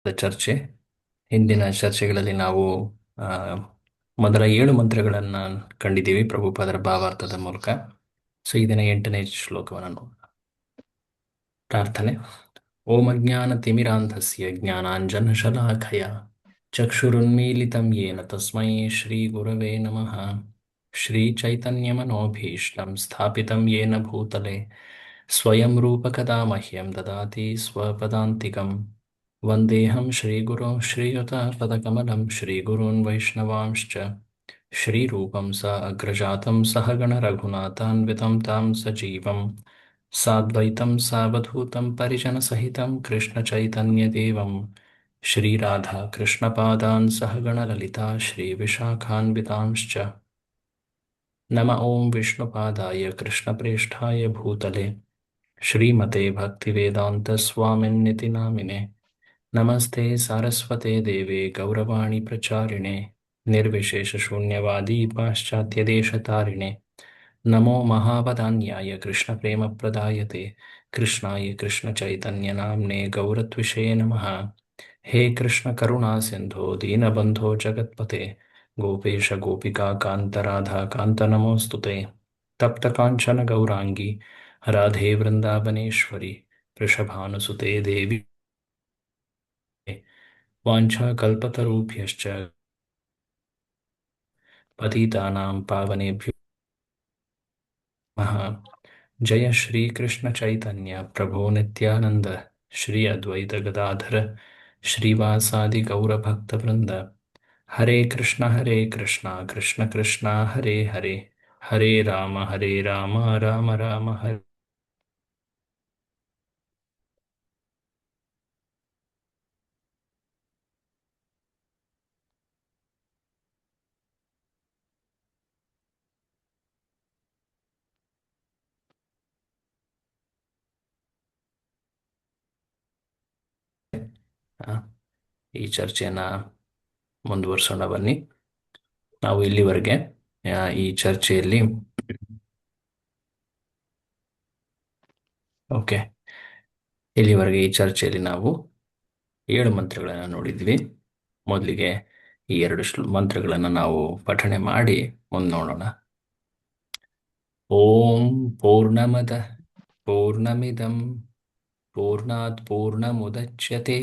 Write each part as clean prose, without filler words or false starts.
ಚರ್ಚೆ. ಹಿಂದಿನ ಚರ್ಚೆಗಳಲ್ಲಿ ನಾವು ಆ, ಮೊದಲ 7 ಮಂತ್ರಗಳನ್ನು ಕಂಡಿದ್ದೀವಿ ಪ್ರಭುಪಾದರ ಭಾವಾರ್ಥದ ಮೂಲಕ. ಸೊ ಇದನ್ನ 8ನೇ ಶ್ಲೋಕವನ್ನು ನೋಡೋಣ. ಪ್ರಾರ್ಥನೆ. ಓಂ ಅಜ್ಞಾನತಿಮಿರಾಂಧಸ್ಯ ಜ್ಞಾನಾಂಜನಶಲಾಖಯ ಚಕ್ಷುರುನ್ಮೀಲಿತಂ ಯೇನ ತಸ್ಮೈ ಶ್ರೀಗುರವೇ ನಮಃ. ಶ್ರೀಚೈತನ್ಯಮನೋಭೀಷ್ಟಂ ಸ್ಥಾಪಿತಂ ಯೇನ ಭೂತಲೆ ಸ್ವಯಂ ರೂಪಕದಾ ಮಹ್ಯಂ ದದಾತಿ ಸ್ವಪದಾಂತಿಕಂ. ವಂದೇಹಂ ಶ್ರೀಗುರೋ ಶ್ರೀಯುತಪದಕಮಲಂ ಶ್ರೀಗುरून् ವೈಷ್ಣವಾಂಶ್ಚ ಶ್ರೀರೂಪಂ ಸ ಅಗ್ರಜಾತಂ ಸಹಗಣ ರಘುನಾಥಾನ್ವಿತಂ ತಾಂ ಸಜೀವಂ ಸಾದ್ವೈತಂ ಸಾವಧೂತಂ ಪರಿಜನಸಹಿತಂ ಕೃಷ್ಣಚೈತನ್ಯದೇವಂ ಶ್ರೀರಾಧಾ ಕೃಷ್ಣಪಾದಾನ್ ಸಹಗಣ ಲಲಿತಾ ಶ್ರೀವಿಶಾಖಾನ್ವಿತಾಂಶ್ಚ. ನಮ ಓಂ ವಿಷ್ಣುಪಾದಾಯ ಕೃಷ್ಣಪ್ರೇಷ್ಠಾಯ ಭೂತಲೆ ಶ್ರೀಮತೆ ಭಕ್ತಿವೇದಾಂತ ಸ್ವಾಮಿನ್ನಿತಿ ನಾಮಿನೆ. ನಮಸ್ತೆ ಸಾರಸ್ವತೆ ದೇವೆ ಗೌರವಾಣಿ ಪ್ರಚಾರಿಣೆ ನಿರ್ವಿಶೇಷ ಶೂನ್ಯವಾದಿ ಪಾಶ್ಚಾತ್ಯ ದೇಶತಾರಿಣೆ. ನಮೋ ಮಹಾವದಾನ್ಯಾಯ ಕೃಷ್ಣ ಪ್ರೇಮ ಪ್ರದಾಯತೆ ಕೃಷ್ಣಾಯ ಕೃಷ್ಣ ಚೈತನ್ಯ ನಾಮ್ನೆ ಗೌರತ್ವಿಷೇ ನಮಃ. ಹೇ ಕೃಷ್ಣ ಕರುಣಾ ಸಿಂಧೋ ದೀನಬಂಧೋ ಜಗತ್ಪತೆ ಗೋಪೇಶ ಗೋಪಿಕಾ ಕಾಂತ ರಾಧಾ ಕಾಂತ ನಮೋಸ್ತುತೆ. ತಪ್ತ ಕಾಂಚನ ಗೌರಾಂಗಿ ರಾಧೆ ವೃಂದಾವನೇಶ್ವರಿ ವೃಷಭಾನುಸುತೆ ದೇವಿ ವಾಂಛಾಕಲ್ಪತರುಭ್ಯಶ್ಚ ಪತಿತಾನಾಂ ಪಾವನೇಭ್ಯೋ ನಮಃ. ಜಯ ಶ್ರೀ ಕೃಷ್ಣ ಚೈತನ್ಯ ಪ್ರಭೋ ನಿತ್ಯಾನಂದ ಶ್ರೀ ಅದ್ವೈತ ಗದಾಧರ ಶ್ರೀವಾಸಾದಿ ಗೌರಭಕ್ತವೃಂದ. ಹರೇ ಕೃಷ್ಣ ಕೃಷ್ಣ ಕೃಷ್ಣ ಹರೇ ಹರೇ ಹರೇ ರಾಮ ರಾಮ ರಾಮ ಹರೇ. ಈ ಚರ್ಚೆಯನ್ನು ಮುಂದುವರಿಸೋಣ ಬನ್ನಿ. ನಾವು ಇಲ್ಲಿವರೆಗೆ ಈ ಚರ್ಚೆಯಲ್ಲಿ ನಾವು 7 ಮಂತ್ರಗಳನ್ನು ನೋಡಿದ್ವಿ. ಮೊದಲಿಗೆ ಈ 2 ಮಂತ್ರಗಳನ್ನು ನಾವು ಪಠಣೆ ಮಾಡಿ ಮುಂದೆ ನೋಡೋಣ. ಓಂ ಪೂರ್ಣಮದ ಪೂರ್ಣಮಿದಂ ಪೂರ್ಣಾತ್ ಪೂರ್ಣಮುದಚ್ಯತೆ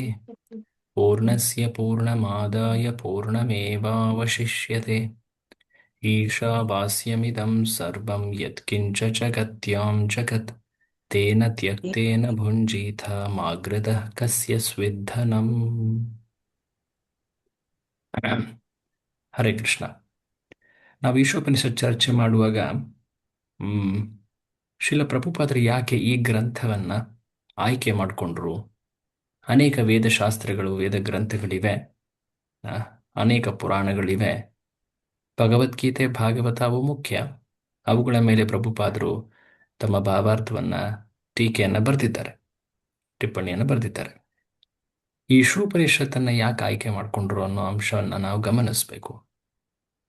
ಪೂರ್ಣಸ್ಯ ಪೂರ್ಣಮಾದಾಯ ಪೂರ್ಣಮೇವಾವಶಿಷ್ಯತೆ. ಈಶಾವಾಸ್ಯಮಿದಂ ಸರ್ವಂ ಯತ್ಕಿಂಚ ಜಗತ್ಯಾಂ ಜಗತ್ ತೇನ ತ್ಯಕ್ತೇನ ಭುಂಜೀಥ ಮಾಗ್ರದಃ ಕಸ್ಯ ಸ್ವಿद्धನಂ. ಹರೇ ಕೃಷ್ಣ. ನಾವು ಈಶೋಪನಿಷತ್ ಚರ್ಚೆ ಮಾಡುವಾಗ ಶ್ರೀಲ ಪ್ರಭುಪಾದರು ಯಾಕೆ ಈ ಗ್ರಂಥವನ್ನ ಆಯ್ಕೆ ಮಾಡಿಕೊಂಡ್ರು? ಅನೇಕ ವೇದಶಾಸ್ತ್ರಗಳು, ವೇದ ಗ್ರಂಥಗಳಿವೆ, ಅನೇಕ ಪುರಾಣಗಳಿವೆ. ಭಗವದ್ಗೀತೆ, ಭಾಗವತ ಅವು ಮುಖ್ಯ. ಅವುಗಳ ಮೇಲೆ ಪ್ರಭುಪಾದರು ತಮ್ಮ ಭಾವಾರ್ಥವನ್ನ, ಟೀಕೆಯನ್ನು ಬರೆದಿದ್ದಾರೆ, ಟಿಪ್ಪಣಿಯನ್ನು ಬರೆದಿದ್ದಾರೆ. ಈ ಈಶೋಪನಿಷತ್ತನ್ನು ಯಾಕೆ ಆಯ್ಕೆ ಮಾಡಿಕೊಂಡ್ರು ಅನ್ನೋ ಅಂಶವನ್ನು ನಾವು ಗಮನಿಸಬೇಕು.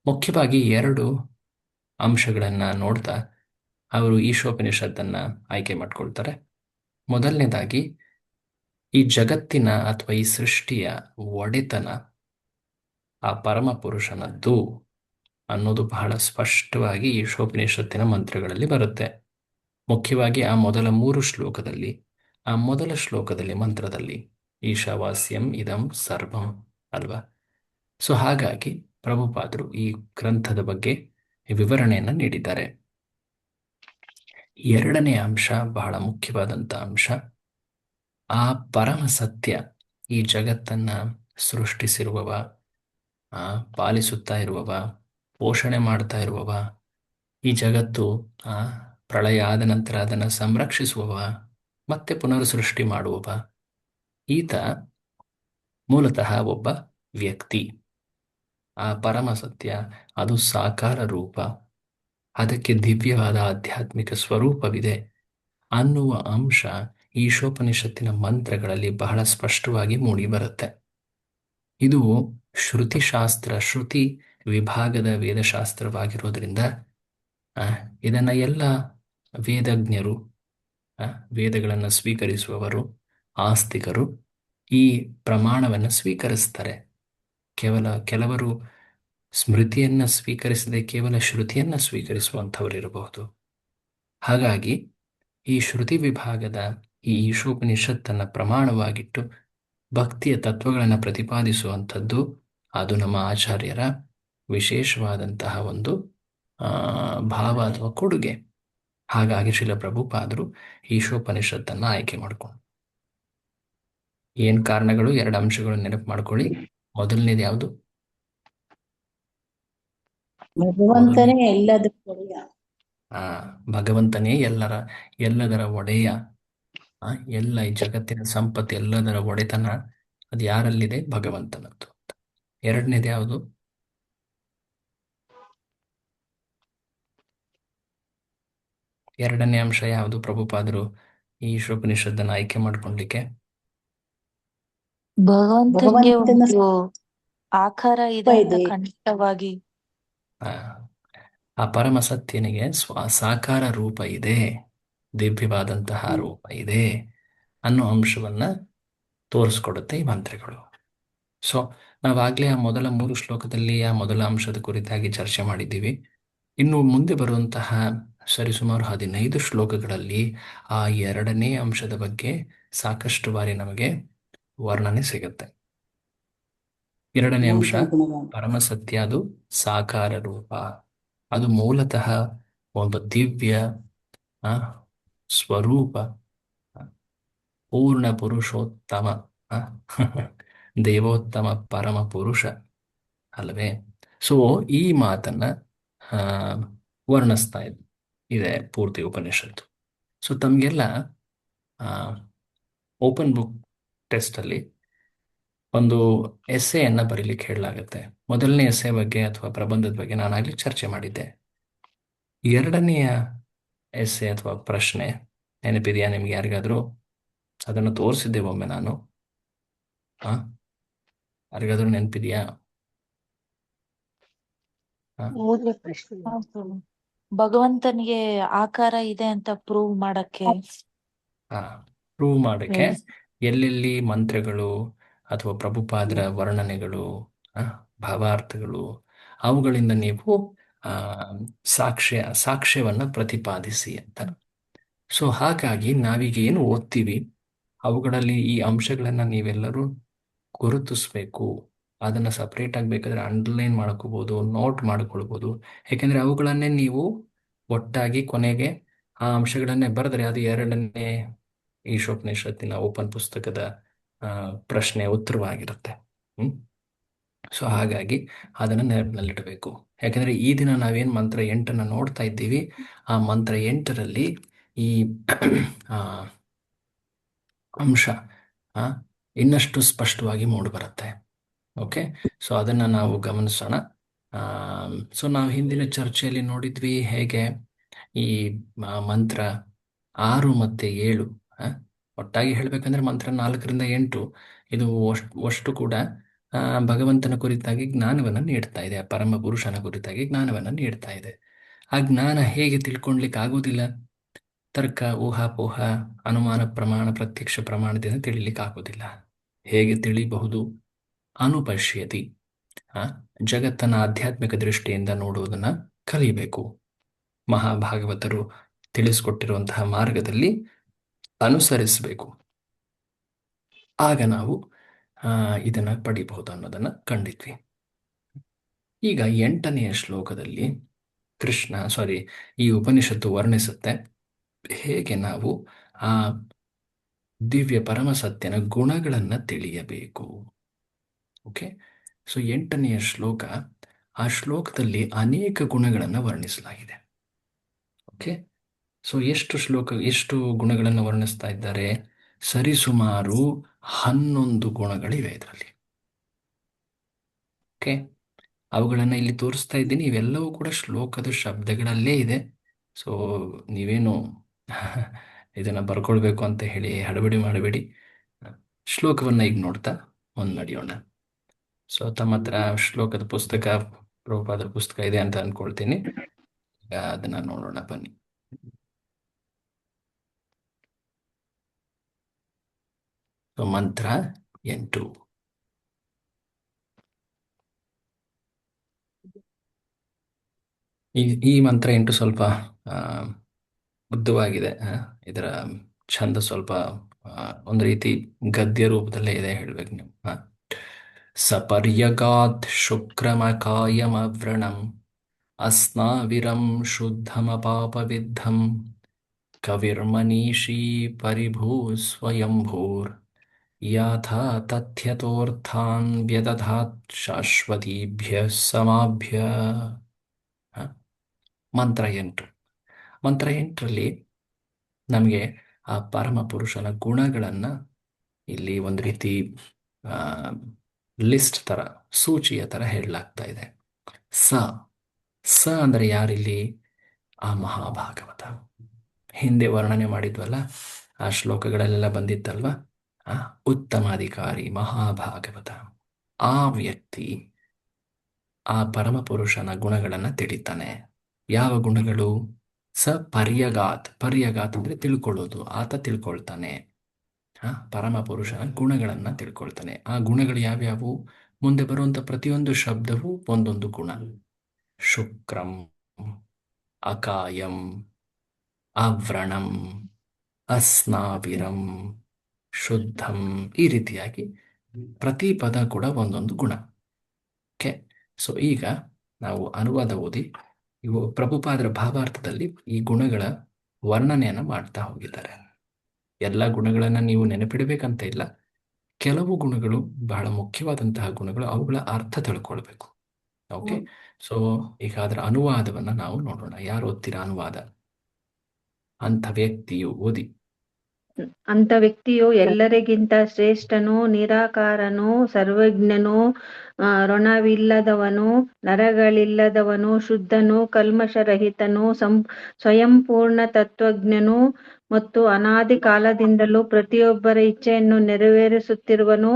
ಮುಖ್ಯವಾಗಿ 2 ಅಂಶಗಳನ್ನು ನೋಡ್ತಾ ಅವರು ಈಶೋಪನಿಷತ್ತನ್ನು ಆಯ್ಕೆ ಮಾಡಿಕೊಳ್ತಾರೆ. ಮೊದಲನೇದಾಗಿ, ಈ ಜಗತ್ತಿನ ಅಥವಾ ಈ ಸೃಷ್ಟಿಯ ಒಡೆತನ ಆ ಪರಮ ಪುರುಷನದ್ದು ಅನ್ನೋದು ಬಹಳ ಸ್ಪಷ್ಟವಾಗಿ ಈಶೋಪನಿಷತ್ತಿನ ಮಂತ್ರಗಳಲ್ಲಿ ಬರುತ್ತೆ. ಮುಖ್ಯವಾಗಿ ಆ ಮೊದಲ 3 ಶ್ಲೋಕದಲ್ಲಿ, ಆ ಮೊದಲ ಶ್ಲೋಕದಲ್ಲಿ ಮಂತ್ರದಲ್ಲಿ ಈಶಾವಾಸ್ಯಂ ಇದಂ ಸರ್ವಂ ಅಲ್ವಾ? ಸೊ ಹಾಗಾಗಿ ಪ್ರಭುಪಾದರು ಈ ಗ್ರಂಥದ ಬಗ್ಗೆ ವಿವರಣೆಯನ್ನು ನೀಡಿದ್ದಾರೆ. 2ನೇ ಅಂಶ, ಬಹಳ ಮುಖ್ಯವಾದಂಥ ಅಂಶ, ಆ ಪರಮ ಸತ್ಯ, ಈ ಜಗತ್ತನ್ನ ಸೃಷ್ಟಿಸಿರುವವ, ಪಾಲಿಸುತ್ತಾ ಇರುವವ, ಪೋಷಣೆ ಮಾಡ್ತಾ ಇರುವವ, ಈ ಜಗತ್ತು ಪ್ರಳಯ ಆದ ನಂತರ ಅದನ್ನು ಸಂರಕ್ಷಿಸುವವ, ಮತ್ತೆ ಪುನರ್ ಸೃಷ್ಟಿ ಮಾಡುವವ, ಈತ ಮೂಲತಃ ಒಬ್ಬ ವ್ಯಕ್ತಿ. ಆ ಪರಮ ಸತ್ಯ ಅದು ಸಾಕಾರ ರೂಪ, ಅದಕ್ಕೆ ದಿವ್ಯವಾದ ಆಧ್ಯಾತ್ಮಿಕ ಸ್ವರೂಪವಿದೆ ಅನ್ನುವ ಅಂಶ ಈಶೋಪನಿಷತ್ತಿನ ಮಂತ್ರಗಳಲ್ಲಿ ಬಹಳ ಸ್ಪಷ್ಟವಾಗಿ ಮೂಡಿ ಬರುತ್ತೆ. ಇದು ಶ್ರುತಿಶಾಸ್ತ್ರ, ಶ್ರುತಿ ವಿಭಾಗದ ವೇದಶಾಸ್ತ್ರವಾಗಿರೋದ್ರಿಂದ ಇದನ್ನು ಎಲ್ಲ ವೇದಜ್ಞರು, ವೇದಗಳನ್ನು ಸ್ವೀಕರಿಸುವವರು, ಆಸ್ತಿಕರು ಈ ಪ್ರಮಾಣವನ್ನು ಸ್ವೀಕರಿಸ್ತಾರೆ. ಕೆಲವರು ಸ್ಮೃತಿಯನ್ನು ಸ್ವೀಕರಿಸದೆ ಕೇವಲ ಶ್ರುತಿಯನ್ನು ಸ್ವೀಕರಿಸುವಂಥವರಿರಬಹುದು. ಹಾಗಾಗಿ ಈ ಶ್ರುತಿ ವಿಭಾಗದ ಈ ಈಶೋಪನಿಷತ್ತನ್ನು ಪ್ರಮಾಣವಾಗಿಟ್ಟು ಭಕ್ತಿಯ ತತ್ವಗಳನ್ನು ಪ್ರತಿಪಾದಿಸುವಂಥದ್ದು ಅದು ನಮ್ಮ ಆಚಾರ್ಯರ ವಿಶೇಷವಾದಂತಹ ಒಂದು ಭಾವ ಅಥವಾ ಕೊಡುಗೆ. ಹಾಗಾಗಿ ಶ್ರೀಲ ಪ್ರಭುಪಾದರು ಈಶೋಪನಿಷತ್ತನ್ನು ಆಯ್ಕೆ ಮಾಡಿಕೊಂಡು ಏನು ಕಾರಣಗಳು, ಎರಡು ಅಂಶಗಳು ನೆನಪು ಮಾಡ್ಕೊಳ್ಳಿ. ಮೊದಲನೇದು ಯಾವುದು? ಭಗವಂತನೇ ಎಲ್ಲದಕ್ಕೂ ಒಡೆಯ. ಭಗವಂತನೇ ಎಲ್ಲದರ ಒಡೆಯ. ಎಲ್ಲ ಈ ಜಗತ್ತಿನ ಸಂಪತ್ತು ಎಲ್ಲದರ ಒಡೆತನ ಅದು ಯಾರಲ್ಲಿದೆ? ಭಗವಂತನದ್ದು. ಎರಡನೇದು ಯಾವುದು? ಎರಡನೇ ಅಂಶ ಯಾವುದು ಪ್ರಭುಪಾದರು ಈ ಈಶೋಪನಿಷತ್ತನ್ನು ಆಯ್ಕೆ ಮಾಡ್ಕೊಳ್ಲಿಕ್ಕೆ? ಭಗವಂತನಿಗೆ ಒಂದು ಆಕಾರ ಇದೆ ಅಂತ ಖಂಡಿತವಾಗಿ. ಆ ಪರಮ ಸತ್ಯನಿಗೆ ಸಾಕಾರ ರೂಪ ಇದೆ, ದಿವ್ಯವಾದಂತಹ ರೂಪ ಇದೆ ಅನ್ನೋ ಅಂಶವನ್ನ ತೋರಿಸ್ಕೊಡುತ್ತೆ ಈ ಮಂತ್ರಗಳು. ಸೊ ನಾವಾಗಲೇ ಆ ಮೊದಲ 3 ಶ್ಲೋಕದಲ್ಲಿ ಆ ಮೊದಲ ಅಂಶದ ಕುರಿತಾಗಿ ಚರ್ಚೆ ಮಾಡಿದ್ದೀವಿ. ಇನ್ನು ಮುಂದೆ ಬರುವಂತಹ ಸರಿಸುಮಾರು 15 ಶ್ಲೋಕಗಳಲ್ಲಿ ಆ ಎರಡನೇ ಅಂಶದ ಬಗ್ಗೆ ಸಾಕಷ್ಟು ಬಾರಿ ನಮಗೆ ವರ್ಣನೆ ಸಿಗುತ್ತೆ. ಎರಡನೇ ಅಂಶ ಪರಮಸತ್ಯ, ಅದು ಸಾಕಾರ ರೂಪ. ಅದು ಮೂಲತಃ ಒಂದು ದಿವ್ಯ ಸ್ವರೂಪ, ಪೂರ್ಣ ಪುರುಷೋತ್ತಮ, ದೇವೋತ್ತಮ ಪರಮ ಪುರುಷ ಅಲ್ಲವೇ? ಸೊ ಈ ಮಾತನ್ನ ವರ್ಣಿಸ್ತಾ ಇದೆ ಪೂರ್ತಿ ಉಪನಿಷತ್ತು. ಸೊ ತಮಗೆಲ್ಲ ಓಪನ್ ಬುಕ್ ಟೆಸ್ಟಲ್ಲಿ ಒಂದು ಎಸ್ಸೆಯನ್ನು ಬರೀಲಿಕ್ಕೆ ಹೇಳಲಾಗುತ್ತೆ. ಮೊದಲನೇ ಎಸ್ಸೆ ಬಗ್ಗೆ ಅಥವಾ ಪ್ರಬಂಧದ ಬಗ್ಗೆ ನಾನಾಗಲಿ ಚರ್ಚೆ ಮಾಡಿದ್ದೆ. ಎರಡನೆಯ ಎಸ್ಸೆ ಅಥವಾ ಪ್ರಶ್ನೆ ನೆನಪಿದೆಯಾ ನಿಮ್ಗೆ? ಯಾರಿಗಾದರೂ ಅದನ್ನು ತೋರಿಸಿದ್ದೆ ಒಮ್ಮೆ ನಾನು. ಯಾರಿಗಾದ್ರೂ ನೆನಪಿದೆಯಾ? ಭಗವಂತನಿಗೆ ಆಕಾರ ಇದೆ ಅಂತ ಪ್ರೂವ್ ಮಾಡಕ್ಕೆ ಎಲ್ಲೆಲ್ಲಿ ಮಂತ್ರಗಳು ಅಥವಾ ಪ್ರಭುಪಾದರ ವರ್ಣನೆಗಳು, ಭಾವಾರ್ಥಗಳು, ಅವುಗಳಿಂದ ನೀವು ಸಾಕ್ಷ್ಯವನ್ನು ಪ್ರತಿಪಾದಿಸಿ ಅಂತ. ಸೊ ಹಾಗಾಗಿ ನಾವೀಗ ಏನು ಓದ್ತೀವಿ ಅವುಗಳಲ್ಲಿ ಈ ಅಂಶಗಳನ್ನು ನೀವೆಲ್ಲರೂ ಗುರುತಿಸ್ಬೇಕು. ಅದನ್ನು ಸಪ್ರೇಟ್ ಆಗಬೇಕಾದ್ರೆ ಅಂಡರ್ಲೈನ್ ಮಾಡ್ಕೋಬೋದು, ನೋಟ್ ಮಾಡ್ಕೊಳ್ಬೋದು. ಯಾಕೆಂದರೆ ಅವುಗಳನ್ನೇ ನೀವು ಒಟ್ಟಾಗಿ ಕೊನೆಗೆ ಆ ಅಂಶಗಳನ್ನೇ ಬರೆದ್ರೆ ಅದು ಎರಡನೇ ಈಶೋಪನಿಷತ್ತಿನ ಓಪನ್ ಪುಸ್ತಕದ ಪ್ರಶ್ನೆ ಉತ್ತರವಾಗಿರುತ್ತೆ. ಸೊ ಹಾಗಾಗಿ ಅದನ್ನು ನೆನಪಿನಲ್ಲಿಡಬೇಕು. ಯಾಕೆಂದರೆ ಈ ದಿನ ನಾವೇನು ಮಂತ್ರ 8 ನೋಡ್ತಾ ಇದ್ದೀವಿ, ಆ ಮಂತ್ರ 8ರಲ್ಲಿ ಈ ಅಂಶ ಇನ್ನಷ್ಟು ಸ್ಪಷ್ಟವಾಗಿ ಮೂಡಿಬರುತ್ತೆ. ಓಕೆ, ಸೊ ಅದನ್ನು ನಾವು ಗಮನಿಸೋಣ. ಸೊ ನಾವು ಹಿಂದಿನ ಚರ್ಚೆಯಲ್ಲಿ ನೋಡಿದ್ವಿ ಹೇಗೆ ಈ ಮಂತ್ರ 6 ಮತ್ತು 7, ಒಟ್ಟಾಗಿ ಹೇಳಬೇಕಂದ್ರೆ ಮಂತ್ರ 4ರಿಂದ 8 ಇದು ಅಷ್ಟು ಕೂಡ ಭಗವಂತನ ಕುರಿತಾಗಿ ಜ್ಞಾನವನ್ನು ನೀಡ್ತಾ ಇದೆ, ಪರಮ ಪುರುಷನ ಕುರಿತಾಗಿ ಜ್ಞಾನವನ್ನು ನೀಡ್ತಾ ಇದೆ. ಆ ಜ್ಞಾನ ಹೇಗೆ ತಿಳ್ಕೊಳ್ಲಿಕ್ಕೆ ಆಗೋದಿಲ್ಲ? ತರ್ಕ, ಊಹಾಪೋಹ, ಅನುಮಾನ ಪ್ರಮಾಣ, ಪ್ರತ್ಯಕ್ಷ ಪ್ರಮಾಣದಿಂದ ತಿಳಿಲಿಕ್ಕೆ ಆಗೋದಿಲ್ಲ. ಹೇಗೆ ತಿಳಿಬಹುದು? ಅನುಪಶ್ಯತಿ, ಜಗತ್ತನ್ನು ಆಧ್ಯಾತ್ಮಿಕ ದೃಷ್ಟಿಯಿಂದ ನೋಡುವುದನ್ನು ಕಲಿಬೇಕು. ಮಹಾಭಾಗವತರು ತಿಳಿಸ್ಕೊಟ್ಟಿರುವಂತಹ ಮಾರ್ಗದಲ್ಲಿ ಅನುಸರಿಸಬೇಕು. ಆಗ ನಾವು ಇದನ್ನು ಪಡಿಬಹುದು ಅನ್ನೋದನ್ನು ಕಂಡಿದ್ವಿ. ಈಗ 8ನೆಯ ಶ್ಲೋಕದಲ್ಲಿ ಈ ಉಪನಿಷತ್ತು ವರ್ಣಿಸುತ್ತೆ ಹೇಗೆ ನಾವು ಆ ದಿವ್ಯ ಪರಮಸತ್ಯನ ಗುಣಗಳನ್ನು ತಿಳಿಯಬೇಕು. ಓಕೆ, ಸೊ 8ನೆಯ ಶ್ಲೋಕ, ಆ ಶ್ಲೋಕದಲ್ಲಿ ಅನೇಕ ಗುಣಗಳನ್ನು ವರ್ಣಿಸಲಾಗಿದೆ. ಓಕೆ, ಸೊ ಎಷ್ಟು ಗುಣಗಳನ್ನು ವರ್ಣಿಸ್ತಾ ಇದ್ದಾರೆ? ಸರಿಸುಮಾರು 11 ಗುಣಗಳಿವೆ ಇದರಲ್ಲಿ. ಓಕೆ, ಅವುಗಳನ್ನು ಇಲ್ಲಿ ತೋರಿಸ್ತಾ ಇದ್ದೀನಿ. ಇವೆಲ್ಲವೂ ಕೂಡ ಶ್ಲೋಕದ ಶಬ್ದಗಳಲ್ಲೇ ಇದೆ. ಸೊ ನೀವೇನು ಇದನ್ನು ಬರ್ಕೊಳ್ಬೇಕು ಅಂತ ಹೇಳಿ ಹಡಬಡಿ ಮಾಡಬೇಡಿ. ಶ್ಲೋಕವನ್ನು ಈಗ ನೋಡ್ತಾ ಮುಂದೆ ನಡೆಯೋಣ. ಸೊ ತಮ್ಮ ಹತ್ರ ಶ್ಲೋಕದ ಪುಸ್ತಕ, ಪ್ರಭುಪಾದರ ಪುಸ್ತಕ ಇದೆ ಅಂತ ಅಂದ್ಕೊಳ್ತೀನಿ. ಅದನ್ನು ನೋಡೋಣ ಬನ್ನಿ. ಸೊ ಮಂತ್ರ 8. ಈ ಮಂತ್ರ 8 ಸ್ವಲ್ಪ ಆ, ಉದ್ದವಾಗಿದೆ. ಇದರ ಛಂದ ಸ್ವಲ್ಪ ಒಂದು ರೀತಿ ಗದ್ಯ ರೂಪದಲ್ಲೇ ಇದೆ, ಹೇಳ್ಬೇಕು ನೀವು. ಸಪರ್ಯಗಾತ್ ಶುಕ್ರಮಕಾಯಮವ್ರಣಂ ಅಸ್ನಾವಿರಂ ಶುದ್ಧಮಪಾಪವಿದ್ಧಂ ಕವಿರ್ಮನೀಷಿ ಪರಿಭೂ ಸ್ವಯಂಭೂರ್ ಯಾಥಾ ತಥ್ಯತೋರ್ಥಾನ್ ವ್ಯದಧಾತ್ ಶಾಶ್ವತೀಭ್ಯ ಸಮಾಭ್ಯ. ಮಂತ್ರ 8. ಮಂತ್ರ 8ರಲ್ಲಿ ನಮಗೆ ಆ ಪರಮ ಪುರುಷನ ಗುಣಗಳನ್ನು ಇಲ್ಲಿ ಒಂದು ರೀತಿ ಲಿಸ್ಟ್ ಥರ, ಸೂಚಿಯ ಥರ ಹೇಳಲಾಗ್ತಾ ಇದೆ. ಸ ಸ ಅಂದರೆ ಯಾರಿಲ್ಲಿ? ಆ ಮಹಾಭಾಗವತ. ಹಿಂದೆ ವರ್ಣನೆ ಮಾಡಿದ್ವಲ್ಲ, ಆ ಶ್ಲೋಕಗಳಲ್ಲೆಲ್ಲ ಬಂದಿತ್ತಲ್ವ, ಉತ್ತಮಾಧಿಕಾರಿ ಮಹಾಭಾಗವತ. ಆ ವ್ಯಕ್ತಿ ಆ ಪರಮಪುರುಷನ ಗುಣಗಳನ್ನು ತಿಳಿತಾನೆ. ಯಾವ ಗುಣಗಳು? ಸ ಪರ್ಯಗಾತ್. ಪರ್ಯಗಾತ್ ಅಂದರೆ ತಿಳ್ಕೊಳ್ಳೋದು. ಆತ ತಿಳ್ಕೊಳ್ತಾನೆ. ಪರಮಪುರುಷನ ಗುಣಗಳನ್ನು ತಿಳ್ಕೊಳ್ತಾನೆ. ಆ ಗುಣಗಳು ಯಾವ್ಯಾವು? ಮುಂದೆ ಬರುವಂಥ ಪ್ರತಿಯೊಂದು ಶಬ್ದವೂ ಒಂದೊಂದು ಗುಣ. ಶುಕ್ರಂ, ಅಕಾಯಂ, ಅವ್ರಣಂ, ಅಸ್ನಾವಿರಂ, ಶುದ್ಧಂ, ಈ ರೀತಿಯಾಗಿ ಪ್ರತಿ ಪದ ಕೂಡ ಒಂದೊಂದು ಗುಣ. ಓಕೆ, ಸೊ ಈಗ ನಾವು ಅನುವಾದ ಓದಿ, ಇವು ಪ್ರಭುಪಾದರ ಭಾವಾರ್ಥದಲ್ಲಿ ಈ ಗುಣಗಳ ವರ್ಣನೆಯನ್ನು ಮಾಡ್ತಾ ಹೋಗಿದ್ದಾರೆ. ಎಲ್ಲ ಗುಣಗಳನ್ನು ನೀವು ನೆನಪಿಡಬೇಕಂತ ಇಲ್ಲ. ಕೆಲವು ಗುಣಗಳು ಬಹಳ ಮುಖ್ಯವಾದಂತಹ ಗುಣಗಳು, ಅವುಗಳ ಅರ್ಥ ತಿಳ್ಕೊಳ್ಬೇಕು. ಓಕೆ, ಸೊ ಈಗ ಅದರ ಅನುವಾದವನ್ನು ನಾವು ನೋಡೋಣ. ಯಾರು ಓದ್ತೀರಾ ಅನುವಾದ? ಅಂಥ ವ್ಯಕ್ತಿಯು ಓದಿ. ಅಂತ ವ್ಯಕ್ತಿಯು ಎಲ್ಲರಿಗಿಂತ ಶ್ರೇಷ್ಠನು, ನಿರಾಕಾರನು, ಸರ್ವಜ್ಞನು, ಋಣವಿಲ್ಲದವನು, ನರಗಳಿಲ್ಲದವನು, ಶುದ್ಧನು, ಕಲ್ಮಷರಹಿತನು, ಸ್ವಯಂಪೂರ್ಣ ತತ್ವಜ್ಞನು ಮತ್ತು ಅನಾದಿ ಕಾಲದಿಂದಲೂ ಪ್ರತಿಯೊಬ್ಬರ ಇಚ್ಛೆಯನ್ನು ನೆರವೇರಿಸುತ್ತಿರುವನು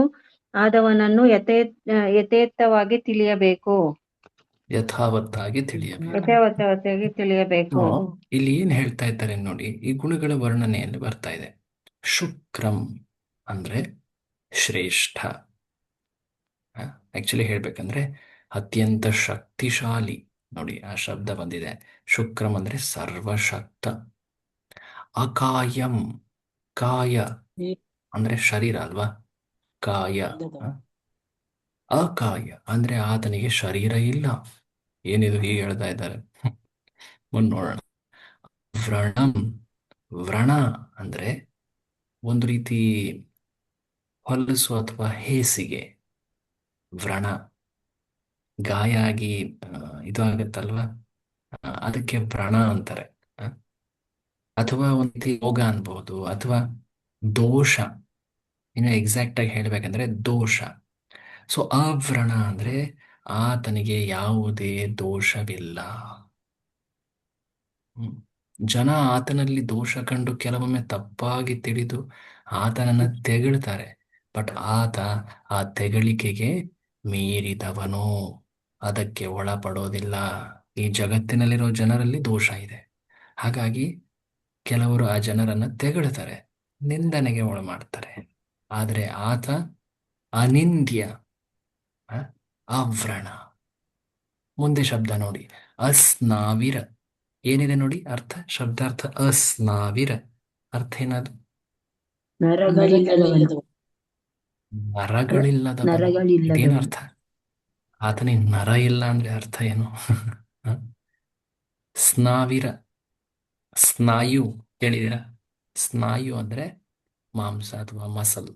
ಆದವನನ್ನು ಯಥೇಚ್ಛವಾಗಿ ತಿಳಿಯಬೇಕು. ಯಥಾವತ್ತಾಗಿ ತಿಳಿಯಬೇಕು. ಯಥಾವತ್ತಾಗಿ ತಿಳಿಯಬೇಕು. ಇಲ್ಲಿ ಏನ್ ಹೇಳ್ತಾ ಇದ್ದಾರೆ ನೋಡಿ, ಈ ಗುಣಗಳ ವರ್ಣನೆಯಲ್ಲಿ ಬರ್ತಾ ಇದೆ. ಶುಕ್ರಂ ಅಂದ್ರೆ ಶ್ರೇಷ್ಠ. ಆಕ್ಚುಲಿ ಹೇಳ್ಬೇಕಂದ್ರೆ ಅತ್ಯಂತ ಶಕ್ತಿಶಾಲಿ. ನೋಡಿ, ಆ ಶಬ್ದ ಬಂದಿದೆ. ಶುಕ್ರಂ ಅಂದ್ರೆ ಸರ್ವಶಕ್ತ. ಅಕಾಯಂ, ಕಾಯ ಅಂದ್ರೆ ಶರೀರ ಅಲ್ವಾ? ಕಾಯ. ಅಕಾಯ ಅಂದ್ರೆ ಆತನಿಗೆ ಶರೀರ ಇಲ್ಲ. ಏನಿದು ಹೀಗೆ ಹೇಳ್ತಾ ಇದ್ದಾರೆ? ಮುಂದೆ ನೋಡೋಣ. ವ್ರಣಂ, ವ್ರಣ ಅಂದ್ರೆ ಒಂದು ರೀತಿ ಹೊಲಸು ಅಥವಾ ಹೇಸಿಗೆ. ವ್ರಣ ಗಾಯ ಆಗಿ ಇದು ಆಗತ್ತಲ್ವ, ಅದಕ್ಕೆ ವ್ರಣ ಅಂತಾರೆ. ಅಥವಾ ಒಂದು ರೀತಿ ರೋಗ ಅನ್ಬಹುದು, ಅಥವಾ ದೋಷ. ಇನ್ನು ಎಕ್ಸಾಕ್ಟ್ ಆಗಿ ಹೇಳ್ಬೇಕಂದ್ರೆ ದೋಷ. ಸೊ ಅವ್ರಣ ಅಂದ್ರೆ ಆತನಿಗೆ ಯಾವುದೇ ದೋಷವಿಲ್ಲ. ಜನ ಆತನಲ್ಲಿ ದೋಷ ಕಂಡು ಕೆಲವೊಮ್ಮೆ ತಪ್ಪಾಗಿ ತಿಳಿದು ಆತನನ್ನು ತೆಗಳ್ತಾರೆ. ಬಟ್ ಆತ ಆ ತೆಗಳಿಕೆಗೆ ಮೀರಿದವನು, ಅದಕ್ಕೆ ಒಳಪಡೋದಿಲ್ಲ. ಈ ಜಗತ್ತಿನಲ್ಲಿರೋ ಜನರಲ್ಲಿ ದೋಷ ಇದೆ, ಹಾಗಾಗಿ ಕೆಲವರು ಆ ಜನರನ್ನು ತೆಗಳ್ತಾರೆ, ನಿಂದನೆಗೆ ಒಳ ಮಾಡ್ತಾರೆ. ಆದರೆ ಆತ ಅನಿಂದ್ಯ, ಅವ್ರಣ. ಮುಂದೆ ಶಬ್ದ ನೋಡಿ, ಅಸ್ನಾವಿರ. ಏನಿದೆ ನೋಡಿ ಅರ್ಥ, ಶಬ್ದಾರ್ಥ ಅಸ್ನಾವಿರ. ಅರ್ಥ ಏನದು? ನರಗಳಿಲ್ಲದವನು. ಇದೇನು ಅರ್ಥ? ಆತನಿಗೆ ನರ ಇಲ್ಲ ಅಂದ್ರೆ ಅರ್ಥ ಏನು? ಸ್ನಾವಿರ, ಸ್ನಾಯು ಕೇಳಿದಿರ? ಸ್ನಾಯು ಅಂದ್ರೆ ಮಾಂಸ ಅಥವಾ ಮಸಲ್.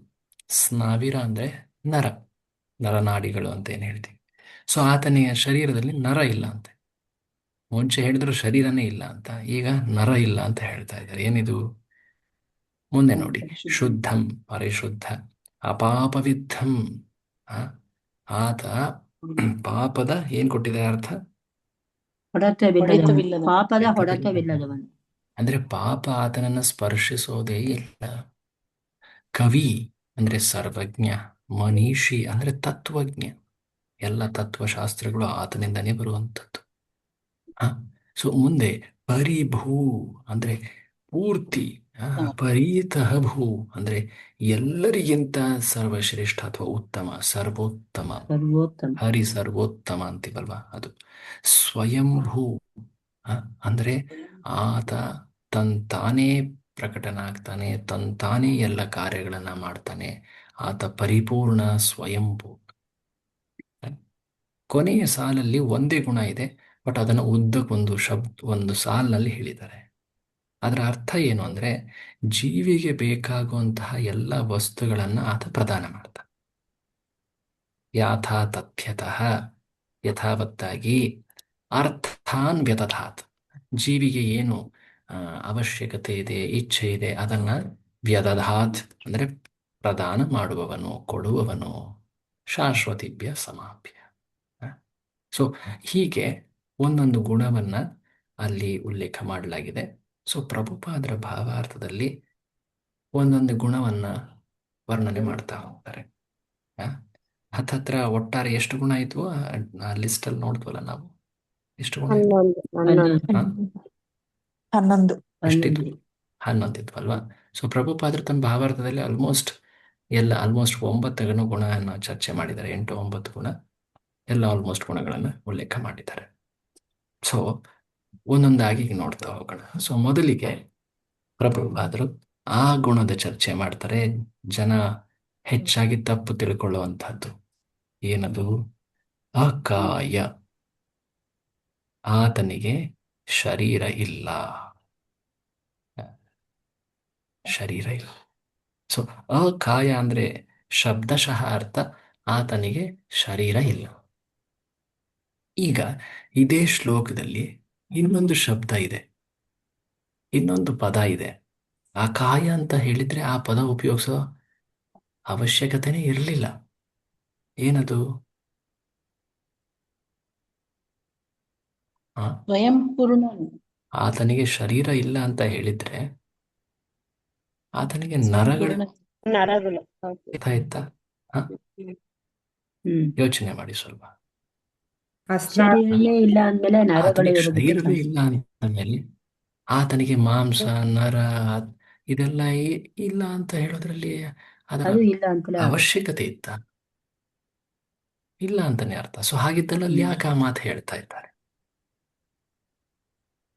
ಸ್ನಾವಿರ ಅಂದ್ರೆ ನರ, ನರನಾಡಿಗಳು ಅಂತ ಏನು ಹೇಳ್ತೀವಿ. ಸೊ ಆತನಿಗೆ ಶರೀರದಲ್ಲಿ ನರ ಇಲ್ಲ ಅಂತೆ. ಮುಂಚೆ ಹೇಳಿದ್ರು ಶರೀರನೇ ಇಲ್ಲ ಅಂತ, ಈಗ ನರ ಇಲ್ಲ ಅಂತ ಹೇಳ್ತಾ ಇದ್ದಾರೆ. ಏನಿದು? ಮುಂದೆ ನೋಡಿ, ಶುದ್ಧಂ ಪರಿಶುದ್ಧ, ಅಪಾಪವಿದ್ಧಂ. ಆತ ಪಾಪದ ಏನ್ ಕೊಟ್ಟಿದೆ ಅರ್ಥ? ಅಂದ್ರೆ ಪಾಪ ಆತನನ್ನ ಸ್ಪರ್ಶಿಸೋದೇ ಇಲ್ಲ. ಕವಿ ಅಂದ್ರೆ ಸರ್ವಜ್ಞ, ಮನೀಷಿ ಅಂದ್ರೆ ತತ್ವಜ್ಞ. ಎಲ್ಲ ತತ್ವಶಾಸ್ತ್ರಗಳು ಆತನಿಂದನೇ ಬರುವಂಥದ್ದು. ಸೊ ಮುಂದೆ ಪರಿಭೂ ಅಂದ್ರೆ ಪೂರ್ತಿ, ಪರೀತಃ ಭೂ ಅಂದ್ರೆ ಎಲ್ಲರಿಗಿಂತ ಸರ್ವಶ್ರೇಷ್ಠ ಅಥವಾ ಉತ್ತಮ, ಸರ್ವೋತ್ತಮ. ಸರ್ವೋತ್ತಮ. ಹರಿ ಸರ್ವೋತ್ತಮ ಅಂತೀವಲ್ವಾ ಅದು. ಸ್ವಯಂಭೂ ಅಂದ್ರೆ ಆತ ತಾನೇ ಪ್ರಕಟನ ಆಗ್ತಾನೆ, ತಾನೇ ಎಲ್ಲ ಕಾರ್ಯಗಳನ್ನ ಮಾಡ್ತಾನೆ. ಆತ ಪರಿಪೂರ್ಣ ಸ್ವಯಂಭೂ. ಕೊನೆಯ ಸಾಲಲ್ಲಿ ಒಂದೇ ಗುಣ ಇದೆ, ಬಟ್ ಅದನ್ನು ಉದ್ದಕ್ಕೊಂದು ಒಂದು ಸಾಲಿನಲ್ಲಿ ಹೇಳಿದ್ದಾರೆ. ಅದರ ಅರ್ಥ ಏನು ಅಂದ್ರೆ, ಜೀವಿಗೆ ಬೇಕಾಗುವಂತಹ ಎಲ್ಲ ವಸ್ತುಗಳನ್ನ ಆತ ಪ್ರದಾನ ಮಾಡ್ತಾನೆ. ಯಾಥಾ ತಥ್ಯತಃ, ಯಥಾವತ್ತಾಗಿ. ಅರ್ಥಾನ್ ವ್ಯದಧಾತ್, ಜೀವಿಗೆ ಏನು ಅವಶ್ಯಕತೆ ಇದೆ, ಇಚ್ಛೆ ಇದೆ, ಅದನ್ನ ವ್ಯದಧಾತ್ ಅಂದ್ರೆ ಪ್ರದಾನ ಮಾಡುವವನು, ಕೊಡುವವನು. ಶಾಶ್ವತಿಭ್ಯ ಸಮಾಪ್ಯ. ಸೊ ಹೀಗೆ ಒಂದೊಂದು ಗುಣವನ್ನ ಅಲ್ಲಿ ಉಲ್ಲೇಖ ಮಾಡಲಾಗಿದೆ. ಸೊ ಪ್ರಭುಪಾದರ ಭಾವಾರ್ಥದಲ್ಲಿ ಒಂದೊಂದು ಗುಣವನ್ನ ವರ್ಣನೆ ಮಾಡ್ತಾ ಹೋಗ್ತಾರೆ. ಹತ್ತತ್ರ ಒಟ್ಟಾರೆ ಎಷ್ಟು ಗುಣ ಆಯ್ತು ಆ ಲಿಸ್ಟಲ್ಲಿ ನೋಡ್ತೀವಲ್ಲ ನಾವು, ಎಷ್ಟು ಗುಣ ಆಯ್ತು? 11. ಎಷ್ಟಿದ್ವು? 11 ಇದ್ವಲ್ವಾ? ಸೊ ಪ್ರಭುಪಾದರು ತಮ್ಮ ಭಾವಾರ್ಥದಲ್ಲಿ ಆಲ್ಮೋಸ್ಟ್ 9 ಗುಣವನ್ನು ಚರ್ಚೆ ಮಾಡಿದ್ದಾರೆ. 8-9 ಗುಣ ಎಲ್ಲ ಆಲ್ಮೋಸ್ಟ್ ಗುಣಗಳನ್ನು ಉಲ್ಲೇಖ ಮಾಡಿದ್ದಾರೆ. ಸೊ ಒಂದೊಂದಾಗಿ ನೋಡ್ತಾ ಹೋಗೋಣ. ಸೊ ಮೊದಲಿಗೆ ಪ್ರಭುಪಾದರು ಆ ಗುಣದ ಚರ್ಚೆ ಮಾಡ್ತಾರೆ. ಜನ ಹೆಚ್ಚಾಗಿ ತಪ್ಪು ತಿಳ್ಕೊಳ್ಳುವಂತಹದ್ದು ಏನದು? ಅಕಾಯ, ಆತನಿಗೆ ಶರೀರ ಇಲ್ಲ. ಶರೀರ ಇಲ್ಲ. ಸೊ ಅಕಾಯ ಅಂದ್ರೆ ಶಬ್ದಶಃ ಅರ್ಥ ಆತನಿಗೆ ಶರೀರ ಇಲ್ಲ. ಈಗ ಇದೇ ಶ್ಲೋಕದಲ್ಲಿ ಇನ್ನೊಂದು ಶಬ್ದ ಇದೆ, ಇನ್ನೊಂದು ಪದ ಇದೆ. ಅಕಾಯ ಅಂತ ಹೇಳಿದ್ರೆ ಆ ಪದ ಉಪಯೋಗಿಸೋ ಅವಶ್ಯಕತೆನೇ ಇರಲಿಲ್ಲ. ಏನದು? ಸ್ವಯಂ ಪೂರ್ಣ. ಆತನಿಗೆ ಶರೀರ ಇಲ್ಲ ಅಂತ ಹೇಳಿದ್ರೆ ಆತನಿಗೆ ನರಗಳು ಆಯ್ತಾ? ಯೋಚನೆ ಮಾಡಿ ಸ್ವಲ್ಪ. ಶರೀರನೇ ಇಲ್ಲ ಅಂದ್ಮೇಲೆ ಆತನಿಗೆ ನರಗಳು ಶರೀರವೇ ಇಲ್ಲ ಅಂದ್ಮೇಲೆ ಆತನಿಗೆ ಮಾಂಸ, ನರ ಇದೆಲ್ಲ ಇಲ್ಲ ಅಂತ ಹೇಳೋದ್ರಲ್ಲಿ ಅದರ ಅದು ಇಲ್ಲ ಅಂತಲೇ ಅವಶ್ಯಕತೆ ಇತ್ತ? ಇಲ್ಲ ಅಂತಾನೆ ಅರ್ಥ. ಸೊ ಹಾಗಿದ್ದಲ್ಲಿ ಅಲ್ಲಿ ಯಾಕೆ ಆ ಮಾತು ಹೇಳ್ತಾ ಇದ್ದಾರೆ?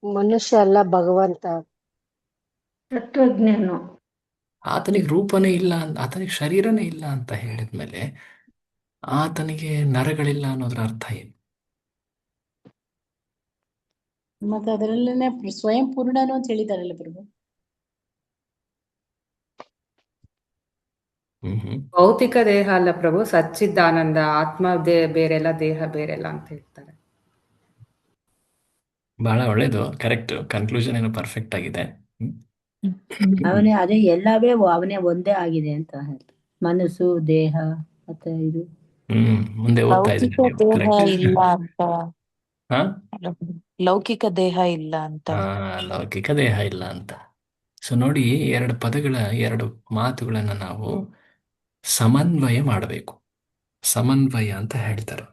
ಮನುಷ್ಯ ಅಲ್ಲ, ಭಗವಂತ, ತತ್ವಜ್ಞನು. ಆತನಿಗೆ ರೂಪನೇ ಇಲ್ಲ, ಆತನಿಗೆ ಶರೀರನೇ ಇಲ್ಲ ಅಂತ ಹೇಳಿದ್ಮೇಲೆ ಆತನಿಗೆ ನರಗಳಿಲ್ಲ ಅನ್ನೋದ್ರ ಅರ್ಥ ಏನು? ಮತ್ತೆ ಅದರಲ್ಲೇನೆ ಸ್ವಯಂ ಪೂರ್ಣನು ಅಂತ ಹೇಳಿದಾರಲ್ಲ ಪ್ರಭು. ಭೌತಿಕ ದೇಹ ಅಲ್ಲ ಪ್ರಭು, ಸಚ್ಚಿದಾನಂದ ಆತ್ಮ ಬೇರೆಲ್ಲ, ದೇಹ ಬೇರೆಲ್ಲ ಅಂತ ಹೇಳ್ತಾರೆ. ಬಹಳ ಒಳ್ಳೇದು, ಕರೆಕ್ಟ್. ಕನ್ಕ್ಲೂಷನ್ ಏನು ಪರ್ಫೆಕ್ಟ್ ಆಗಿದೆ. ಅವನೇ ಅದೇ ಎಲ್ಲವೇ ಅವನೇ ಒಂದೇ ಆಗಿದೆ ಅಂತ ಹೇಳ್ತಾರೆ. ಮನಸ್ಸು, ದೇಹ ಮತ್ತೆ ಇದು ಮುಂದೆ ಓದ್ತಾ ಲೌಕಿಕ ಇದ್ದೀನಿ. ದೇಹ ಇಲ್ಲ ಅಂತ. ಹಾ, ಲೌಕಿಕ ದೇಹ ಇಲ್ಲ ಅಂತ. ಲೌಕಿಕ ದೇಹ ಇಲ್ಲ ಅಂತ. ಸೊ ನೋಡಿ, ಎರಡು ಮಾತುಗಳನ್ನ ನಾವು ಸಮನ್ವಯ ಮಾಡಬೇಕು. ಸಮನ್ವಯ ಅಂತ ಹೇಳ್ತಾರೆ.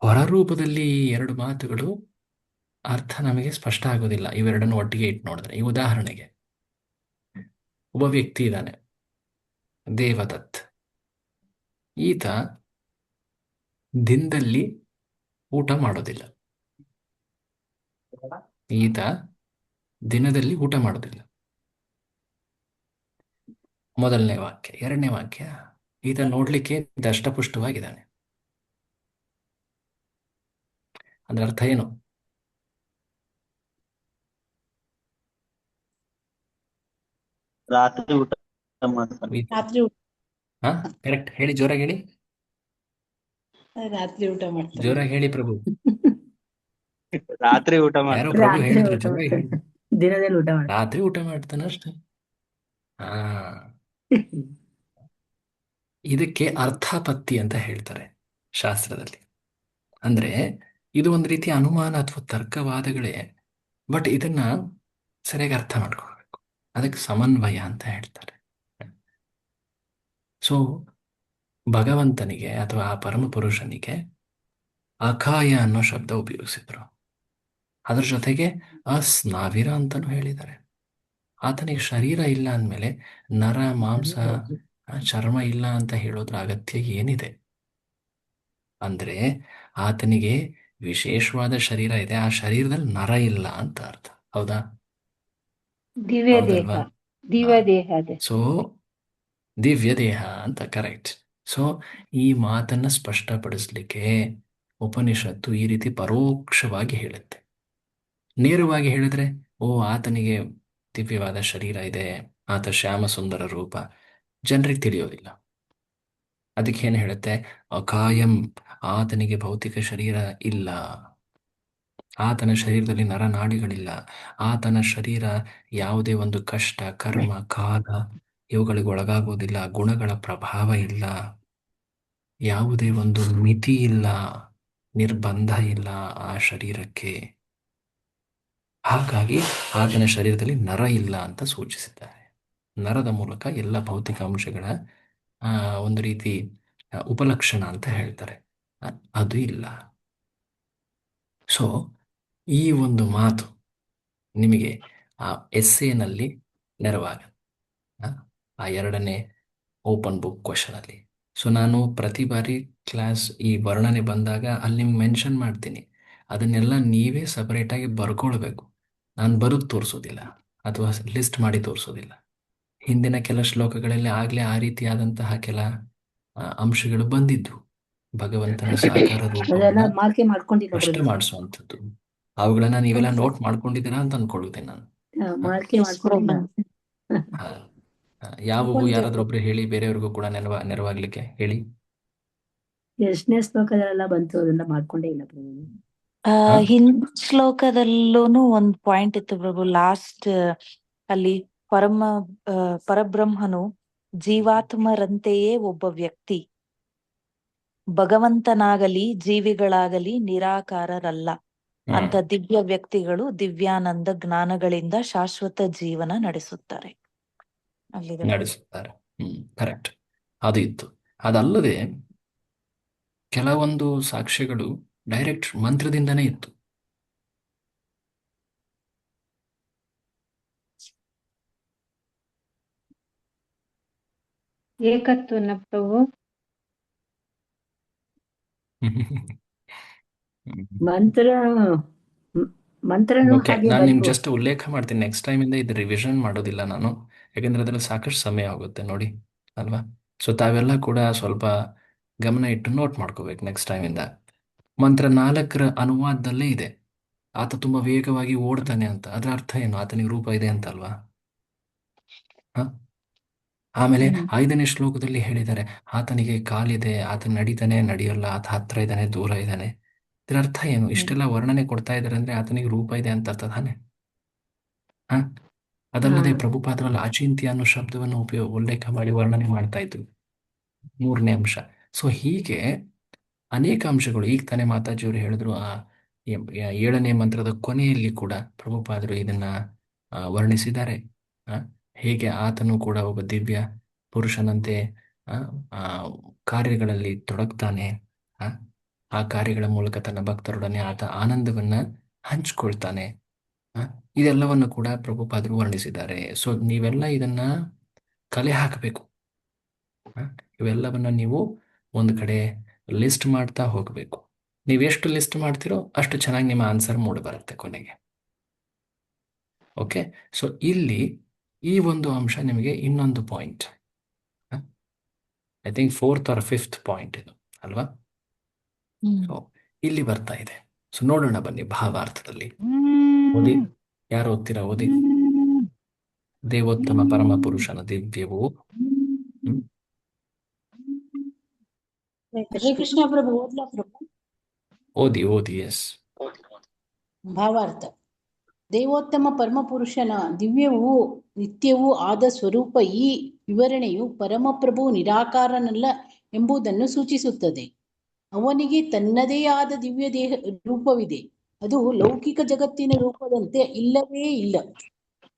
ಹೊರರೂಪದಲ್ಲಿ ಈ ಎರಡು ಮಾತುಗಳು ಅರ್ಥ ನಮಗೆ ಸ್ಪಷ್ಟ ಆಗೋದಿಲ್ಲ ಇವೆರಡನ್ನು ಒಟ್ಟಿಗೆ ಇಟ್ಟು ನೋಡಿದ್ರೆ. ಈ ಉದಾಹರಣೆಗೆ, ಒಬ್ಬ ವ್ಯಕ್ತಿ ಇದ್ದಾನೆ, ದೇವದತ್. ಈತ ದಿನದಲ್ಲಿ ಊಟ ಮಾಡೋದಿಲ್ಲ. ಮೊದಲನೇ ವಾಕ್ಯ. ಎರಡನೇ ವಾಕ್ಯ, ಈತ ನೋಡ್ಲಿಕ್ಕೆ ದಷ್ಟಪುಷ್ಟವಾಗಿದ್ದಾನೆ. ಅದರ ಅರ್ಥ ಏನು? ರಾತ್ರಿ ಊಟ ಮಾಡ್ತಾನೆ. ಹಾ, ಕರೆಕ್ಟ್. ಹೇಳಿ, ಜೋರಾಗಿ ಹೇಳಿ. ರಾತ್ರಿ ಊಟ ಮಾಡ್ತಾರೆ. ಜೋರಾಗಿ ಹೇಳಿ ಪ್ರಭು. ರಾತ್ರಿ ಊಟ ಯಾರೋ ಮಾಡ್ತಾನೆ. ಪ್ರಭು ಹೇಳಿದ್ರು, ಜೋರಾಗಿ ಹೇಳಿ. ದಿನದಲ್ಲಿ ಊಟ ಮಾಡ್ತಾರೆ. ರಾತ್ರಿ ಊಟ ಮಾಡ್ತಾನೆ ಅಷ್ಟೇ. ಹಾ, ಇದಕ್ಕೆ ಅರ್ಥಾಪತ್ತಿ ಅಂತ ಹೇಳ್ತಾರೆ ಶಾಸ್ತ್ರದಲ್ಲಿ. ಅಂದ್ರೆ ಇದು ಒಂದು ರೀತಿಯ ಅನುಮಾನ ಅಥವಾ ತರ್ಕವಾದಗಳೇ, ಬಟ್ ಇದನ್ನ ಸರಿಯಾಗಿ ಅರ್ಥ ಮಾಡ್ಕೊಳ್ಬೇಕು. ಅದಕ್ಕೆ ಸಮನ್ವಯ ಅಂತ ಹೇಳ್ತಾರೆ. ಸೊ ಭಗವಂತನಿಗೆ ಅಥವಾ ಆ ಪರಮ ಪುರುಷನಿಗೆ ಅಕಾಯ ಅನ್ನೋ ಶಬ್ದ ಉಪಯೋಗಿಸಿದ್ರು. ಅದ್ರ ಜೊತೆಗೆ ಅಸ್ನಾವಿರ ಅಂತಾನು ಹೇಳಿದ್ದಾರೆ. ಆತನಿಗೆ ಶರೀರ ಇಲ್ಲ ಅಂದಮೇಲೆ ನರ ಮಾಂಸ ಚರ್ಮ ಇಲ್ಲ ಅಂತ ಹೇಳೋದ್ರ ಅಗತ್ಯ ಏನಿದೆ? ಅಂದ್ರೆ ಆತನಿಗೆ ವಿಶೇಷವಾದ ಶರೀರ ಇದೆ, ಆ ಶರೀರದಲ್ಲಿ ನರ ಇಲ್ಲ ಅಂತ ಅರ್ಥ. ಹೌದಾ? ದಿವ್ಯ ದೇಹ, ಹೌದಲ್ವಾ? ದಿವ್ಯ ದೇಹ ಅದೇ. ಸೊ ದಿವ್ಯ ದೇಹ ಅಂತ, ಕರೆಕ್ಟ್. ಸೊ ಈ ಮಾತನ್ನ ಸ್ಪಷ್ಟಪಡಿಸ್ಲಿಕ್ಕೆ ಉಪನಿಷತ್ತು ಈ ರೀತಿ ಪರೋಕ್ಷವಾಗಿ ಹೇಳುತ್ತೆ. ನೇರವಾಗಿ ಹೇಳಿದ್ರೆ, ಓ ಆತನಿಗೆ ದಿವ್ಯವಾದ ಶರೀರ ಇದೆ, ಆತ ಶ್ಯಾಮ ಸುಂದರ ರೂಪ, ಜನರಿಗೆ ತಿಳಿಯೋದಿಲ್ಲ. ಅದಕ್ಕೆ ಏನು ಹೇಳುತ್ತೆ? ಅಕಾಯಂ, ಆತನಿಗೆ ಭೌತಿಕ ಶರೀರ ಇಲ್ಲ, ಆತನ ಶರೀರದಲ್ಲಿ ನರನಾಡಿಗಳಿಲ್ಲ, ಆತನ ಶರೀರ ಯಾವುದೇ ಒಂದು ಕಷ್ಟ, ಕರ್ಮ, ಕಾಲ ಇವುಗಳಿಗೆ ಒಳಗಾಗೋದಿಲ್ಲ, ಗುಣಗಳ ಪ್ರಭಾವ ಇಲ್ಲ, ಯಾವುದೇ ಒಂದು ಮಿತಿ ಇಲ್ಲ, ನಿರ್ಬಂಧ ಇಲ್ಲ ಆ ಶರೀರಕ್ಕೆ. ಹಾಗಾಗಿ ಆತನ ಶರೀರದಲ್ಲಿ ನರ ಇಲ್ಲ ಅಂತ ಸೂಚಿಸಿದ್ದಾರೆ. ನರದ ಮೂಲಕ ಎಲ್ಲ ಭೌತಿಕ ಅಂಶಗಳ ಒಂದು ರೀತಿ ಉಪಲಕ್ಷಣ ಅಂತ ಹೇಳ್ತಾರೆ. ಅದು ಇಲ್ಲ. ಸೊ ಈ ಒಂದು ಮಾತು ನಿಮಗೆ ಆ ಎಸ್ಸೇನಲ್ಲಿ ನೆರವಾಗುತ್ತೆ, ಆ ಎರಡನೇ ಓಪನ್ ಬುಕ್ ಕ್ವಶನಲ್ಲಿ. ಸೊ ನಾನು ಪ್ರತಿ ಬಾರಿ ಕ್ಲಾಸ್ ಈ ವರ್ಣನೆ ಬಂದಾಗ ಅಲ್ಲಿ ನಿಮ್ಗೆ ಮೆನ್ಷನ್ ಮಾಡ್ತೀನಿ, ಅದನ್ನೆಲ್ಲ ನೀವೇ ಸಪರೇಟಾಗಿ ಬರ್ಕೊಳ್ಬೇಕು. ನಾನು ಬರೆದು ತೋರಿಸೋದಿಲ್ಲ ಅಥವಾ ಲಿಸ್ಟ್ ಮಾಡಿ ತೋರಿಸೋದಿಲ್ಲ. ಹಿಂದಿನ ಕೆಲ ಶ್ಲೋಕಗಳಲ್ಲಿ ಆಗಲೇ ಆ ರೀತಿಯಾದಂತಹ ಕೆಲ ಅಂಶಗಳು ಬಂದಿದ್ದು, ಭಗವಂತನ ಸಾಕಾರ ಅದೆಲ್ಲ ರೂಪವನ್ನು ಮಾರ್ಕೆ ಮಾಡ್ಕೊಂಡಿಲ್ಲ ಸ್ಪಷ್ಟ ಮಾಡಿಸುವಂಥದ್ದು. ಅವುಗಳನ್ನ ನೀವೆಲ್ಲ ನೋಟ್ ಮಾಡ್ಕೊಂಡಿದ್ದೀರಾ ಅಂತ ಅನ್ಕೊಳ್ತೇನೆ ನಾನು. ಮಾರ್ಕೆ ಮಾಡ್ಕೊಂಡಿಲ್ಲ. ಯಾವುವು ಯಾರಾದ್ರೂ ಒಬ್ರು ಹೇಳಿ, ಬೇರೆಯವ್ರಿಗೂ ಕೂಡ ನೆರವಾಗ್ಲಿಕ್ಕೆ ಹೇಳಿ. ಎಷ್ಟನೇ ಶ್ಲೋಕದಲ್ಲೆಲ್ಲ ಬಂತು ಅದನ್ನ ಮಾಡ್ಕೊಂಡೇ ಇಲ್ಲ ಪ್ರಭು. ಹಿಂದ್ ಶ್ಲೋಕದಲ್ಲೂನು ಒಂದ್ ಪಾಯಿಂಟ್ ಇತ್ತು ಪ್ರಭು. ಲಾಸ್ಟ್ ಅಲ್ಲಿ ಪರಬ್ರಹ್ಮನು ಜೀವಾತ್ಮರಂತೆಯೇ ಒಬ್ಬ ವ್ಯಕ್ತಿ, ಭಗವಂತನಾಗಲಿ ಜೀವಿಗಳಾಗಲಿ ನಿರಾಕಾರರಲ್ಲ ಅಂತ ದಿವ್ಯ ವ್ಯಕ್ತಿಗಳು ದಿವ್ಯಾನಂದ ಜ್ಞಾನಗಳಿಂದ ಶಾಶ್ವತ ಜೀವನ ನಡೆಸುತ್ತಾರೆ. ನಡೆಸುತ್ತಾರೆ. ಕರೆಕ್ಟ್, ಅದು ಇತ್ತು. ಅದಲ್ಲದೆ ಕೆಲವೊಂದು ಸಾಕ್ಷ್ಯಗಳು ಡೈರೆಕ್ಟ್ ಮಂತ್ರದಿಂದನೇ ಇತ್ತು. ಏಕತ್ವನ ಪ್ರಭು. ಮಂತ್ರನೂ ಹಾಗೆ ನಾನು ನಿಮ್ಗೆ ಬಂತು. ಜಸ್ಟ್ ಉಲ್ಲೇಖ ಮಾಡ್ತೀನಿ. ನೆಕ್ಸ್ಟ್ ಟೈಮಿಂದ ಇದು ರಿವಿಷನ್ ಮಾಡೋದಿಲ್ಲ ನಾನು, ಯಾಕಂದ್ರೆ ಅದರಲ್ಲಿ ಸಾಕಷ್ಟು ಸಮಯ ಆಗುತ್ತೆ ನೋಡಿ ಅಲ್ವಾ. ಸೊ ತಾವೆಲ್ಲ ಕೂಡ ಸ್ವಲ್ಪ ಗಮನ ಇಟ್ಟು ನೋಟ್ ಮಾಡ್ಕೋಬೇಕು ನೆಕ್ಸ್ಟ್ ಟೈಮಿಂದ. ಮಂತ್ರ 4ರ ಅನುವಾದದಲ್ಲೇ ಇದೆ, ಆತ ತುಂಬಾ ವೇಗವಾಗಿ ಓಡ್ತಾನೆ ಅಂತ. ಅದರ ಅರ್ಥ ಏನು? ಆತನಿಗೆ ರೂಪ ಇದೆ ಅಂತ ಅಲ್ವಾ. ಆಮೇಲೆ 5ನೇ ಶ್ಲೋಕದಲ್ಲಿ ಹೇಳಿದ್ದಾರೆ, ಆತನಿಗೆ ಕಾಲಿದೆ, ಆತ ನಡೀತಾನೆ, ನಡೆಯಲ್ಲ, ಆತ ಹತ್ರ ಇದ್ದಾನೆ, ದೂರ ಇದ್ದಾನೆ. ಇದರ ಅರ್ಥ ಏನು? ಇಷ್ಟೆಲ್ಲ ವರ್ಣನೆ ಕೊಡ್ತಾ ಇದ್ದಾರೆ ಅಂದ್ರೆ ಆತನಿಗೆ ರೂಪ ಇದೆ ಅಂತ ಅರ್ಥ ತಾನೆ. ಅದಲ್ಲದೆ ಪ್ರಭುಪಾದರಲ್ಲಿ ಅಚಿಂತ್ಯ ಅನ್ನೋ ಶಬ್ದವನ್ನು ಉಲ್ಲೇಖ ಮಾಡಿ ವರ್ಣನೆ ಮಾಡ್ತಾ ಇದ್ರು, 3ನೇ ಅಂಶ. ಸೊ ಹೀಗೆ ಅನೇಕ ಅಂಶಗಳು. ಈಗ ತಾನೇ ಮಾತಾಜಿಯವರು ಹೇಳಿದ್ರು, ಆ 7ನೇ ಮಂತ್ರದ ಕೊನೆಯಲ್ಲಿ ಕೂಡ ಪ್ರಭುಪಾದರು ಇದನ್ನ ವರ್ಣಿಸಿದ್ದಾರೆ. ಹೇಗೆ ಆತನು ಕೂಡ ಒಬ್ಬ ದಿವ್ಯ ಪುರುಷನಂತೆ ಕಾರ್ಯಗಳಲ್ಲಿ ತೊಡಗ್ತಾನೆ, ಆ ಕಾರ್ಯಗಳ ಮೂಲಕ ತನ್ನ ಭಕ್ತರೊಡನೆ ಆತ ಆನಂದವನ್ನ ಹಂಚ್ಕೊಳ್ತಾನೆ. ಇದೆಲ್ಲವನ್ನು ಕೂಡ ಪ್ರಭುಪಾದರು ವರ್ಣಿಸಿದ್ದಾರೆ. ಸೊ ನೀವೆಲ್ಲ ಇದನ್ನ ಕಲೆ ಹಾಕಬೇಕು. ಇವೆಲ್ಲವನ್ನ ನೀವು ಒಂದು ಕಡೆ ಲಿಸ್ಟ್ ಮಾಡ್ತಾ ಹೋಗಬೇಕು. ನೀವೆಷ್ಟು ಲಿಸ್ಟ್ ಮಾಡ್ತೀರೋ ಅಷ್ಟು ಚೆನ್ನಾಗಿ ನಿಮ್ಮ ಆನ್ಸರ್ ಮೂಡಿ ಬರುತ್ತೆ ಕೊನೆಗೆ. ಓಕೆ, ಸೊ ಇಲ್ಲಿ ಈ ಒಂದು ಅಂಶ ನಿಮಗೆ ಇನ್ನೊಂದು point, I think 4th or 5th point ಇದು ಅಲ್ವಾ. ಸೊ ಇಲ್ಲಿ ಬರ್ತಾ ಇದೆ. ಸೊ ನೋಡೋಣ ಬನ್ನಿ ಭಾವಾರ್ಥದಲ್ಲಿ. ಓದಿ, ಯಾರು ಓದ್ತೀರಾ? ಓದಿ. ದೇವೋತ್ತಮ ಪರಮ ಪುರುಷನ ದಿವ್ಯವು. ಹರೇ ಕೃಷ್ಣ ಪ್ರಭು. ಓದ್ಲಾ ಪ್ರಭು? ಓದಿ. ಎಸ್. ಭಾವಾರ್ಥ. ದೇವೋತ್ತಮ ಪರಮಪುರುಷನ ದಿವ್ಯವೂ ನಿತ್ಯವೂ ಆದ ಸ್ವರೂಪ. ಈ ವಿವರಣೆಯು ಪರಮಪ್ರಭು ನಿರಾಕಾರನಲ್ಲ ಎಂಬುದನ್ನು ಸೂಚಿಸುತ್ತದೆ. ಅವನಿಗೆ ತನ್ನದೇ ಆದ ದಿವ್ಯ ದೇಹ ರೂಪವಿದೆ. ಅದು ಲೌಕಿಕ ಜಗತ್ತಿನ ರೂಪದಂತೆ ಇಲ್ಲವೇ ಇಲ್ಲ.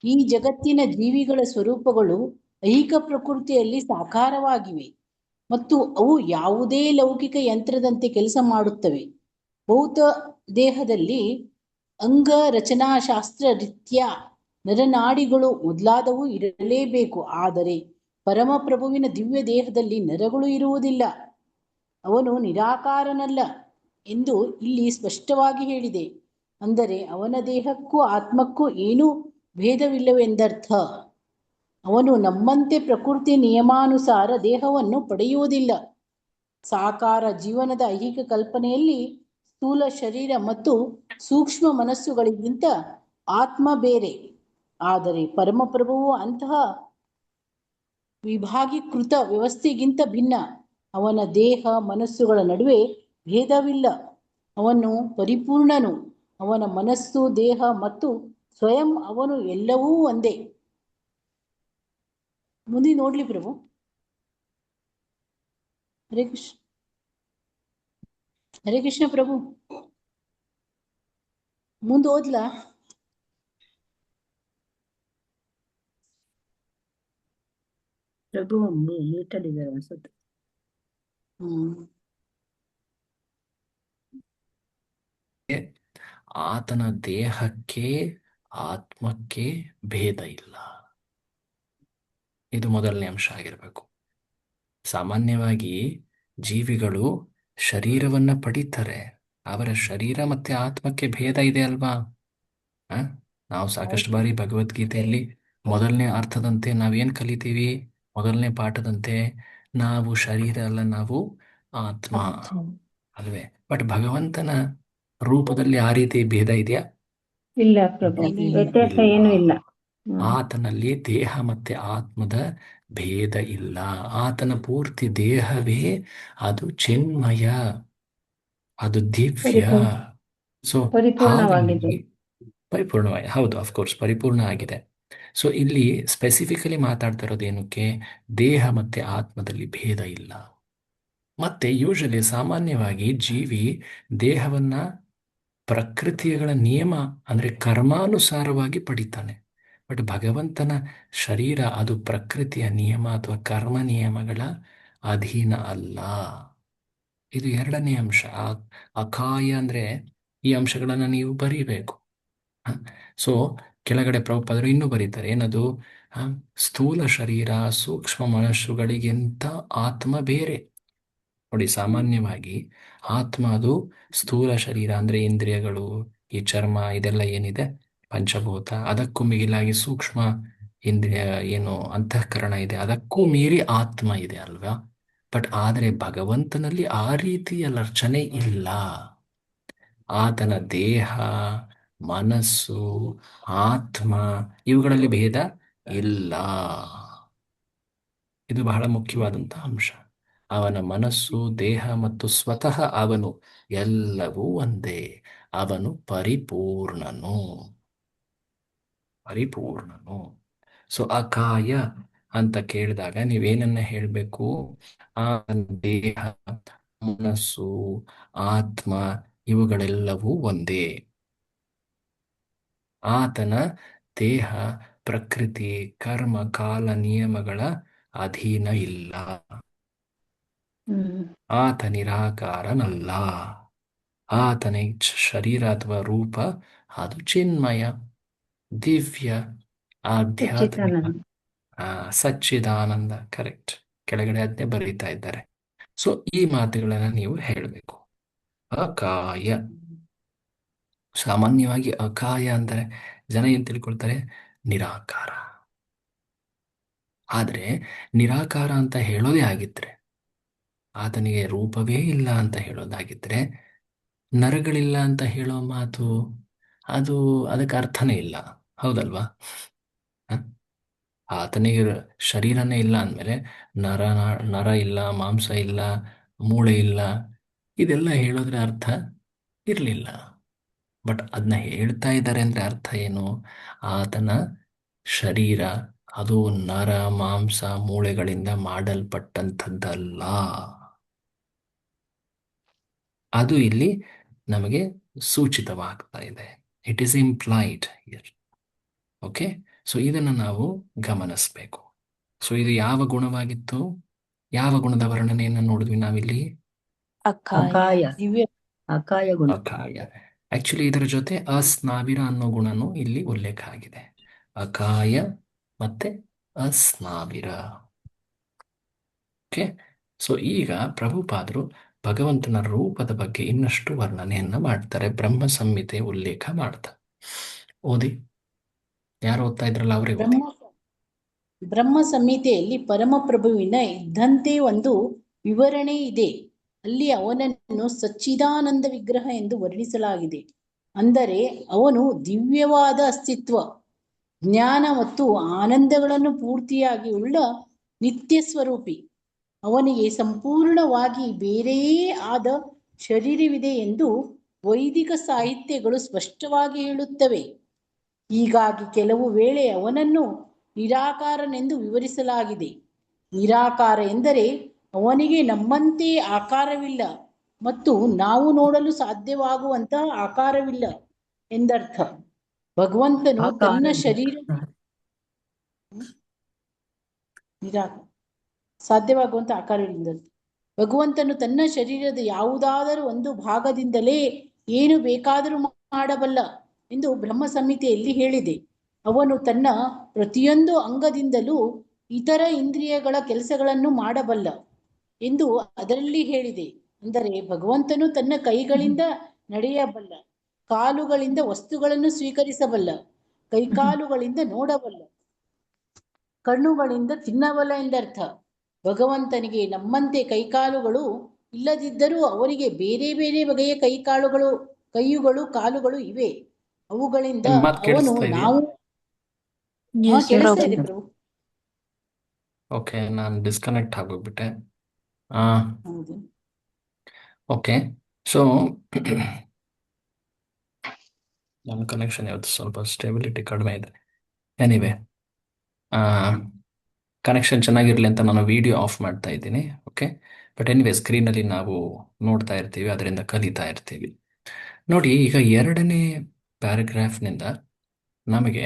ಈ ಜಗತ್ತಿನ ಜೀವಿಗಳ ಸ್ವರೂಪಗಳು ಐಹಿಕ ಪ್ರಕೃತಿಯಲ್ಲಿ ಸಾಕಾರವಾಗಿವೆ ಮತ್ತು ಅವು ಯಾವುದೇ ಲೌಕಿಕ ಯಂತ್ರದಂತೆ ಕೆಲಸ ಮಾಡುತ್ತವೆ. ಭೌತ ದೇಹದಲ್ಲಿ ಅಂಗ ರಚನಾಶಾಸ್ತ್ರ ರೀತ್ಯ ನರನಾಡಿಗಳು ಮೊದಲಾದವು ಇರಲೇಬೇಕು. ಆದರೆ ಪರಮಪ್ರಭುವಿನ ದಿವ್ಯ ದೇಹದಲ್ಲಿ ನರಗಳು ಇರುವುದಿಲ್ಲ. ಅವನು ನಿರಾಕಾರನಲ್ಲ ಎಂದು ಇಲ್ಲಿ ಸ್ಪಷ್ಟವಾಗಿ ಹೇಳಿದೆ. ಅಂದರೆ ಅವನ ದೇಹಕ್ಕೂ ಆತ್ಮಕ್ಕೂ ಏನೂ ಭೇದವಿಲ್ಲವೆಂದರ್ಥ. ಅವನು ನಮ್ಮಂತೆ ಪ್ರಕೃತಿ ನಿಯಮಾನುಸಾರ ದೇಹವನ್ನು ಪಡೆಯುವುದಿಲ್ಲ. ಸಾಕಾರ ಜೀವನದ ಐಹಿಕ ಕಲ್ಪನೆಯಲ್ಲಿ ಸ್ಥೂಲ ಶರೀರ ಮತ್ತು ಸೂಕ್ಷ್ಮ ಮನಸ್ಸುಗಳಿಗಿಂತ ಆತ್ಮ ಬೇರೆ. ಆದರೆ ಪರಮಪ್ರಭುವು ಅಂತಹ ವಿಭಾಗೀಕೃತ ವ್ಯವಸ್ಥೆಗಿಂತ ಭಿನ್ನ. ಅವನ ದೇಹ ಮನಸ್ಸುಗಳ ನಡುವೆ ಭೇದವಿಲ್ಲ. ಅವನು ಪರಿಪೂರ್ಣನು. ಅವನ ಮನಸ್ಸು, ದೇಹ ಮತ್ತು ಸ್ವಯಂ ಅವನು ಎಲ್ಲವೂ ಒಂದೇ. ಮುಂದೆ ನೋಡ್ಲಿ ಪ್ರಭು. ಹರೇ ಕೃಷ್ಣ. ಹರೇ ಕೃಷ್ಣ ಪ್ರಭು. ಮುಂದೆ ಓದ್ಲಾ? ಪ್ರಭು ಮೀಟಲ್ಲಿದ್ದಾರೆ ಅನ್ಸುತ್ತೆ. ಆತನ ದೇಹಕ್ಕೆ ಆತ್ಮಕ್ಕೆ ಭೇದ ಇಲ್ಲ. ಇದು ಮೊದಲನೇ ಅಂಶ ಆಗಿರಬೇಕು. ಸಾಮಾನ್ಯವಾಗಿ ಜೀವಿಗಳು ಶರೀರವನ್ನ ಪಡಿತಾರೆ. ಅವರ ಶರೀರ ಮತ್ತೆ ಆತ್ಮಕ್ಕೆ ಭೇದ ಇದೆ ಅಲ್ವಾ? ನಾವು ಸಾಕಷ್ಟು ಬಾರಿ ಭಗವದ್ಗೀತೆಯಲ್ಲಿ ಮೊದಲನೇ ಅರ್ಥದಂತೆ ನಾವೇನ್ ಕಲಿತೀವಿ? ಮೊದಲನೇ ಪಾಠದಂತೆ ನಾವು ಶರೀರ ಅಲ್ಲ, ನಾವು ಆತ್ಮ ಅಲ್ವೇ? ಬಟ್ ಭಗವಂತನ ರೂಪದಲ್ಲಿ ಆ ರೀತಿ ಭೇದ ಇದೆಯಾ? ಇಲ್ಲ ಪ್ರಭು, ವ್ಯತ್ಯಾಸ ಏನು ಇಲ್ಲ. ಆತನಲ್ಲಿ ದೇಹ ಮತ್ತೆ ಆತ್ಮದ ಭೇದ ಇಲ್ಲ. ಆತನ ಪೂರ್ತಿ ದೇಹವೇ ಅದು ಚಿನ್ಮಯ, ಅದು ದಿವ್ಯ. ಸೊ ಪರಿಪೂರ್ಣವಾಗಿದೆ. ಪರಿಪೂರ್ಣವಾಗಿ, ಹೌದು, ಅಫ್ಕೋರ್ಸ್ ಪರಿಪೂರ್ಣ ಆಗಿದೆ. ಸೊ ಇಲ್ಲಿ ಸ್ಪೆಸಿಫಿಕಲಿ ಮಾತಾಡ್ತಾ ಇರೋದು ಏನಕ್ಕೆ? ದೇಹ ಮತ್ತೆ ಆತ್ಮದಲ್ಲಿ ಭೇದ ಇಲ್ಲ. ಮತ್ತೆ ಯೂಶಲಿ ಸಾಮಾನ್ಯವಾಗಿ ಜೀವಿ ದೇಹವನ್ನ ಪ್ರಕೃತಿಗಳ ನಿಯಮ ಅಂದ್ರೆ ಕರ್ಮಾನುಸಾರವಾಗಿ ಪಡಿತಾನೆ. ಬಟ್ ಭಗವಂತನ ಶರೀರ ಅದು ಪ್ರಕೃತಿಯ ನಿಯಮ ಅಥವಾ ಕರ್ಮ ನಿಯಮಗಳ ಅಧೀನ ಅಲ್ಲ. ಇದು ಎರಡನೇ ಅಂಶ. ಅಕಾಯ ಅಂದ್ರೆ ಈ ಅಂಶಗಳನ್ನು ನೀವು ಬರೀಬೇಕು. ಸೊ ಕೆಳಗಡೆ ಪ್ರಭುಪಾದರು ಇನ್ನೂ ಬರೀತಾರೆ, ಏನದು? ಸ್ಥೂಲ ಶರೀರ ಸೂಕ್ಷ್ಮ ಮನಸ್ಸುಗಳಿಗಿಂತ ಆತ್ಮ ಬೇರೆ. ನೋಡಿ, ಸಾಮಾನ್ಯವಾಗಿ ಆತ್ಮ ಅದು ಸ್ಥೂಲ ಶರೀರ ಅಂದ್ರೆ ಇಂದ್ರಿಯಗಳು, ಈ ಚರ್ಮ, ಇದೆಲ್ಲ ಏನಿದೆ ಪಂಚಭೂತ, ಅದಕ್ಕೂ ಮಿಗಿಲಾಗಿ ಸೂಕ್ಷ್ಮ ಇಂದ್ರಿಯ ಏನು ಅಂತಃಕರಣ ಇದೆ, ಅದಕ್ಕೂ ಮೀರಿ ಆತ್ಮ ಇದೆ ಅಲ್ವಾ? ಬಟ್ ಆದರೆ ಭಗವಂತನಲ್ಲಿ ಆ ರೀತಿಯ ರಚನೆ ಇಲ್ಲ. ಆತನ ದೇಹ ಮನಸ್ಸು ಆತ್ಮ ಇವುಗಳಲ್ಲಿ ಭೇದ ಇಲ್ಲ. ಇದು ಬಹಳ ಮುಖ್ಯವಾದಂತಹ ಅಂಶ. ಅವನ ಮನಸ್ಸು, ದೇಹ ಮತ್ತು ಸ್ವತಃ ಅವನು ಎಲ್ಲವೂ ಒಂದೇ. ಅವನು ಪರಿಪೂರ್ಣನು. ಸೊ ಅಕಾಯ ಅಂತ ಕೇಳಿದಾಗ ನೀವೇನನ್ನ ಹೇಳಬೇಕು? ಆ ದೇಹ ಮನಸ್ಸು ಆತ್ಮ ಇವುಗಳೆಲ್ಲವೂ ಒಂದೇ. ಆತನ ದೇಹ ಪ್ರಕೃತಿ ಕರ್ಮ ಕಾಲ ನಿಯಮಗಳ ಅಧೀನ ಇಲ್ಲ. ಆತ ನಿರಾಕಾರನಲ್ಲ. ಆತನ ಶರೀರ ಅಥವಾ ರೂಪ ಅದು ಚಿನ್ಮಯ, ದಿವ್ಯ, ಆಧ್ಯಾತ್ಮಿಕ, ಸಚ್ಚಿದಾನಂದ. ಕರೆಕ್ಟ್, ಕೆಳಗಡೆ ಅದನ್ನೇ ಬರೀತಾ ಇದ್ದಾರೆ. ಸೊ ಈ ಮಾತುಗಳನ್ನ ನೀವು ಹೇಳಬೇಕು. ಅಕಾಯ. ಸಾಮಾನ್ಯವಾಗಿ ಅಕಾಯ ಅಂದರೆ ಜನ ಏನ್ ತಿಳ್ಕೊಳ್ತಾರೆ? ನಿರಾಕಾರ. ಆದ್ರೆ ನಿರಾಕಾರ ಅಂತ ಹೇಳೋದೇ ಆಗಿದ್ರೆ, ಆತನಿಗೆ ರೂಪವೇ ಇಲ್ಲ ಅಂತ ಹೇಳೋದಾಗಿದ್ರೆ, ನರಗಳಿಲ್ಲ ಅಂತ ಹೇಳೋ ಮಾತು ಅದು ಅದಕ್ಕೆ ಅರ್ಥನೇ ಇಲ್ಲ, ಹೌದಲ್ವಾ? ಆತನಿಗೆ ಶರೀರನೇ ಇಲ್ಲ ಅಂದಮೇಲೆ ನರ ಇಲ್ಲ, ಮಾಂಸ ಇಲ್ಲ, ಮೂಳೆ ಇಲ್ಲ, ಇದೆಲ್ಲ ಹೇಳೋದ್ರ ಅರ್ಥ ಇರಲಿಲ್ಲ. ಬಟ್ ಅದನ್ನ ಹೇಳ್ತಾ ಇದ್ದಾರೆ ಅಂದ್ರೆ ಅರ್ಥ ಏನು? ಆತನ ಶರೀರ ಅದು ನರ ಮಾಂಸ ಮೂಳೆಗಳಿಂದ ಮಾಡಲ್ಪಟ್ಟಂಥದ್ದಲ್ಲ. ಅದು ಇಲ್ಲಿ ನಮಗೆ ಸೂಚಿತವಾಗ್ತಾ ಇದೆ. It is implied here. Okay, so ಇದನ್ನು ನಾವು ಗಮನಿಸಬೇಕು. ಸೊ ಇದು ಯಾವ ಗುಣವಾಗಿತ್ತು? ಯಾವ ಗುಣದ ವರ್ಣನೆಯನ್ನು ನೋಡಿದ್ವಿ ನಾವಿಲ್ಲಿ? ಅಕಾಯ, ಅಕಾಯ ಗುಣ. ಅಕಾಯ. ಆಕ್ಚುಲಿ ಇದರ ಜೊತೆ ಅಸ್ನಾವಿರ ಅನ್ನೋ ಗುಣನೂ ಇಲ್ಲಿ ಉಲ್ಲೇಖ ಆಗಿದೆ. ಅಕಾಯ ಮತ್ತೆ ಅಸ್ನಾವಿರ. ಓಕೆ. ಸೊ ಈಗ ಪ್ರಭುಪಾದರು ಭಗವಂತನ ರೂಪದ ಬಗ್ಗೆ ಇನ್ನಷ್ಟು ವರ್ಣನೆಯನ್ನ ಮಾಡ್ತಾರೆ, ಬ್ರಹ್ಮ ಸಂಹಿತೆ ಉಲ್ಲೇಖ ಮಾಡ್ತಾರೆ. ಓದಿ, ಯಾರು ಓದ್ತಾ ಇದ್ರಲ್ಲ ಅವರೇ ಓದಿ. ಬ್ರಹ್ಮ ಸಂಹಿತೆಯಲ್ಲಿ ಪರಮಪ್ರಭುವಿನ ಇದ್ದಂತೆ ಒಂದು ವಿವರಣೆ ಇದೆ. ಅಲ್ಲಿ ಅವನನ್ನು ಸಚ್ಚಿದಾನಂದ ವಿಗ್ರಹ ಎಂದು ವರ್ಣಿಸಲಾಗಿದೆ. ಅಂದರೆ ಅವನು ದಿವ್ಯವಾದ ಅಸ್ತಿತ್ವ, ಜ್ಞಾನ ಮತ್ತು ಆನಂದಗಳನ್ನು ಪೂರ್ತಿಯಾಗಿ ಉಳ್ಳ ನಿತ್ಯ ಸ್ವರೂಪಿ. ಅವನಿಗೆ ಸಂಪೂರ್ಣವಾಗಿ ಬೇರೆಯೇ ಆದ ಶರೀರವಿದೆ ಎಂದು ವೈದಿಕ ಸಾಹಿತ್ಯಗಳು ಸ್ಪಷ್ಟವಾಗಿ ಹೇಳುತ್ತವೆ. ಹೀಗಾಗಿ ಕೆಲವು ವೇಳೆ ಅವನನ್ನು ನಿರಾಕಾರನೆಂದು ವಿವರಿಸಲಾಗಿದೆ. ನಿರಾಕಾರ ಎಂದರೆ ಅವನಿಗೆ ನಮ್ಮಂತೆ ಆಕಾರವಿಲ್ಲ ಮತ್ತು ನಾವು ನೋಡಲು ಸಾಧ್ಯವಾಗುವಂತಹ ಆಕಾರವಿಲ್ಲ ಎಂದರ್ಥ. ಭಗವಂತನು ತನ್ನ ಶರೀರ ಸಾಧ್ಯವಾಗುವಂತ ಆಕಾರವಿಲ್ಲ. ಭಗವಂತನು ತನ್ನ ಶರೀರದ ಯಾವುದಾದರೂ ಒಂದು ಭಾಗದಿಂದಲೇ ಏನು ಬೇಕಾದರೂ ಮಾಡಬಲ್ಲ ಎಂದು ಬ್ರಹ್ಮ ಸಂಹಿತೆಯಲ್ಲಿ ಹೇಳಿದೆ. ಅವನು ತನ್ನ ಪ್ರತಿಯೊಂದು ಅಂಗದಿಂದಲೂ ಇತರ ಇಂದ್ರಿಯಗಳ ಕೆಲಸಗಳನ್ನು ಮಾಡಬಲ್ಲ ಎಂದು ಅದರಲ್ಲಿ ಹೇಳಿದೆ. ಅಂದರೆ ಭಗವಂತನು ತನ್ನ ಕೈಗಳಿಂದ ನಡೆಯಬಲ್ಲ, ಕಾಲುಗಳಿಂದ ವಸ್ತುಗಳನ್ನು ಸ್ವೀಕರಿಸಬಲ್ಲ, ಕೈಕಾಲುಗಳಿಂದ ನೋಡಬಲ್ಲ, ಕಣ್ಣುಗಳಿಂದ ತಿನ್ನಬಲ್ಲ ಎಂದರ್ಥ. ಭಗವಂತನಿಗೆ ನಮ್ಮಂತೆ ಕೈಕಾಲುಗಳು ಇಲ್ಲದಿದ್ದರೂ ಅವನಿಗೆ ಬೇರೆ ಬೇರೆ ಬಗೆಯ ಕೈಯುಗಳು ಕಾಲುಗಳು ಇವೆ. ಅವುಗಳಿಂದ ನಿಮ್ ಮಾತು ಅವನು ಕೇಳಿಸ್ತಾ ಇದೆಯಾ? ನಾವು ಕೇಳಿಸ್ತಾ ಇದೆ ಪ್ರಭು. ಓಕೆ, ನಾನು ಡಿಸ್ಕನೆಕ್ಟ್ ಆಗೋಗ್ಬಿಟ್ಟೆ. ಹೌದು. ಓಕೆ, ಸೊ ನನ್ನ ಕನೆಕ್ಷನ್ ಇವತ್ತು ಸ್ವಲ್ಪ ಸ್ಟೆಬಿಲಿಟಿ ಕಡಿಮೆ ಇದೆ. ಎನಿವೆ, ಕನೆಕ್ಷನ್ ಚೆನ್ನಾಗಿರಲಿ ಅಂತ ನಾನು ವಿಡಿಯೋ ಆಫ್ ಮಾಡ್ತಾ ಇದ್ದೀನಿ. ಓಕೆ, ಬಟ್ ಎನಿವೆ ಸ್ಕ್ರೀನಲ್ಲಿ ನಾವು ನೋಡ್ತಾ ಇರ್ತೀವಿ, ಅದರಿಂದ ಕಲಿತಾ ಇರ್ತೀವಿ. ನೋಡಿ, ಈಗ 2ನೇ ಪ್ಯಾರಾಗ್ರಾಫ್ನಿಂದ ನಮಗೆ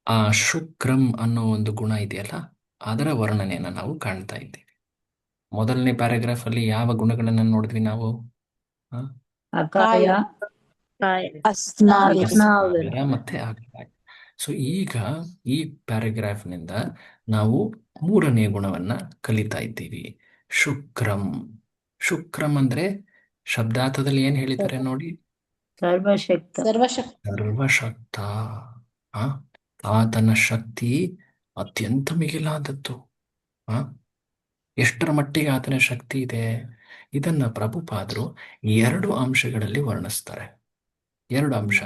ಆ ಶುಕ್ರಂ ಅನ್ನೋ ಒಂದು ಗುಣ ಇದೆಯಲ್ಲ, ಅದರ ವರ್ಣನೆಯನ್ನು ನಾವು ಕಾಣ್ತಾ ಇದ್ದೀವಿ. 1ನೇ ಪ್ಯಾರಾಗ್ರಾಫಲ್ಲಿ ಯಾವ ಗುಣಗಳನ್ನು ನೋಡಿದ್ವಿ ನಾವು? ಅಕಾಯ, ಅಸ್ನಾವಿರ. ಅಸ್ನಾವಿರ. ಮತ್ತೆ ಅಕಾಯ. ಸೊ ಈಗ ಈ ಪ್ಯಾರಾಗ್ರಾಫ್ನಿಂದ ನಾವು 3ನೇ ಗುಣವನ್ನ ಕಲಿತಾ ಇದ್ದೀವಿ, ಶುಕ್ರಂ. ಶುಕ್ರಂ ಅಂದ್ರೆ ಶಬ್ದಾರ್ಥದಲ್ಲಿ ಏನ್ ಹೇಳಿದ್ದಾರೆ ನೋಡಿ? ಸರ್ವಶಕ್ತ. ಸರ್ವಶಕ್ತ. ಆ ಆತನ ಶಕ್ತಿ ಅತ್ಯಂತ ಮಿಗಿಲಾದದ್ದು. ಎಷ್ಟರ ಮಟ್ಟಿಗೆ ಆತನ ಶಕ್ತಿ ಇದೆ ಇದನ್ನ ಪ್ರಭುಪಾದರು 2 ಅಂಶಗಳಲ್ಲಿ ವರ್ಣಿಸ್ತಾರೆ. 2 ಅಂಶ.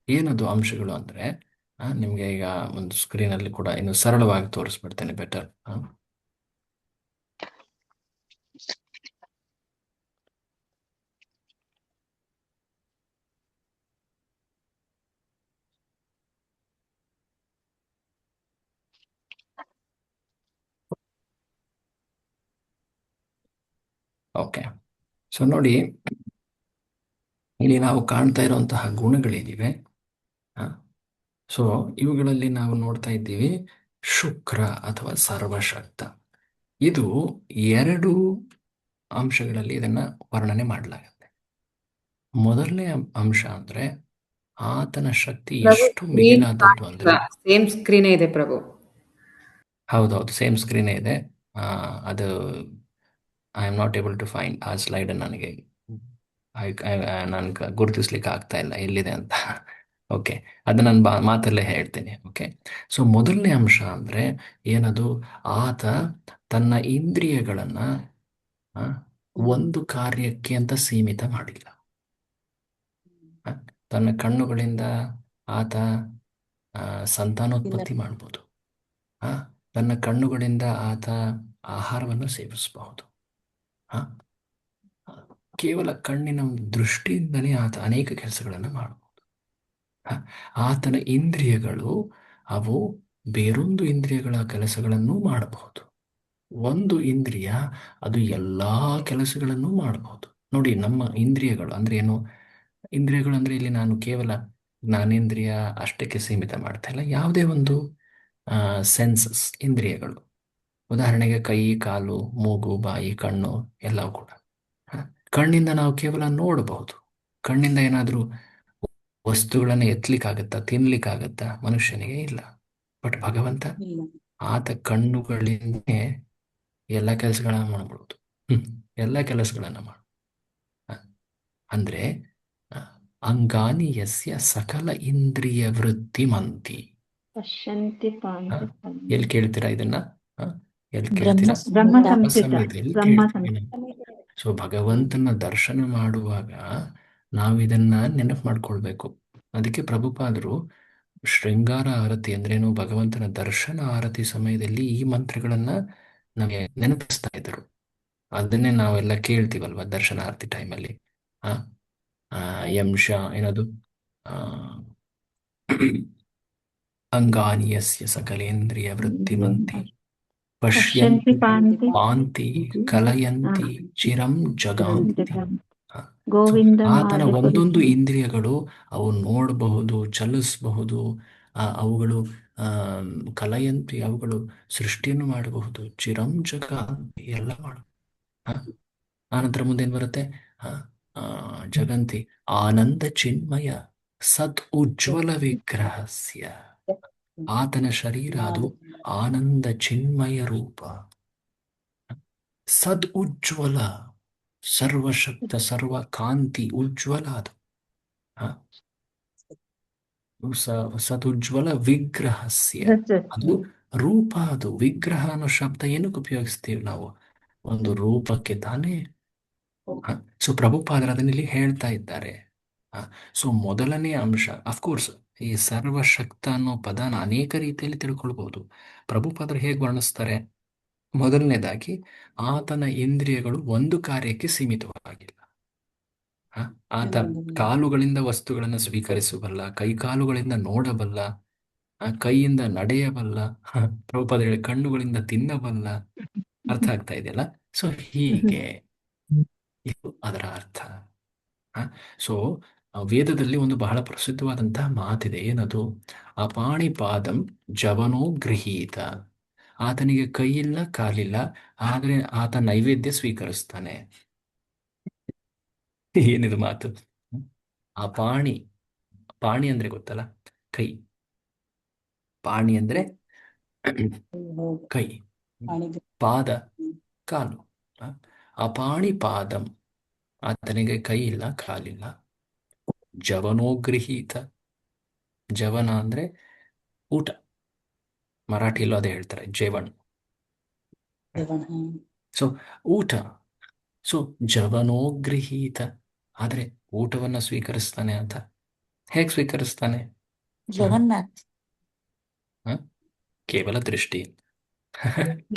ಏನದು ಅಂಶಗಳು ಅಂದ್ರೆ, ನಿಮ್ಗೆ ಈಗ ಒಂದು ಸ್ಕ್ರೀನಲ್ಲಿ ಕೂಡ ಇನ್ನು ಸರಳವಾಗಿ ತೋರಿಸ್ಬಿಡ್ತೇನೆ, ಬೆಟರ್. ಓಕೆ, ಸೊ ನೋಡಿ, ಇಲ್ಲಿ ನಾವು ಕಾಣ್ತಾ ಇರುವಂತಹ ಗುಣಗಳೇನಿವೆ, ಸೊ ಇವುಗಳಲ್ಲಿ ನಾವು ನೋಡ್ತಾ ಇದ್ದೀವಿ ಶುಕ್ರ ಅಥವಾ ಸರ್ವಶಕ್ತ. ಇದು 2 ಅಂಶಗಳಲ್ಲಿ ಇದನ್ನ ವರ್ಣನೆ ಮಾಡಲಾಗುತ್ತೆ. ಮೊದಲನೇ ಅಂಶ ಅಂದ್ರೆ ಆತನ ಶಕ್ತಿ ಎಷ್ಟು ಮಿಗಿಲಾದದ್ದು ಅಂದ್ರೆ, ಸೇಮ್ ಸ್ಕ್ರೀನೇ ಇದೆ ಪ್ರಭು. ಹೌದೌದು, ಸೇಮ್ ಸ್ಕ್ರೀನೇ ಇದೆ. ಅದು I am not able to find ಆ ಸ್ಲೈಡ್. ನನಗೆ ನಾನು ಗುರುತಿಸ್ಲಿಕ್ಕೆ ಆಗ್ತಾ ಇಲ್ಲ ಎಲ್ಲಿದೆ ಅಂತ. ಓಕೆ, ಅದು ನಾನು ಮಾತಲ್ಲೇ ಹೇಳ್ತೀನಿ. ಓಕೆ, ಸೊ ಮೊದಲನೇ ಅಂಶ ಅಂದ್ರೆ ಏನದು? ಆತ ತನ್ನ ಇಂದ್ರಿಯಗಳನ್ನ ಒಂದು ಕಾರ್ಯಕ್ಕೆ ಅಂತ ಸೀಮಿತ ಮಾಡಿಲ್ಲ. ತನ್ನ ಕಣ್ಣುಗಳಿಂದ ಆತ ಸಂತಾನೋತ್ಪತ್ತಿ ಮಾಡ್ಬೋದು. ತನ್ನ ಕಣ್ಣುಗಳಿಂದ ಆತ ಆಹಾರವನ್ನು ಸೇವಿಸಬಹುದು. ಕೇವಲ ಕಣ್ಣಿನ ಒಂದು ದೃಷ್ಟಿಯಿಂದಲೇ ಆತ ಅನೇಕ ಕೆಲಸಗಳನ್ನು ಮಾಡಬಹುದು. ಆತನ ಇಂದ್ರಿಯಗಳು ಅವು ಬೇರೊಂದು ಇಂದ್ರಿಯಗಳ ಕೆಲಸಗಳನ್ನು ಮಾಡಬಹುದು. ಒಂದು ಇಂದ್ರಿಯ ಅದು ಎಲ್ಲಾ ಕೆಲಸಗಳನ್ನು ಮಾಡಬಹುದು. ನೋಡಿ, ನಮ್ಮ ಇಂದ್ರಿಯಗಳು ಅಂದ್ರೆ ಏನು? ಇಂದ್ರಿಯಗಳು ಅಂದ್ರೆ ಇಲ್ಲಿ ನಾನು ಕೇವಲ ಜ್ಞಾನೇಂದ್ರಿಯ ಅಷ್ಟಕ್ಕೆ ಸೀಮಿತ ಮಾಡ್ತಾ ಇಲ್ಲ. ಯಾವುದೇ ಒಂದು ಸೆನ್ಸಸ್ ಇಂದ್ರಿಯಗಳು, ಉದಾಹರಣೆಗೆ ಕೈ, ಕಾಲು, ಮೂಗು, ಬಾಯಿ, ಕಣ್ಣು ಎಲ್ಲವೂ ಕೂಡ. ಕಣ್ಣಿಂದ ನಾವು ಕೇವಲ ನೋಡಬಹುದು. ಕಣ್ಣಿಂದ ಏನಾದರೂ ವಸ್ತುಗಳನ್ನ ಎತ್ತಲಿಕ್ಕಾಗತ್ತಾ, ತಿನ್ಲಿಕ್ಕಾಗತ್ತಾ? ಮನುಷ್ಯನಿಗೆ ಇಲ್ಲ. ಬಟ್ ಭಗವಂತ ಇಲ್ಲ. ಆತ ಕಣ್ಣುಗಳಿಂದನೇ ಎಲ್ಲ ಕೆಲಸಗಳನ್ನ ಮಾಡ್ಬಿಡುವುದು. ಎಲ್ಲ ಕೆಲಸಗಳನ್ನ ಮಾಡ ಅಂದ್ರೆ ಆ, ಅಂಗಾನಿ ಯಸ್ಯ ಸಕಲ ಇಂದ್ರಿಯ ವೃತ್ತಿಮಂತಿ. ಪಶ್ಯಂತಿ ಆ, ಪಾಂತಿ ಎಲ್ಲಿ ಕೇಳ್ತೀರಾ ಇದನ್ನ? ಎಲ್ಲಿ ಬ್ರಹ್ಮ ಕೇಳ್ತೀರಾ? ಬ್ರಹ್ಮ ಸಂಹಿತ. ಸಂಹಿತ ಸಂಹಿತೆಯಲ್ಲಿ ಬ್ರಹ್ಮ ಕೇಳ್ತೀವಿ ನಾವು. ಸಂಹಿತ. ಸೊ ಭಗವಂತನ ದರ್ಶನ ಮಾಡುವಾಗ ನಾವು ಇದನ್ನ ನೆನಪು ಮಾಡ್ಕೊಳ್ಬೇಕು. ಅದಕ್ಕೆ ಪ್ರಭುಪಾದರು ಶೃಂಗಾರ ಆರತಿ ಅಂದ್ರೇನು, ಭಗವಂತನ ದರ್ಶನ ಆರತಿ ಸಮಯದಲ್ಲಿ ಈ ಮಂತ್ರಗಳನ್ನ ನಮಗೆ ನೆನಪಿಸ್ತಾ ಇದ್ರು. ಅದನ್ನೇ ನಾವೆಲ್ಲ ಕೇಳ್ತೀವಲ್ವ ದರ್ಶನ ಆರತಿ ಟೈಮಲ್ಲಿ. ಆ ಆ, ಯಂಶ ಏನದು, ಆ, ಅಂಗಾನಿ ಯಸ್ಯ ಸಕಲೇಂದ್ರಿಯ ವೃತ್ತಿಮಂತಿ ಪಶ್ಯಂತಿ ಪಶ್ಯಂತಿ ಪಾಂತಿ ಪಾಂತಿ ಕಲಯಂತಿ ಚಿರಂ ಜಗಾಂತಿ. ಹ. ಸೊ ಗೋವಿಂದ ಆತನ ಮಾದಿ ಒಂದೊಂದು ಇಂದ್ರಿಯಗಳು ಅವು ನೋಡಬಹುದು, ಚಲಿಸಬಹುದು, ಅವುಗಳು ಆ ಕಲಯಂತಿ, ಅವುಗಳು ಸೃಷ್ಟಿಯನ್ನು ಮಾಡಬಹುದು, ಚಿರಂ ಜಗಾಂತಿ ಎಲ್ಲ ಮಾಡ. ಆನಂತರ ಮುಂದೇನು ಬರುತ್ತೆ? ಆ, ಆ, ಜಗಂತಿ ಆನಂದ ಚಿನ್ಮಯ ಸತ್ ಉಜ್ವಲ ವಿಗ್ರಹಸ್ಯ. ಆತನ ಶರೀರ ಅದು ಆನಂದ ಚಿನ್ಮಯ ರೂಪ, ಸದ್ ಉಜ್ವಲ, ಸರ್ವಶಕ್ತ, ಸರ್ವ ಕಾಂತಿ ಉಜ್ವಲ ಅದು. ಆ, ಸದುಜ್ವಲ ವಿಗ್ರಹಸ್ಯ, ಅದು ರೂಪ, ಅದು ವಿಗ್ರಹ ಅನ್ನೋ ಶಬ್ದ ಏನಕ್ಕೆ ಉಪಯೋಗಿಸ್ತೀವಿ ನಾವು? ಒಂದು ರೂಪಕ್ಕೆ ತಾನೇ. ಸೊ ಪ್ರಭುಪಾದರು ಅದನ್ನ ಇಲ್ಲಿ ಹೇಳ್ತಾ ಇದ್ದಾರೆ. ಸೊ ಮೊದಲನೇ ಅಂಶ, ಅಫ್ಕೋರ್ಸ್ ಈ ಸರ್ವಶಕ್ತ ಅನ್ನೋ ಪದನ ಅನೇಕ ರೀತಿಯಲ್ಲಿ ತಿಳ್ಕೊಳ್ಬಹುದು. ಪ್ರಭುಪಾದರು ಹೇಗೆ ವರ್ಣಿಸ್ತಾರೆ? ಮೊದಲನೇದಾಗಿ ಆತನ ಇಂದ್ರಿಯಗಳು ಒಂದು ಕಾರ್ಯಕ್ಕೆ ಸೀಮಿತವಾಗಿಲ್ಲ. ಆತ ಕಾಲುಗಳಿಂದ ವಸ್ತುಗಳನ್ನು ಸ್ವೀಕರಿಸಬಲ್ಲ, ಕೈಕಾಲುಗಳಿಂದ ನೋಡಬಲ್ಲ, ಕೈಯಿಂದ ನಡೆಯಬಲ್ಲ, ಪ್ರಭುಪಾದ ಹೇಳಿ ಕಣ್ಣುಗಳಿಂದ ತಿನ್ನಬಲ್ಲ. ಅರ್ಥ ಆಗ್ತಾ ಇದೆಯಲ್ಲ? ಸೊ ಹೀಗೆ ಇದು ಅದರ ಅರ್ಥ. ಸೊ ವೇದದಲ್ಲಿ ಒಂದು ಬಹಳ ಪ್ರಸಿದ್ಧವಾದಂತಹ ಮಾತಿದೆ. ಏನದು? ಅಪಾಣಿಪಾದಂ ಜವನೋ ಗೃಹೀತ. ಆತನಿಗೆ ಕೈಯಿಲ್ಲ, ಕಾಲಿಲ್ಲ, ಆದರೆ ಆತ ನೈವೇದ್ಯ ಸ್ವೀಕರಿಸ್ತಾನೆ. ಏನಿದು ಮಾತು? ಅಪಾಣಿ, ಪಾಣಿ ಅಂದ್ರೆ ಗೊತ್ತಲ್ಲ, ಕೈ. ಪಾಣಿ ಅಂದ್ರೆ ಕೈ, ಪಾದ ಕಾಲು. ಅಪಾಣಿ ಪಾದಂ, ಆತನಿಗೆ ಕೈ ಇಲ್ಲ, ಕಾಲಿಲ್ಲ. ಜವನೋ ಗೃಹೀತ, ಜವನ ಅಂದ್ರೆ ಊಟ, ಮರಾಠಿಯಲ್ಲೂ ಅದೇ ಹೇಳ್ತಾರೆ, ಜೇವಣ್. ಸೊ ಊಟ, ಸೊ ಜವನೋ ಗೃಹೀತ, ಆದ್ರೆ ಊಟವನ್ನ ಸ್ವೀಕರಿಸ್ತಾನೆ ಅಂತ. ಹೇಗೆ ಸ್ವೀಕರಿಸ್ತಾನೆ? ಜಗನ್ನಾಥ್ ಹ? ಕೇವಲ ದೃಷ್ಟಿ,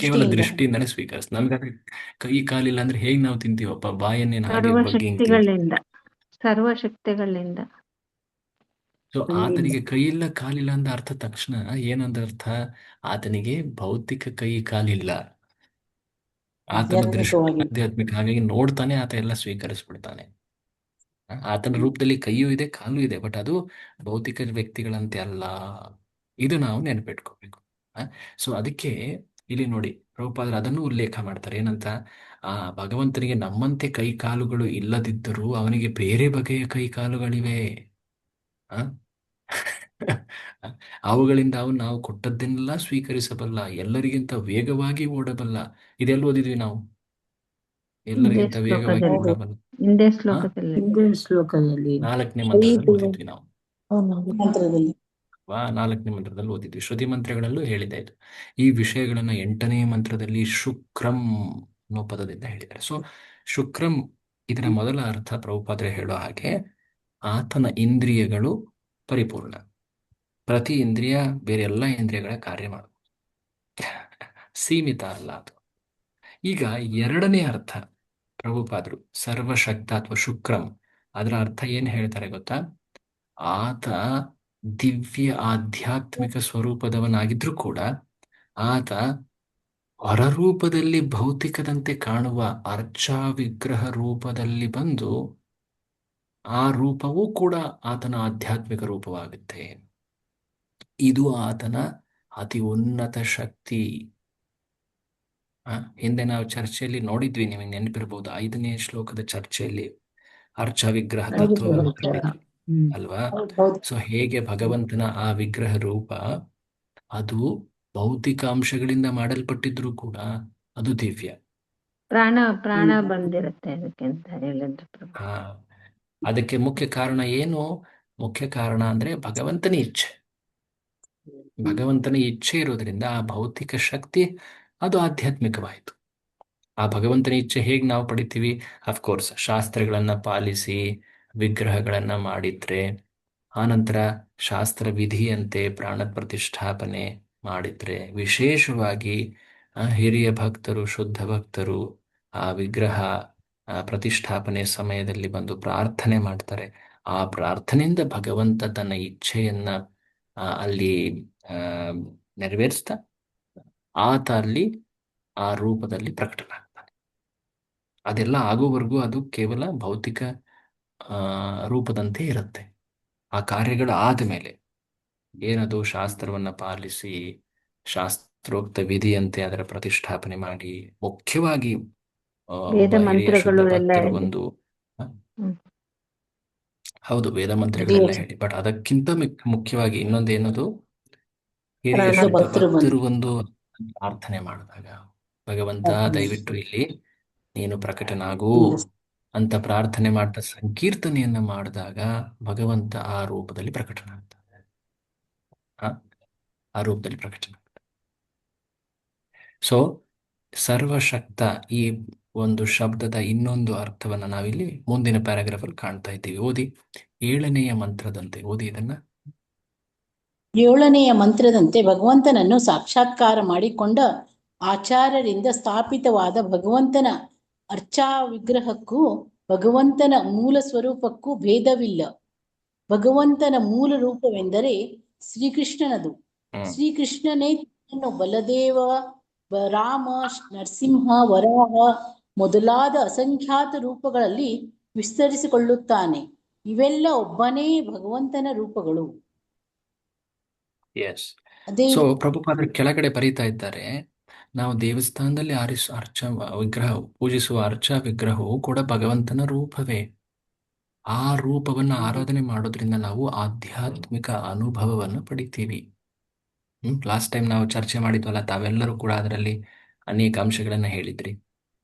ಕೇವಲ ದೃಷ್ಟಿಯಿಂದನೇ ಸ್ವೀಕರಿಸ್ತಾನೆ. ನಮ್ಗೆ ಕೈ ಕಾಲಿಲ್ಲ ಅಂದ್ರೆ ಹೇಗೆ ನಾವು ತಿಂತೀವಪ್ಪ? ಬಾಯನ್ನೇನು ಹಾಗೆ ಬಗ್ಗೆ ಹಿಂಗ್ ತಿಂತೀವಿ. ಸರ್ವಶಕ್ತಿಗಳಿಂದ ಸರ್ವಶಕ್ತಿಗಳಿಂದ. ಸೊ ಆತನಿಗೆ ಕೈ ಇಲ್ಲ, ಕಾಲಿಲ್ಲ ಅಂದ ಅರ್ಥ ತಕ್ಷಣ ಏನಂದ ಅರ್ಥ? ಆತನಿಗೆ ಭೌತಿಕ ಕೈ ಕಾಲಿಲ್ಲ, ಆತನ ದೃಷ್ಟಿ ಆಧ್ಯಾತ್ಮಿಕ, ಹಾಗಾಗಿ ನೋಡ್ತಾನೆ, ಆತ ಎಲ್ಲ ಸ್ವೀಕರಿಸ್ಬಿಡ್ತಾನೆ. ಆತನ ರೂಪದಲ್ಲಿ ಕೈಯೂ ಇದೆ, ಕಾಲು ಇದೆ, ಬಟ್ ಅದು ಭೌತಿಕ ವ್ಯಕ್ತಿಗಳಂತೆ ಅಲ್ಲ. ಇದು ನಾವು ನೆನಪಿಟ್ಕೋಬೇಕು. ಸೊ ಅದಕ್ಕೆ ಇಲ್ಲಿ ನೋಡಿ ಪ್ರಭುಪಾದರು ಅದನ್ನು ಉಲ್ಲೇಖ ಮಾಡ್ತಾರೆ. ಏನಂತ? ಆ ಭಗವಂತನಿಗೆ ನಮ್ಮಂತೆ ಕೈ ಕಾಲುಗಳು ಇಲ್ಲದಿದ್ದರೂ ಅವನಿಗೆ ಬೇರೆ ಬಗೆಯ ಕೈ ಕಾಲುಗಳಿವೆ. ಆ ಅವುಗಳಿಂದ ನಾವು ಕೊಟ್ಟದ್ದನ್ನೆಲ್ಲ ಸ್ವೀಕರಿಸಬಲ್ಲ, ಎಲ್ಲರಿಗಿಂತ ವೇಗವಾಗಿ ಓಡಬಲ್ಲ. ಇದೆಲ್ಲ ಓದಿದ್ವಿ ನಾವು, ಎಲ್ಲರಿಗಿಂತ ವೇಗವಾಗಿ ಓಡಬಲ್ಲ. ಹಿಂದೆ ಶ್ಲೋಕದಲ್ಲಿ ಹಿಂದಿನ ಶ್ಲೋಕದಲ್ಲಿ 4ನೇ ಮಂತ್ರದಲ್ಲಿ ಓದಿದ್ವಿ ನಾವು. ಮಂತ್ರದಲ್ಲಿ 4ನೇ ಮಂತ್ರದಲ್ಲಿ ಓದಿದ್ವಿ. ಶ್ರುತಿ ಮಂತ್ರಗಳಲ್ಲೂ ಹೇಳಿದೆ ಇದು. ಈ ವಿಷಯಗಳನ್ನ 8ನೇ ಮಂತ್ರದಲ್ಲಿ ಶುಕ್ರಂ ಅನ್ನೋ ಪದದಿಂದ ಹೇಳಿದ್ದಾರೆ. ಸೊ ಶುಕ್ರಂ, ಇದರ ಮೊದಲ ಅರ್ಥ ಪ್ರಭುಪಾದರೆ ಹೇಳೋ ಹಾಗೆ ಆತನ ಇಂದ್ರಿಯಗಳು ಪರಿಪೂರ್ಣ. ಪ್ರತಿ ಇಂದ್ರಿಯ ಬೇರೆ ಎಲ್ಲ ಇಂದ್ರಿಯಗಳ ಕಾರ್ಯ ಮಾಡುವುದು, ಸೀಮಿತ ಅಲ್ಲ ಅದು. ಈಗ ಎರಡನೇ ಅರ್ಥ ಪ್ರಭುಪಾದರು ಸರ್ವಶಕ್ತ ಅಥವಾ ಶುಕ್ರಂ, ಅದರ ಅರ್ಥ ಏನು ಹೇಳ್ತಾರೆ ಗೊತ್ತಾ? ಆತ ದಿವ್ಯ ಆಧ್ಯಾತ್ಮಿಕ ಸ್ವರೂಪದವನಾಗಿದ್ರೂ ಕೂಡ ಆತ ಹೊರರೂಪದಲ್ಲಿ ಭೌತಿಕದಂತೆ ಕಾಣುವ ಅರ್ಚಾ ವಿಗ್ರಹ ರೂಪದಲ್ಲಿ ಬಂದು ಆ ರೂಪವೂ ಕೂಡ ಆತನ ಆಧ್ಯಾತ್ಮಿಕ ರೂಪವಾಗುತ್ತೆ. ಇದು ಆತನ ಅತಿ ಉನ್ನತ ಶಕ್ತಿ. ಹಿಂದೆ ನಾವು ಚರ್ಚೆಯಲ್ಲಿ ನೋಡಿದ್ವಿ, ನಿಮಗೆ ನೆನಪಿರಬಹುದು, 5ನೇ ಶ್ಲೋಕದ ಚರ್ಚೆಯಲ್ಲಿ ಅರ್ಚಾ ವಿಗ್ರಹ ತತ್ವವನ್ನು ನೋಡಿದ್ವಿ. ಅಲ್ವಾ? ಹೌದು. ಸೊ ಹೇಗೆ ಭಗವಂತನ ಆ ವಿಗ್ರಹ ರೂಪ ಅದು ಭೌತಿಕ ಅಂಶಗಳಿಂದ ಮಾಡಲ್ಪಟ್ಟಿದ್ರು ಕೂಡ ಅದು ದಿವ್ಯ. ಪ್ರಾಣ ಬಂದಿರುತ್ತೆ ಅದಕ್ಕೆ ಅಂತ ಹೇಳಿದ್ರು ಪ್ರಭು. ಆ ಅದಕ್ಕೆ ಮುಖ್ಯ ಕಾರಣ ಏನು? ಮುಖ್ಯ ಕಾರಣ ಅಂದ್ರೆ ಭಗವಂತನ ಇಚ್ಛೆ. ಭಗವಂತನ ಇಚ್ಛೆ ಇರೋದ್ರಿಂದ ಆ ಭೌತಿಕ ಶಕ್ತಿ ಅದು ಆಧ್ಯಾತ್ಮಿಕವಾಯಿತು. ಆ ಭಗವಂತನ ಇಚ್ಛೆ ಹೇಗೆ ನಾವು ಪಡಿತೀವಿ? ಅಫ್ಕೋರ್ಸ್ ಶಾಸ್ತ್ರಗಳನ್ನ ಪಾಲಿಸಿ ವಿಗ್ರಹಗಳನ್ನ ಮಾಡಿದ್ರೆ, ಆನಂತರ ಶಾಸ್ತ್ರ ವಿಧಿಯಂತೆ ಪ್ರಾಣ ಪ್ರತಿಷ್ಠಾಪನೆ ಮಾಡಿದ್ರೆ, ವಿಶೇಷವಾಗಿ ಹಿರಿಯ ಭಕ್ತರು, ಶುದ್ಧ ಭಕ್ತರು ಆ ವಿಗ್ರಹ ಪ್ರತಿಷ್ಠಾಪನೆ ಸಮಯದಲ್ಲಿ ಬಂದು ಪ್ರಾರ್ಥನೆ ಮಾಡ್ತಾರೆ. ಆ ಪ್ರಾರ್ಥನೆಯಿಂದ ಭಗವಂತ ತನ್ನ ಇಚ್ಛೆಯನ್ನ ಅಲ್ಲಿ ನೆರವೇರಿಸ್ತಾ ಆತ ಅಲ್ಲಿ ಆ ರೂಪದಲ್ಲಿ ಪ್ರಕಟನಾಗ್ತಾನೆ. ಅದೆಲ್ಲ ಆಗುವವರೆಗೂ ಅದು ಕೇವಲ ಭೌತಿಕ ರೂಪದಂತೆ ಇರುತ್ತೆ. ಆ ಕಾರ್ಯಗಳು ಆದಮೇಲೆ ಏನದು ಶಾಸ್ತ್ರವನ್ನ ಪಾಲಿಸಿ ಶಾಸ್ತ್ರೋಕ್ತ ವಿಧಿಯಂತೆ ಅದರ ಪ್ರತಿಷ್ಠಾಪನೆ ಮಾಡಿ, ಮುಖ್ಯವಾಗಿ ವೇದ ಒಬ್ಬ ಹಿರಿಯ ಶುದ್ಧ ಮಂತ್ರಗಳು ಎಲ್ಲ ಭಕ್ತರು ಹೇಳಿ. ಒಂದು ಹ್ಮ್. ಹೌದು, ವೇದ ಮಂತ್ರಗಳೆಲ್ಲ ಹೇಳಿ. ಬಟ್ ಅದಕ್ಕಿಂತ ಮುಖ್ಯವಾಗಿ ಇನ್ನೊಂದೇನದು, ಹಿರಿಯ ಶುದ್ಧ ಶುದ್ಧ ಭಕ್ತರು ಭಕ್ತರು ಒಂದು ಪ್ರಾರ್ಥನೆ ಮಾಡಿದಾಗ, ಭಗವಂತ ದಯವಿಟ್ಟು ಇಲ್ಲಿ ನೀನು ಪ್ರಕಟನಾಗು ಅಂತ ಪ್ರಾರ್ಥನೆ ಮಾಡ್ತಾ ಸಂಕೀರ್ತನೆಯನ್ನ ಮಾಡಿದಾಗ ಭಗವಂತ ಆ ರೂಪದಲ್ಲಿ ಪ್ರಕಟನಾಗ್ತಾನೆ. ಆ ರೂಪದಲ್ಲಿ ಪ್ರಕಟನಾಗ್ತಾನೆ. ಸೊ ಸರ್ವಶಕ್ತ ಈ ಒಂದು ಶಬ್ದದ ಇನ್ನೊಂದು ಅರ್ಥವನ್ನ ನಾವಿಲ್ಲಿ ಮುಂದಿನ ಪ್ಯಾರಾಗ್ರಾಫ್ ಅಲ್ಲಿ ಕಾಣ್ತಾ ಇದ್ದೀವಿ. ಓದಿ 7ನೆಯ ಮಂತ್ರದಂತೆ. ಓದಿ ಇದನ್ನ. 7ನೆಯ ಮಂತ್ರದಂತೆ ಭಗವಂತನನ್ನು ಸಾಕ್ಷಾತ್ಕಾರ ಮಾಡಿಕೊಂಡ ಆಚಾರ್ಯರಿಂದ ಸ್ಥಾಪಿತವಾದ ಭಗವಂತನ ಅರ್ಚಾ ವಿಗ್ರಹಕ್ಕೂ ಭಗವಂತನ ಮೂಲ ಸ್ವರೂಪಕ್ಕೂ ಭೇದವಿಲ್ಲ. ಭಗವಂತನ ಮೂಲ ರೂಪವೆಂದರೆ ಶ್ರೀಕೃಷ್ಣನದು. ಶ್ರೀಕೃಷ್ಣನೇ ತನ್ನನ್ನು ಬಲದೇವ, ರಾಮ, ನರಸಿಂಹ, ವರಾಹ ಮೊದಲಾದ ಅಸಂಖ್ಯಾತ ರೂಪಗಳಲ್ಲಿ ವಿಸ್ತರಿಸಿಕೊಳ್ಳುತ್ತಾನೆ. ಇವೆಲ್ಲ ಒಬ್ಬನೇ ಭಗವಂತನ ರೂಪಗಳು. ಎಸ್. ಅದೇ ಸೊ ಪ್ರಭುಪಾದರು ಕೆಳಗಡೆ ಬರೀತಾ ಇದ್ದಾರೆ, ನಾವು ದೇವಸ್ಥಾನದಲ್ಲಿ ವಿಗ್ರಹ ಪೂಜಿಸುವ ಅರ್ಚಾ ವಿಗ್ರಹವು ಕೂಡ ಭಗವಂತನ ರೂಪವೇ. ಆ ರೂಪವನ್ನು ಆರಾಧನೆ ಮಾಡೋದ್ರಿಂದ ನಾವು ಆಧ್ಯಾತ್ಮಿಕ ಅನುಭವವನ್ನು ಪಡಿತೀವಿ. ಲಾಸ್ಟ್ ಟೈಮ್ ನಾವು ಚರ್ಚೆ ಮಾಡಿದ್ವಲ್ಲ, ತಾವೆಲ್ಲರೂ ಕೂಡ ಅದರಲ್ಲಿ ಅನೇಕ ಅಂಶಗಳನ್ನ ಹೇಳಿದ್ರಿ.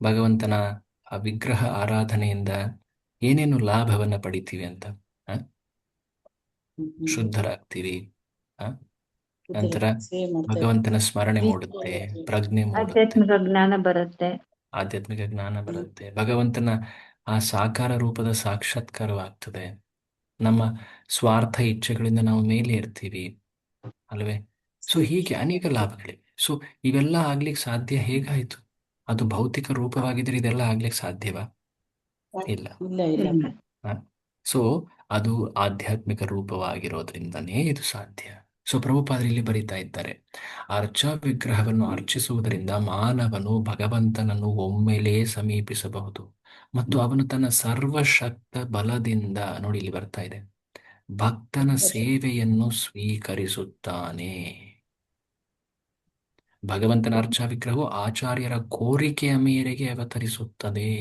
ಭಗವಂತನ ಆ ವಿಗ್ರಹ ಆರಾಧನೆಯಿಂದ ಏನೇನು ಲಾಭವನ್ನ ಪಡಿತೀವಿ ಅಂತ. ಶುದ್ಧರಾಗ್ತೀವಿ. ನಂತರ ಭಗವಂತನ ಸ್ಮರಣೆ ಮೂಡುತ್ತೆ, ಪ್ರಜ್ಞೆ ಮೂಡುತ್ತೆ, ಆಧ್ಯಾತ್ಮಿಕ ಜ್ಞಾನ ಬರುತ್ತೆ. ಆಧ್ಯಾತ್ಮಿಕ ಜ್ಞಾನ ಬರುತ್ತೆ, ಭಗವಂತನ ಆ ಸಾಕಾರ ರೂಪದ ಸಾಕ್ಷಾತ್ಕಾರವಾಗ್ತದೆ. ನಮ್ಮ ಸ್ವಾರ್ಥ ಇಚ್ಛೆಗಳಿಂದ ನಾವು ಮೇಲೆ ಇರ್ತೀವಿ ಅಲ್ವೇ? ಸೊ ಹೀಗೆ ಅನೇಕ ಲಾಭಗಳಿವೆ. ಸೊ ಇವೆಲ್ಲ ಆಗ್ಲಿಕ್ಕೆ ಸಾಧ್ಯ ಹೇಗಾಯ್ತು? ಅದು ಭೌತಿಕ ರೂಪವಾಗಿದ್ರೆ ಇದೆಲ್ಲ ಆಗ್ಲಿಕ್ಕೆ ಸಾಧ್ಯವಾ? ಇಲ್ಲ. ಸೊ ಅದು ಆಧ್ಯಾತ್ಮಿಕ ರೂಪವಾಗಿರೋದ್ರಿಂದನೇ ಇದು ಸಾಧ್ಯ. ಸೊ ಪ್ರಭುಪಾದರು ಇಲ್ಲಿ ಬರೀತಾ ಇದ್ದಾರೆ, ಅರ್ಚಾ ವಿಗ್ರಹವನ್ನು ಅರ್ಚಿಸುವುದರಿಂದ ಮಾನವನು ಭಗವಂತನನ್ನು ಒಮ್ಮೆಲೇ ಸಮೀಪಿಸಬಹುದು ಮತ್ತು ಅವನು ತನ್ನ ಸರ್ವಶಕ್ತ ಬಲದಿಂದ, ನೋಡಿ ಇಲ್ಲಿ ಬರ್ತಾ ಇದೆ, ಭಕ್ತನ ಸೇವೆಯನ್ನು ಸ್ವೀಕರಿಸುತ್ತಾನೆ. ಭಗವಂತನ ಅರ್ಚಾ ವಿಗ್ರಹವು ಆಚಾರ್ಯರ ಕೋರಿಕೆಯ ಮೇರೆಗೆ ಅವತರಿಸುತ್ತದೆ.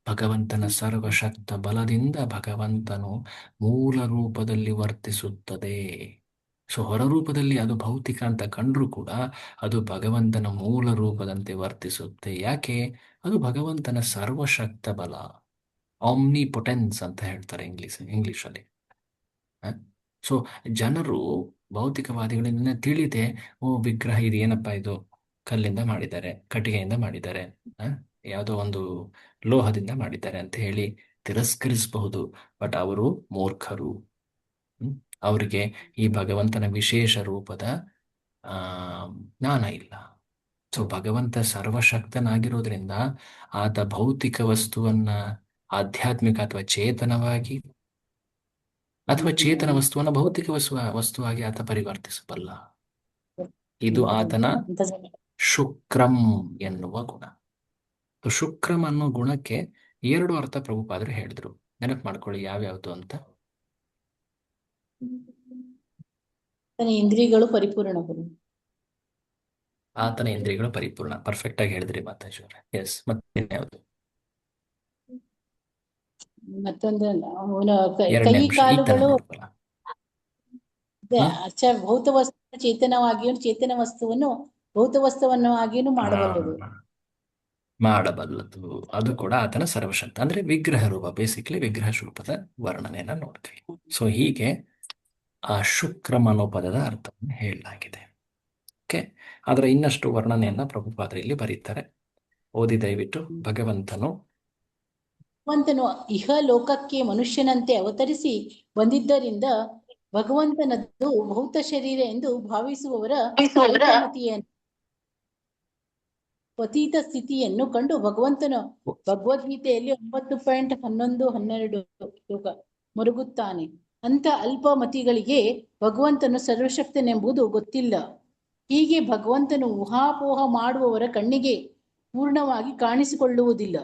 ಭಗವಂತನ ಸರ್ವಶಕ್ತ ಬಲದಿಂದ ಭಗವಂತನು ಮೂಲ ರೂಪದಲ್ಲಿ ವರ್ತಿಸುತ್ತದೆ. ಸೊ ಹೊರ ರೂಪದಲ್ಲಿ ಅದು ಭೌತಿಕ ಅಂತ ಕಂಡ್ರೂ ಕೂಡ ಅದು ಭಗವಂತನ ಮೂಲ ರೂಪದಂತೆ ವರ್ತಿಸುತ್ತೆ. ಯಾಕೆ? ಅದು ಭಗವಂತನ ಸರ್ವಶಕ್ತ ಬಲ, ಆಮ್ನಿಪೊಟೆನ್ಸ್ ಅಂತ ಹೇಳ್ತಾರೆ ಇಂಗ್ಲಿಷಲ್ಲಿ. ಸೊ ಜನರು ಭೌತಿಕವಾದಿಗಳಿಂದ ತಿಳಿದೆ, ವಿಗ್ರಹ ಇದು ಏನಪ್ಪಾ, ಇದು ಕಲ್ಲಿಂದ ಮಾಡಿದ್ದಾರೆ, ಕಟ್ಟಿಗೆಯಿಂದ ಮಾಡಿದ್ದಾರೆ, ಯಾವುದೋ ಒಂದು ಲೋಹದಿಂದ ಮಾಡಿದ್ದಾರೆ ಅಂತ ಹೇಳಿ ತಿರಸ್ಕರಿಸಬಹುದು. ಬಟ್ ಅವರು ಮೂರ್ಖರು. ಅವರಿಗೆ ಈ ಭಗವಂತನ ವಿಶೇಷ ರೂಪದ ಜ್ಞಾನ ಇಲ್ಲ. ಸೊ ಭಗವಂತ ಸರ್ವಶಕ್ತನಾಗಿರೋದ್ರಿಂದ ಆತ ಭೌತಿಕ ವಸ್ತುವನ್ನ ಆಧ್ಯಾತ್ಮಿಕ ಅಥವಾ ಚೇತನವಾಗಿ, ಅಥವಾ ಚೇತನ ವಸ್ತುವನ್ನು ಭೌತಿಕ ವಸ್ತುವಾಗಿ ಆತ ಪರಿವರ್ತಿಸಬಲ್ಲ. ಇದು ಆತನ ಶುಕ್ರಂ ಎನ್ನುವ ಗುಣ. ಶುಕ್ರಂ ಅನ್ನೋ ಗುಣಕ್ಕೆ 2 ಅರ್ಥ ಪ್ರಭುಪಾದರು ಹೇಳಿದ್ರು. ನೆನಪು ಮಾಡ್ಕೊಳ್ಳಿ ಯಾವ್ಯಾವುದು ಅಂತ. ಇಂದ್ರಿಯಗಳು ಪರಿಪೂರ್ಣ. ಆತನ ಇಂದ್ರಿಯಗಳು ಪರಿಪೂರ್ಣ. ಪರ್ಫೆಕ್ಟ್ ಆಗಿ ಹೇಳಿದ್ರಿ ಮಾತಾಜಿ ಅವರೇ. ಎಸ್. ಮತ್ತೆ ಯಾವುದು? ಮತ್ತೊಂದು ಅವನ ಕೈ ಎರಡನೇ ಅಂಶ ಈ ತರ ಕಾಲುಗಳು ನೋಡ್ಬಲ್ಲ. ಭೌತ ವಸ್ತು ಚೇತನವಾಗಿಯೂ ಚೇತನ ವಸ್ತುವನ್ನು ಭೌತ ವಸ್ತುವನ್ನು ಆಗಿಯೂ ಮಾಡಬಲ್ಲದು. ಮಾಡಬಲ್ಲದು. ಅದು ಕೂಡ ಆತನ ಸರ್ವಶಕ್ತ ಅಂದ್ರೆ ವಿಗ್ರಹ ರೂಪ, ಬೇಸಿಕ್ಲಿ ವಿಗ್ರಹ ರೂಪದ ವರ್ಣನೆಯನ್ನ ನೋಡ್ತೀವಿ. ಸೊ ಹೀಗೆ ಆ ಶುಕ್ರಂ ಅನ್ನೋ ಪದದ ಅರ್ಥವನ್ನು ಹೇಳಲಾಗಿದೆ. ಓಕೆ, ಅದರ ಇನ್ನಷ್ಟು ವರ್ಣನೆಯನ್ನ ಪ್ರಭುಪಾದರು ಇಲ್ಲಿ ಬರೀತಾರೆ. ಓದಿ ದಯವಿಟ್ಟು. ಭಗವಂತನು ಇಹಲೋಕಕ್ಕೆ ಮನುಷ್ಯನಂತೆ ಅವತರಿಸಿ ಬಂದಿದ್ದರಿಂದ ಭಗವಂತನದ್ದು ಭೌತ ಶರೀರ ಎಂದು ಭಾವಿಸುವವರ ಪತೀತ ಸ್ಥಿತಿಯನ್ನು ಕಂಡು ಭಗವಂತನು ಭಗವದ್ಗೀತೆಯಲ್ಲಿ 9.11-12 ಶ್ಲೋಕ ಮರುಗುತ್ತಾನೆ. ಅಂತ ಅಲ್ಪಮತಿಗಳಿಗೆ ಭಗವಂತನು ಸರ್ವಶಕ್ತನೆಂಬುದು ಗೊತ್ತಿಲ್ಲ. ಹೀಗೆ ಭಗವಂತನು ಊಹಾಪೋಹ ಮಾಡುವವರ ಕಣ್ಣಿಗೆ ಪೂರ್ಣವಾಗಿ ಕಾಣಿಸಿಕೊಳ್ಳುವುದಿಲ್ಲ.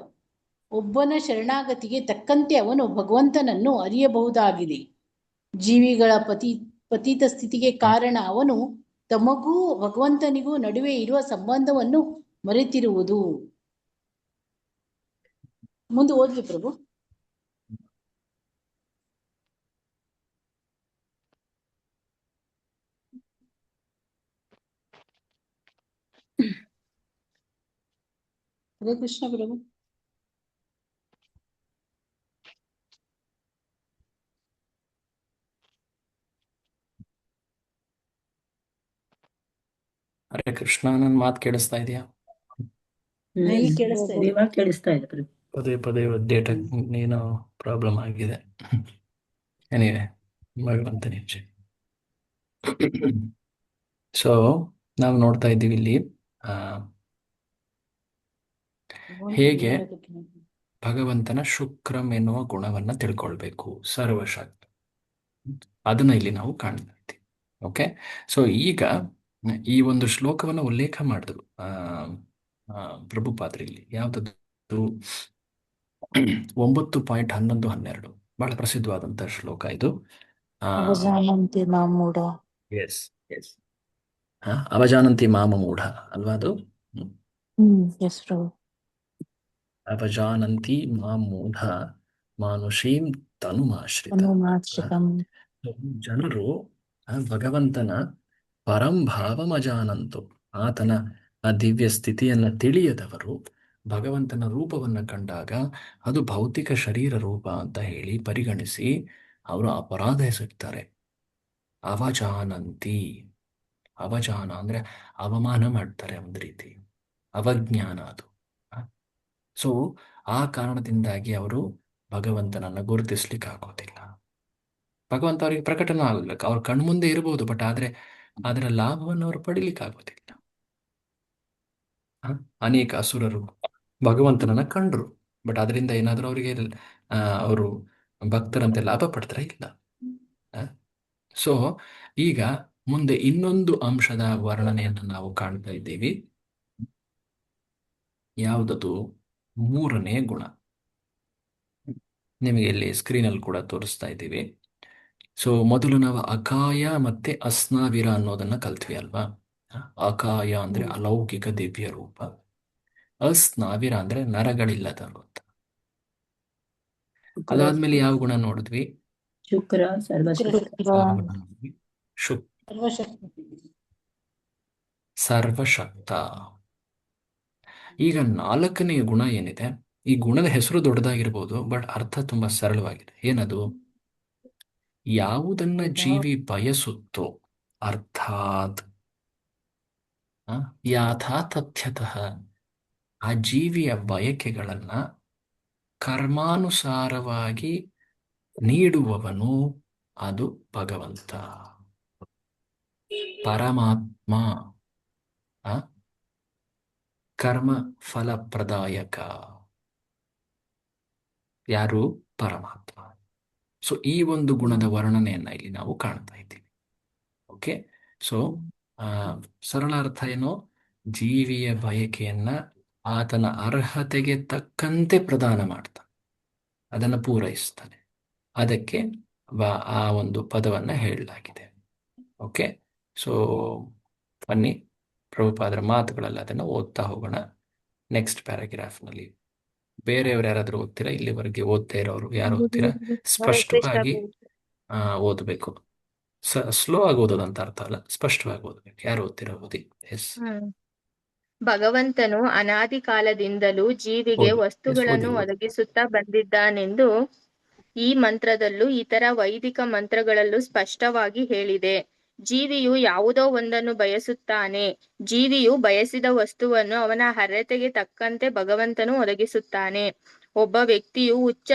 ಒಬ್ಬನ ಶರಣಾಗತಿಗೆ ತಕ್ಕಂತೆ ಅವನು ಭಗವಂತನನ್ನು ಅರಿಯಬಹುದಾಗಿದೆ. ಜೀವಿಗಳ ಪತೀತ ಸ್ಥಿತಿಗೆ ಕಾರಣ ಅವನು ತಮಗೂ ಭಗವಂತನಿಗೂ ನಡುವೆ ಇರುವ ಸಂಬಂಧವನ್ನು ಮರೆತಿರುವುದು. ಮುಂದೆ ಓದ್ಲಿ ಪ್ರಭು. ಹರೇ ಕೃಷ್ಣ ಪ್ರಭು. ಹರೇ ಕೃಷ್ಣ. ನನ್ನ ಮಾತು ಕೇಳಿಸ್ತಾ ಇದೆಯಾ? ಈಗ ಕೇಳಿಸ್ತಾ ಇದೆ. ಇವಾಗ ಕೇಳಿಸ್ತಾ ಇದೆ ಪ್ರಭು. ಪದೇ ಪದೇ ಡೇಟಾ ಏನೋ ಪ್ರಾಬ್ಲಮ್ ಆಗಿದೆ. ಎನಿವೆ, ಭಗವಂತ ನಿಜ. ಸೊ ನಾವು ನೋಡ್ತಾ ಇದ್ದೀವಿ ಇಲ್ಲಿ ಹೇಗೆ ಭಗವಂತನ ಶುಕ್ರಂ ಎನ್ನುವ ಗುಣವನ್ನ ತಿಳ್ಕೊಳ್ಬೇಕು, ಸರ್ವಶಕ್ತ. ಅದನ್ನ ಇಲ್ಲಿ ನಾವು ಕಾಣ್ತಾ ಇದ್ದೀವಿ. ಓಕೆ, ಸೊ ಈಗ ಈ ಒಂದು ಶ್ಲೋಕವನ್ನು ಉಲ್ಲೇಖ ಮಾಡಿದ್ರು ಪ್ರಭುಪಾದರು ಇಲ್ಲಿ. ಯಾವ್ದದ್ದು? 9.11-12 ಬಹಳ ಪ್ರಸಿದ್ಧವಾದಂತಹ ಶ್ಲೋಕ ಇದು. ಅವಜಾನಂತಿ ಮಾಮೂಢ. ಎಸ್ ಎಸ್, ಅವಜಾನಂತಿ ಮಾಮ ಮೂಢ ಅಲ್ವಾ ಅದು? ಎಸ್ ಪ್ರಭು. ಅವಜಾನಂತಿ ಮಾಂ ಮೂಢ ಮಾನುಷೀಂ ತನುಮಾಶ್ರಿತ. ಜನರು ಭಗವಂತನ ಪರಂಭಾವಮಜಾನಂತು, ಆತನ ಆ ದಿವ್ಯ ಸ್ಥಿತಿಯನ್ನ ತಿಳಿಯದವರು ಭಗವಂತನ ರೂಪವನ್ನು ಕಂಡಾಗ ಅದು ಭೌತಿಕ ಶರೀರ ರೂಪ ಅಂತ ಹೇಳಿ ಪರಿಗಣಿಸಿ ಅವರು ಅಪರಾಧ ಎಸಗ್ತಾರೆ. ಅವಜಾನಂತಿ, ಅವಜಾನ ಅಂದ್ರೆ ಅವಮಾನ ಮಾಡ್ತಾರೆ, ಒಂದು ರೀತಿ ಅವಜ್ಞಾನ ಅದು. ಸೊ ಆ ಕಾರಣದಿಂದಾಗಿ ಅವರು ಭಗವಂತನನ್ನು ಗುರುತಿಸ್ಲಿಕ್ಕೆ ಆಗೋದಿಲ್ಲ. ಭಗವಂತ ಅವರಿಗೆ ಪ್ರಕಟನೂ ಆಗೋದಿಲ್ಲ. ಅವ್ರ ಕಣ್ಮುಂದೆ ಇರಬಹುದು, ಬಟ್ ಆದ್ರೆ ಅದರ ಲಾಭವನ್ನು ಅವರು ಪಡಿಲಿಕ್ಕೆ ಆಗೋದಿಲ್ಲ. ಅನೇಕ ಅಸುರರು ಭಗವಂತನನ್ನ ಕಂಡ್ರು, ಬಟ್ ಅದರಿಂದ ಏನಾದರೂ ಅವರಿಗೆ ಅವರು ಭಕ್ತರಂತೆ ಲಾಭ ಪಡ್ತಾರೆ? ಇಲ್ಲ. ಸೊ ಈಗ ಮುಂದೆ ಇನ್ನೊಂದು ಅಂಶದ ವರ್ಣನೆಯನ್ನು ನಾವು ಕಾಣ್ತಾ ಇದ್ದೀವಿ. ಯಾವುದದು? 3ನೇ ಗುಣ. ನಿಮಗೆ ಇಲ್ಲಿ ಸ್ಕ್ರೀನಲ್ಲಿ ಕೂಡ ತೋರಿಸ್ತಾ ಇದ್ದೀವಿ. ಸೊ ಮೊದಲು ನಾವು ಅಕಾಯ ಮತ್ತೆ ಅಸ್ನಾವಿರ ಅನ್ನೋದನ್ನ ಕಲ್ತ್ವಿ ಅಲ್ವಾ? ಅಕಾಯ ಅಂದ್ರೆ ಅಲೌಕಿಕ ದಿವ್ಯ ರೂಪ, ಅಸ್ನಾವಿರ ಅಂದ್ರೆ ನರಗಳಿಲ್ಲದ ರೂಪ. ಅದಾದ್ಮೇಲೆ ಯಾವ ಗುಣ ನೋಡಿದ್ವಿ? ಶುಕ್ರ ಸರ್ವಶಕ್ತ. ಸರ್ವಶಕ್ತ. ಈಗ 4ನೇ ಗುಣ ಏನಿದೆ, ಈ ಗುಣದ ಹೆಸರು ದೊಡ್ಡದಾಗಿರ್ಬೋದು, ಬಟ್ ಅರ್ಥ ತುಂಬಾ ಸರಳವಾಗಿದೆ. ಏನದು? ಯಾವುದನ್ನ ಜೀವಿ ಬಯಸುತ್ತೋ, ಅರ್ಥಾತ್ ಯಾಥಾ ತಥ್ಯತಃ ಆ ಜೀವಿಯ ಬಯಕೆಗಳನ್ನ ಕರ್ಮಾನುಸಾರವಾಗಿ ನೀಡುವವನು ಅದು ಭಗವಂತ, ಪರಮಾತ್ಮ. ಕರ್ಮ ಫಲಪ್ರದಾಯಕ ಯಾರು? ಪರಮಾತ್ಮ. ಸೊ ಈ ಒಂದು ಗುಣದ ವರ್ಣನೆಯನ್ನ ಇಲ್ಲಿ ನಾವು ಕಾಣ್ತಾ ಇದ್ದೀವಿ. ಓಕೆ, ಸೊ ಸರಳ ಅರ್ಥ ಏನು? ಜೀವಿಯ ಬಯಕೆಯನ್ನ ಆತನ ಅರ್ಹತೆಗೆ ತಕ್ಕಂತೆ ಪ್ರದಾನ ಮಾಡ್ತಾನೆ, ಅದನ್ನು ಪೂರೈಸ್ತಾನೆ. ಅದಕ್ಕೆ ಆ ಒಂದು ಪದವನ್ನ ಹೇಳಲಾಗಿದೆ. ಓಕೆ, ಸೊ ಬನ್ನಿ ಪ್ರಭುಪಾದರ ಮಾತುಗಳಲ್ಲಿ ಅದನ್ನು ಓದ್ತಾ ಹೋಗೋಣ. ನೆಕ್ಸ್ಟ್ ಪ್ಯಾರಾಗ್ರಾಫ್ನಲ್ಲಿ ಬೇರೆಯವ್ರು ಯಾರಾದ್ರೂ ಓದ್ತೀರಾ? ಇಲ್ಲಿವರೆಗೆ ಓದ್ತಾ ಇರೋರು ಯಾರು ಹರೇ ಓದ್ತೀರಾ? ಕೃಷ್ಣ ಸ್ಪಷ್ಟವಾಗಿ ಪ್ರಭು. ಓದಬೇಕು. ಸ್ಲೋ ಆಗಿ ಓದೋದಂತ ಅರ್ಥ ಅಲ್ಲ, ಸ್ಪಷ್ಟವಾಗಿ ಓದಬೇಕು. ಯಾರು ಓದ್ತೀರಾ? ಓದಿ. ಎಸ್, ಹ್ಮ್. ಭಗವಂತನು ಅನಾದಿ ಕಾಲದಿಂದಲೂ ಜೀವಿಗೆ ಓದಿ. ಎಸ್, ಓದಿ ವಸ್ತುಗಳನ್ನು ಓದಿ. ಒದಗಿಸುತ್ತಾ ಬಂದಿದ್ದಾನೆಂದು ಈ ಮಂತ್ರದಲ್ಲೂ ಇತರ ವೈದಿಕ ಮಂತ್ರಗಳಲ್ಲೂ ಸ್ಪಷ್ಟವಾಗಿ ಹೇಳಿದೆ. ಜೀವಿಯು ಯಾವುದೋ ಒಂದನ್ನು ಬಯಸುತ್ತಾನೆ. ಜೀವಿಯು ಬಯಸಿದ ವಸ್ತುವನ್ನು ಅವನ ಅರ್ಹತೆಗೆ ತಕ್ಕಂತೆ ಭಗವಂತನು ಒದಗಿಸುತ್ತಾನೆ. ಒಬ್ಬ ವ್ಯಕ್ತಿಯು ಉಚ್ಚ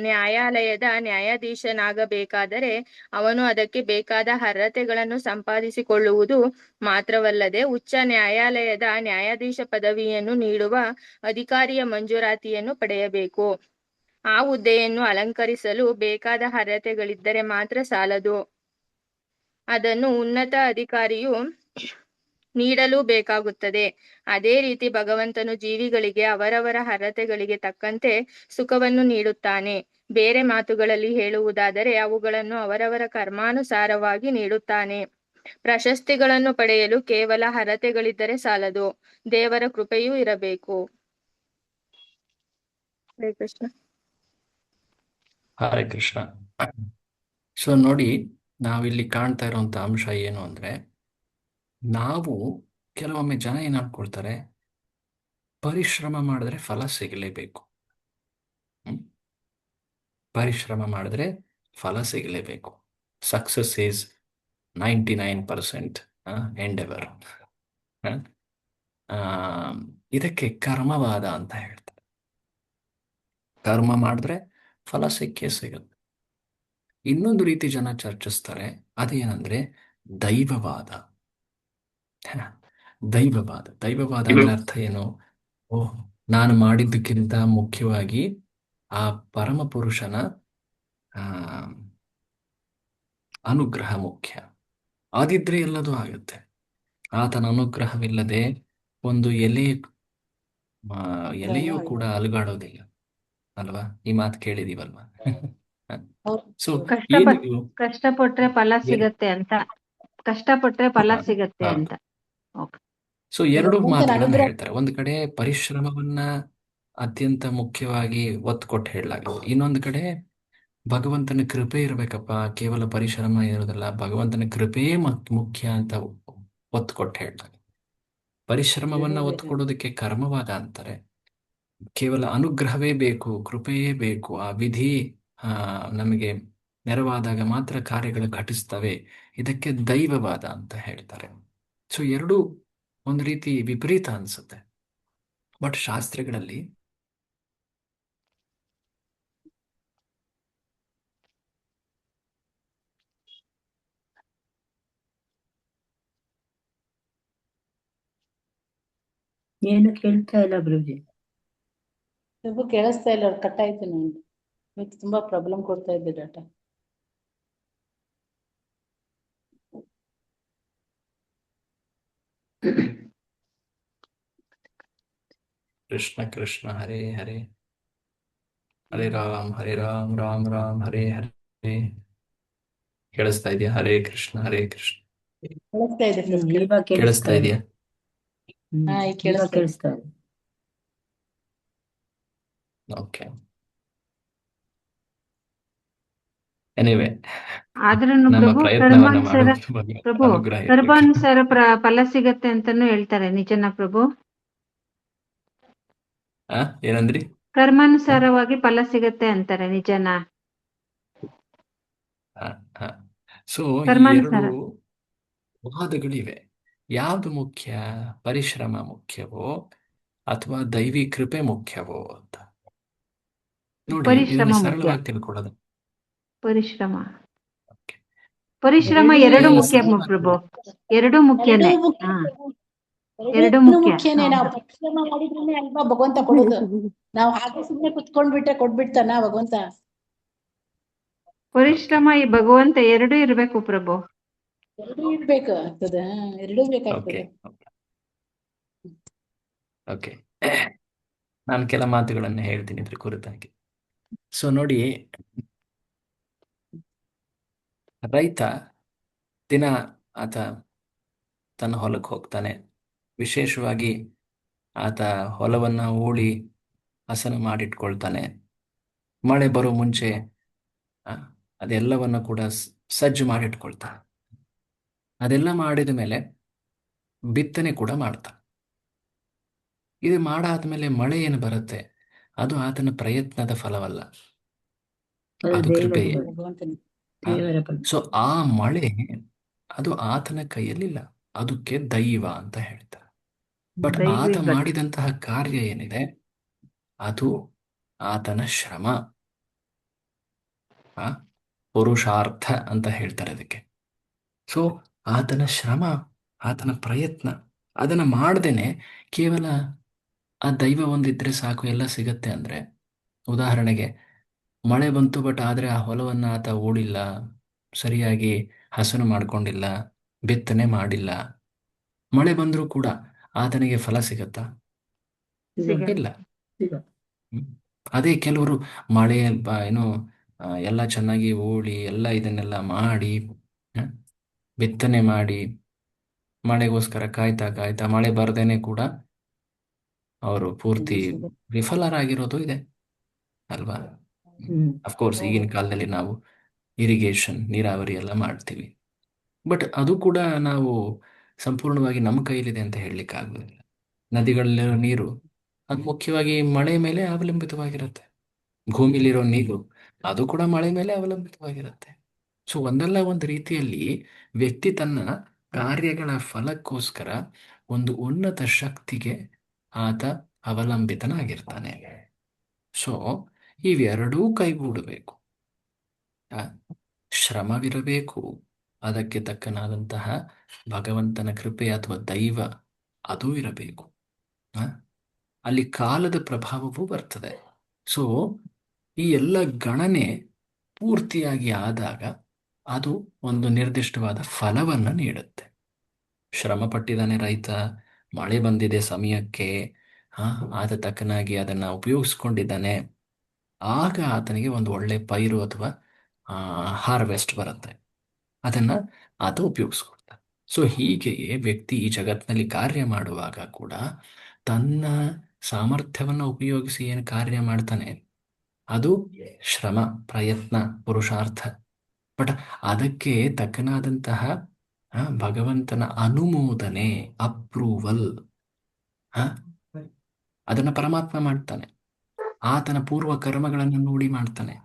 ನ್ಯಾಯಾಲಯದ ನ್ಯಾಯಾಧೀಶನಾಗಬೇಕಾದರೆ ಅವನು ಅದಕ್ಕೆ ಬೇಕಾದ ಅರ್ಹತೆಗಳನ್ನು ಸಂಪಾದಿಸಿಕೊಳ್ಳುವುದು ಮಾತ್ರವಲ್ಲದೆ ಉಚ್ಚ ನ್ಯಾಯಾಲಯದ ನ್ಯಾಯಾಧೀಶ ಪದವಿಯನ್ನು ನೀಡುವ ಅಧಿಕಾರಿಯ ಮಂಜೂರಾತಿಯನ್ನು ಪಡೆಯಬೇಕು. ಆ ಹುದ್ದೆಯನ್ನು ಅಲಂಕರಿಸಲು ಬೇಕಾದ ಅರ್ಹತೆಗಳಿದ್ದರೆ ಮಾತ್ರ ಸಾಲದು, ಅದನ್ನು ಉನ್ನತ ಅಧಿಕಾರಿಯು ನೀಡಲೂ ಬೇಕಾಗುತ್ತದೆ. ಅದೇ ರೀತಿ ಭಗವಂತನು ಜೀವಿಗಳಿಗೆ ಅವರವರ ಅರ್ಹತೆಗಳಿಗೆ ತಕ್ಕಂತೆ ಸುಖವನ್ನು ನೀಡುತ್ತಾನೆ. ಬೇರೆ ಮಾತುಗಳಲ್ಲಿ ಹೇಳುವುದಾದರೆ ಅವುಗಳನ್ನು ಅವರವರ ಕರ್ಮಾನುಸಾರವಾಗಿ ನೀಡುತ್ತಾನೆ. ಪ್ರಶಸ್ತಿಗಳನ್ನು ಪಡೆಯಲು ಕೇವಲ ಅರ್ಹತೆಗಳಿದ್ದರೆ ಸಾಲದು, ದೇವರ ಕೃಪೆಯೂ ಇರಬೇಕು. ಹರೇ ಕೃಷ್ಣ. ಹರೇ ಕೃಷ್ಣ. ಸೊ ನೋಡಿ, ನಾವಿಲ್ಲಿ ಕಾಣ್ತಾ ಇರುವಂತ ಅಂಶ ಏನು ಅಂದ್ರೆ, ನಾವು ಕೆಲವೊಮ್ಮೆ ಜನ ಏನ್ ಅನ್ಕೊಳ್ತಾರೆ, ಪರಿಶ್ರಮ ಮಾಡಿದ್ರೆ ಫಲ ಸಿಗಲೇಬೇಕು. ಪರಿಶ್ರಮ ಮಾಡಿದ್ರೆ ಫಲ ಸಿಗಲೇಬೇಕು. Success is 99% endeavour. ಇದಕ್ಕೆ ಕರ್ಮವಾದ ಅಂತ ಹೇಳ್ತಾರೆ. ಕರ್ಮ ಮಾಡಿದ್ರೆ ಫಲ ಸಿಕ್ಕೇ ಸಿಗುತ್ತೆ. ಇನ್ನೊಂದು ರೀತಿ ಜನ ಚರ್ಚಿಸ್ತಾರೆ, ಅದೇನಂದ್ರೆ ದೈವವಾದ. ದೈವವಾದ ಅಂದ್ರೆ ಅರ್ಥ ಏನು? ಓಹ್, ನಾನು ಮಾಡಿದ್ದಕ್ಕಿಂತ ಮುಖ್ಯವಾಗಿ ಆ ಪರಮ ಪುರುಷನ ಅನುಗ್ರಹ ಮುಖ್ಯ. ಆದಿದ್ರೆ ಎಲ್ಲದೂ ಆಗುತ್ತೆ. ಆತನ ಅನುಗ್ರಹವಿಲ್ಲದೆ ಒಂದು ಎಲೆಯೂ ಕೂಡ ಅಲುಗಾಡೋದಿಲ್ಲ ಅಲ್ವಾ? ಈ ಮಾತು ಕೇಳಿದೀವಲ್ವಾ? ಸೊ ಕಷ್ಟಪಟ್ರೆ ಫಲ ಸಿಗತ್ತೆ ಅಂತ. ಕಷ್ಟಪಟ್ರೆ ಫಲ ಸಿಗತ್ತೆ ಅಂತ. ಸೊ ಎರಡು ಮಾತುಗಳನ್ನ ಹೇಳ್ತಾರೆ. ಒಂದು ಕಡೆ ಪರಿಶ್ರಮವನ್ನ ಅತ್ಯಂತ ಮುಖ್ಯವಾಗಿ ಒತ್ತು ಕೊಟ್ಟು ಹೇಳಲಾಗುತ್ತೆ. ಇನ್ನೊಂದು ಕಡೆ ಭಗವಂತನ ಕೃಪೆ ಇರಬೇಕಪ್ಪ, ಕೇವಲ ಪರಿಶ್ರಮ ಇರೋದಲ್ಲ, ಭಗವಂತನ ಕೃಪೆಯೇ ಮುಖ್ಯ ಅಂತ ಒತ್ತು ಕೊಟ್ಟು ಹೇಳ್ತಾರೆ. ಪರಿಶ್ರಮವನ್ನ ಒತ್ತು ಕೊಡೋದಕ್ಕೆ ಕರ್ಮವಾದ ಅಂತಾರೆ. ಕೇವಲ ಅನುಗ್ರಹವೇ ಬೇಕು, ಕೃಪೆಯೇ ಬೇಕು, ಆ ವಿಧಿ ನಮಗೆ ನೆರವಾದಾಗ ಮಾತ್ರ ಕಾರ್ಯಗಳು ಘಟಿಸ್ತವೆ, ಇದಕ್ಕೆ ದೈವವಾದ ಅಂತ ಹೇಳ್ತಾರೆ. ಸೊ ಎರಡು ಒಂದು ರೀತಿ ವಿಪರೀತ ಅನ್ಸುತ್ತೆ. ಬಟ್ ಶಾಸ್ತ್ರಗಳಲ್ಲಿ ಏನು ಕೇಳ್ತಾ ಇಲ್ಲ ಪ್ರಭುಜಿ. ಸ್ವಲ್ಪ ಕೇಳಿಸ್ತಾ ಇಲ್ಲ, ಕಟ್ ಆಯ್ತು. ನಾನು ಇವತ್ತು ತುಂಬಾ ಪ್ರಾಬ್ಲಮ್ ಕೊಡ್ತಾ ಇದ್ದೆ ಡಾಟಾ. ಕೃಷ್ಣ ಕೃಷ್ಣ ಹರೇ ಹರೇ, ಹರೇ ರಾಮ್ ರಾಮ್ ರಾಮ್ ಹರೇ ಹರೇ. ಕೇಳಿಸ್ತಾ ಇದೆಯಾ? ಹರೇ ಕೃಷ್ಣ ಹರೇ ಕೃಷ್ಣ. ಕೇಳಿಸ್ತಾ ಇದೆ ಸರ್. ಇವಾಗ ಕೇಳಿಸ್ತಾ ಇದೆಯಾ? ಈಗ ಕೇಳಿಸ್ತಾ ಕೇಳಿಸ್ತಾ ಇದೆ. ಓಕೆ, ಎನಿವೆ, ಆದ್ರೂ ನಮ್ಮ ಪ್ರಭು ಪ್ರಯತ್ನವನ್ನ ಕರ್ಮಾನುಸಾರ ಫಲ ಸಿಗತ್ತೆ ಅಂತಾನು ಹೇಳ್ತಾರೆ. ನಿಜನಾ ಪ್ರಭು? ಏನಂದ್ರಿ? ಕರ್ಮಾನುಸಾರವಾಗಿ ಫಲ ಸಿಗತ್ತೆ ಅಂತಾರೆ, ನಿಜನಾ? ಸೊ ಎರಡು ವಾದಗಳಿವೆ. ಯಾವ್ದು ಮುಖ್ಯ? ಪರಿಶ್ರಮ ಮುಖ್ಯವೋ ಅಥವಾ ದೈವಿ ಕೃಪೆ ಮುಖ್ಯವೋ ಅಂತ ನೋಡಿ. ಇದನ್ನ ಸರಳವಾಗಿ ತಿಳ್ಕೊಳ್ಳೋದು. ಪರಿಶ್ರಮ ಎರಡು ಮುಖ್ಯ ಪ್ರಭು, ಎರಡು ಮುಖ್ಯನೇ. ಎರಡು ಮುಖ್ಯನೇ. ನಾವು ಪರಿಶ್ರಮ ಮಾಡಿದ್ರೆ ಅಲ್ವಾ ಭಗವಂತ ಕೊಡೋದು. ನಾವು ಹಾಗೆ ಸುಮ್ಮನೆ ಕುತ್ಕೊಂಡ್ಬಿಟ್ರೆ ಕೊಟ್ಬಿಡ್ತಾನ ಭಗವಂತ? ಪರಿಶ್ರಮ ಈ ಭಗವಂತ ಎರಡು ಇರ್ಬೇಕು ಪ್ರಭು. ಎರಡೂ ಇರ್ಬೇಕು ಆಗ್ತದ, ಎರಡೂ ಬೇಕಾಗ್ತದೆ. ಓಕೆ, ನಾನು ಕೆಲ ಮಾತುಗಳನ್ನು ಹೇಳ್ತೀನಿ ಇದ್ರ ಕುರಿತಾಗಿ. ಸೊ ನೋಡಿ, ರೈತ ದಿನ ಆತ ತನ್ನ ಹೊಲಕ್ಕೆ ಹೋಗ್ತಾನೆ. ವಿಶೇಷವಾಗಿ ಆತ ಹೊಲವನ್ನ ಹೂಳಿ ಹಸನ ಮಾಡಿಟ್ಕೊಳ್ತಾನೆ. ಮಳೆ ಬರೋ ಮುಂಚೆ ಆ, ಅದೆಲ್ಲವನ್ನ ಕೂಡ ಸಜ್ಜು ಮಾಡಿಟ್ಕೊಳ್ತಾನೆ. ಅದೆಲ್ಲ ಮಾಡಿದ ಮೇಲೆ ಬಿತ್ತನೆ ಕೂಡ ಮಾಡ್ತಾನೆ. ಇದು ಮಾಡಾದ್ಮೇಲೆ ಮಳೆ ಏನು ಬರುತ್ತೆ, ಅದು ಆತನ ಪ್ರಯತ್ನದ ಫಲವಲ್ಲ, ಅದು ಅದು ದೇವರ ಕೃಪೆಯೇ. ಫಲ. ಭಗವಂತನ ದೇವರ ಫಲ. ಸೊ ಆ ಮಳೆ ಅದು ಆತನ ಕೈಯಲ್ಲಿಲ್ಲ, ಅದಕ್ಕೆ ದೈವ ಅಂತ ಹೇಳ್ತಾರೆ. ಬಟ್ ದೈವಿ ಆತ ಘಟ. ಮಾಡಿದಂತಹ ಕಾರ್ಯ ಏನಿದೆ ಅದು ಆತನ ಶ್ರಮ, ಆ, ಪುರುಷಾರ್ಥ ಅಂತ ಹೇಳ್ತಾರೆ ಅದಕ್ಕೆ. ಸೊ ಆತನ ಶ್ರಮ, ಆತನ ಪ್ರಯತ್ನ, ಅದನ್ನು ಮಾಡ್ದೇನೆ ಕೇವಲ ಆ ದೈವ ಒಂದಿದ್ರೆ ಸಾಕು ಎಲ್ಲ ಸಿಗತ್ತೆ ಅಂದ್ರೆ, ಉದಾಹರಣೆಗೆ ಮಳೆ ಬಂತು ಬಟ್ ಆದರೆ ಆ ಹೊಲವನ್ನು ಆತ ಹೂಳಿಲ್ಲ, ಸರಿಯಾಗಿ ಹಸನು ಮಾಡ್ಕೊಂಡಿಲ್ಲ, ಬಿತ್ತನೆ ಮಾಡಿಲ್ಲ, ಮಳೆ ಬಂದರೂ ಕೂಡ ಆತನಿಗೆ ಫಲ ಸಿಗತ್ತಾ? ಸಿಗತ್ತೆ. ಇಲ್ಲ. ಸಿಗತ್ತೆ. ಅದೇ ಕೆಲವರು ಮಳೆ ಏನು ಎಲ್ಲ ಚೆನ್ನಾಗಿ ಹೂಳಿ ಎಲ್ಲ ಇದನ್ನೆಲ್ಲ ಮಾಡಿ ಆ, ಬಿತ್ತನೆ ಮಾಡಿ ಮಳೆಗೋಸ್ಕರ ಕಾಯ್ತಾ ಕಾಯ್ತಾ ಮಳೆ ಬರ್ದೇನೆ ಕೂಡ ಅವರು ಪೂರ್ತಿ ವಿಫಲರಾಗಿರೋದು ಇದೆ ಅಲ್ವಾ? ಅಫ್ಕೋರ್ಸ್ ಈಗಿನ ಕಾಲದಲ್ಲಿ ನಾವು ಇರಿಗೇಷನ್, ನೀರಾವರಿ ಎಲ್ಲ ಮಾಡ್ತೀವಿ, ಬಟ್ ಅದು ಕೂಡ ನಾವು ಸಂಪೂರ್ಣವಾಗಿ ನಮ್ಮ ಕೈಲಿದೆ ಅಂತ ಹೇಳಲಿಕ್ಕೆ ಆಗೋದಿಲ್ಲ. ನದಿಗಳಲ್ಲಿರೋ ನೀರು ಅದು ಮುಖ್ಯವಾಗಿ ಮಳೆ ಮೇಲೆ ಅವಲಂಬಿತವಾಗಿರುತ್ತೆ. ಭೂಮಿಲಿರೋ ನೀರು ಅದು ಕೂಡ ಮಳೆ ಮೇಲೆ ಅವಲಂಬಿತವಾಗಿರುತ್ತೆ. ಸೊ ಒಂದಲ್ಲ ಒಂದು ರೀತಿಯಲ್ಲಿ ವ್ಯಕ್ತಿ ತನ್ನ ಕಾರ್ಯಗಳ ಫಲಕ್ಕೋಸ್ಕರ ಒಂದು ಉನ್ನತ ಶಕ್ತಿಗೆ ಆತ ಅವಲಂಬಿತನಾಗಿರ್ತಾನೆ. ಸೊ ಇವೆರಡೂ ಕೈಗೂಡಬೇಕು. ಶ್ರಮವಿರಬೇಕು, ಅದಕ್ಕೆ ತಕ್ಕನಾದಂತಹ ಭಗವಂತನ ಕೃಪೆ ಅಥವಾ ದೈವ ಅದೂ ಇರಬೇಕು. ಅಲ್ಲಿ ಕಾಲದ ಪ್ರಭಾವವೂ ಬರ್ತದೆ. ಸೊ ಈ ಎಲ್ಲ ಗಣನೆ ಪೂರ್ತಿಯಾಗಿ ಆದಾಗ ಅದು ಒಂದು ನಿರ್ದಿಷ್ಟವಾದ ಫಲವನ್ನು ನೀಡುತ್ತೆ. ಶ್ರಮ ಪಟ್ಟಿದ್ದಾನೆ ರೈತ, ಮಳೆ ಬಂದಿದೆ ಸಮಯಕ್ಕೆ, ಆದ ತಕ್ಕನಾಗಿ ಅದನ್ನು ಉಪಯೋಗಿಸ್ಕೊಂಡಿದ್ದಾನೆ, ಆಗ ಆತನಿಗೆ ಒಂದು ಒಳ್ಳೆ ಪೈರು ಅಥವಾ ಹಾರ್ವೆಸ್ಟ್ ಬರುತ್ತೆ, ಅದನ್ನು ಆತ ಉಪಯೋಗಿಸ್ಕೊಳ್ತಾನೆ. ಸೊ ಹೀಗೆಯೇ ವ್ಯಕ್ತಿ ಈ ಜಗತ್ತಿನಲ್ಲಿ ಕಾರ್ಯ ಮಾಡುವಾಗ ಕೂಡ ತನ್ನ ಸಾಮರ್ಥ್ಯವನ್ನು ಉಪಯೋಗಿಸಿ ಏನು ಕಾರ್ಯ ಮಾಡ್ತಾನೆ ಅದು ಶ್ರಮ, ಪ್ರಯತ್ನ, ಪುರುಷಾರ್ಥ. ಬಟ್ ಅದಕ್ಕೆ ತಕ್ಕನಾದಂತಹ ಭಗವಂತನ ಅನುಮೋದನೆ, ಅಪ್ರೂವಲ್, ಅದನ್ನು ಪರಮಾತ್ಮ ಮಾಡ್ತಾನೆ. ಆತನ ಪೂರ್ವ ಕರ್ಮಗಳನ್ನು ನೋಡಿ ಮಾಡ್ತಾನೆ.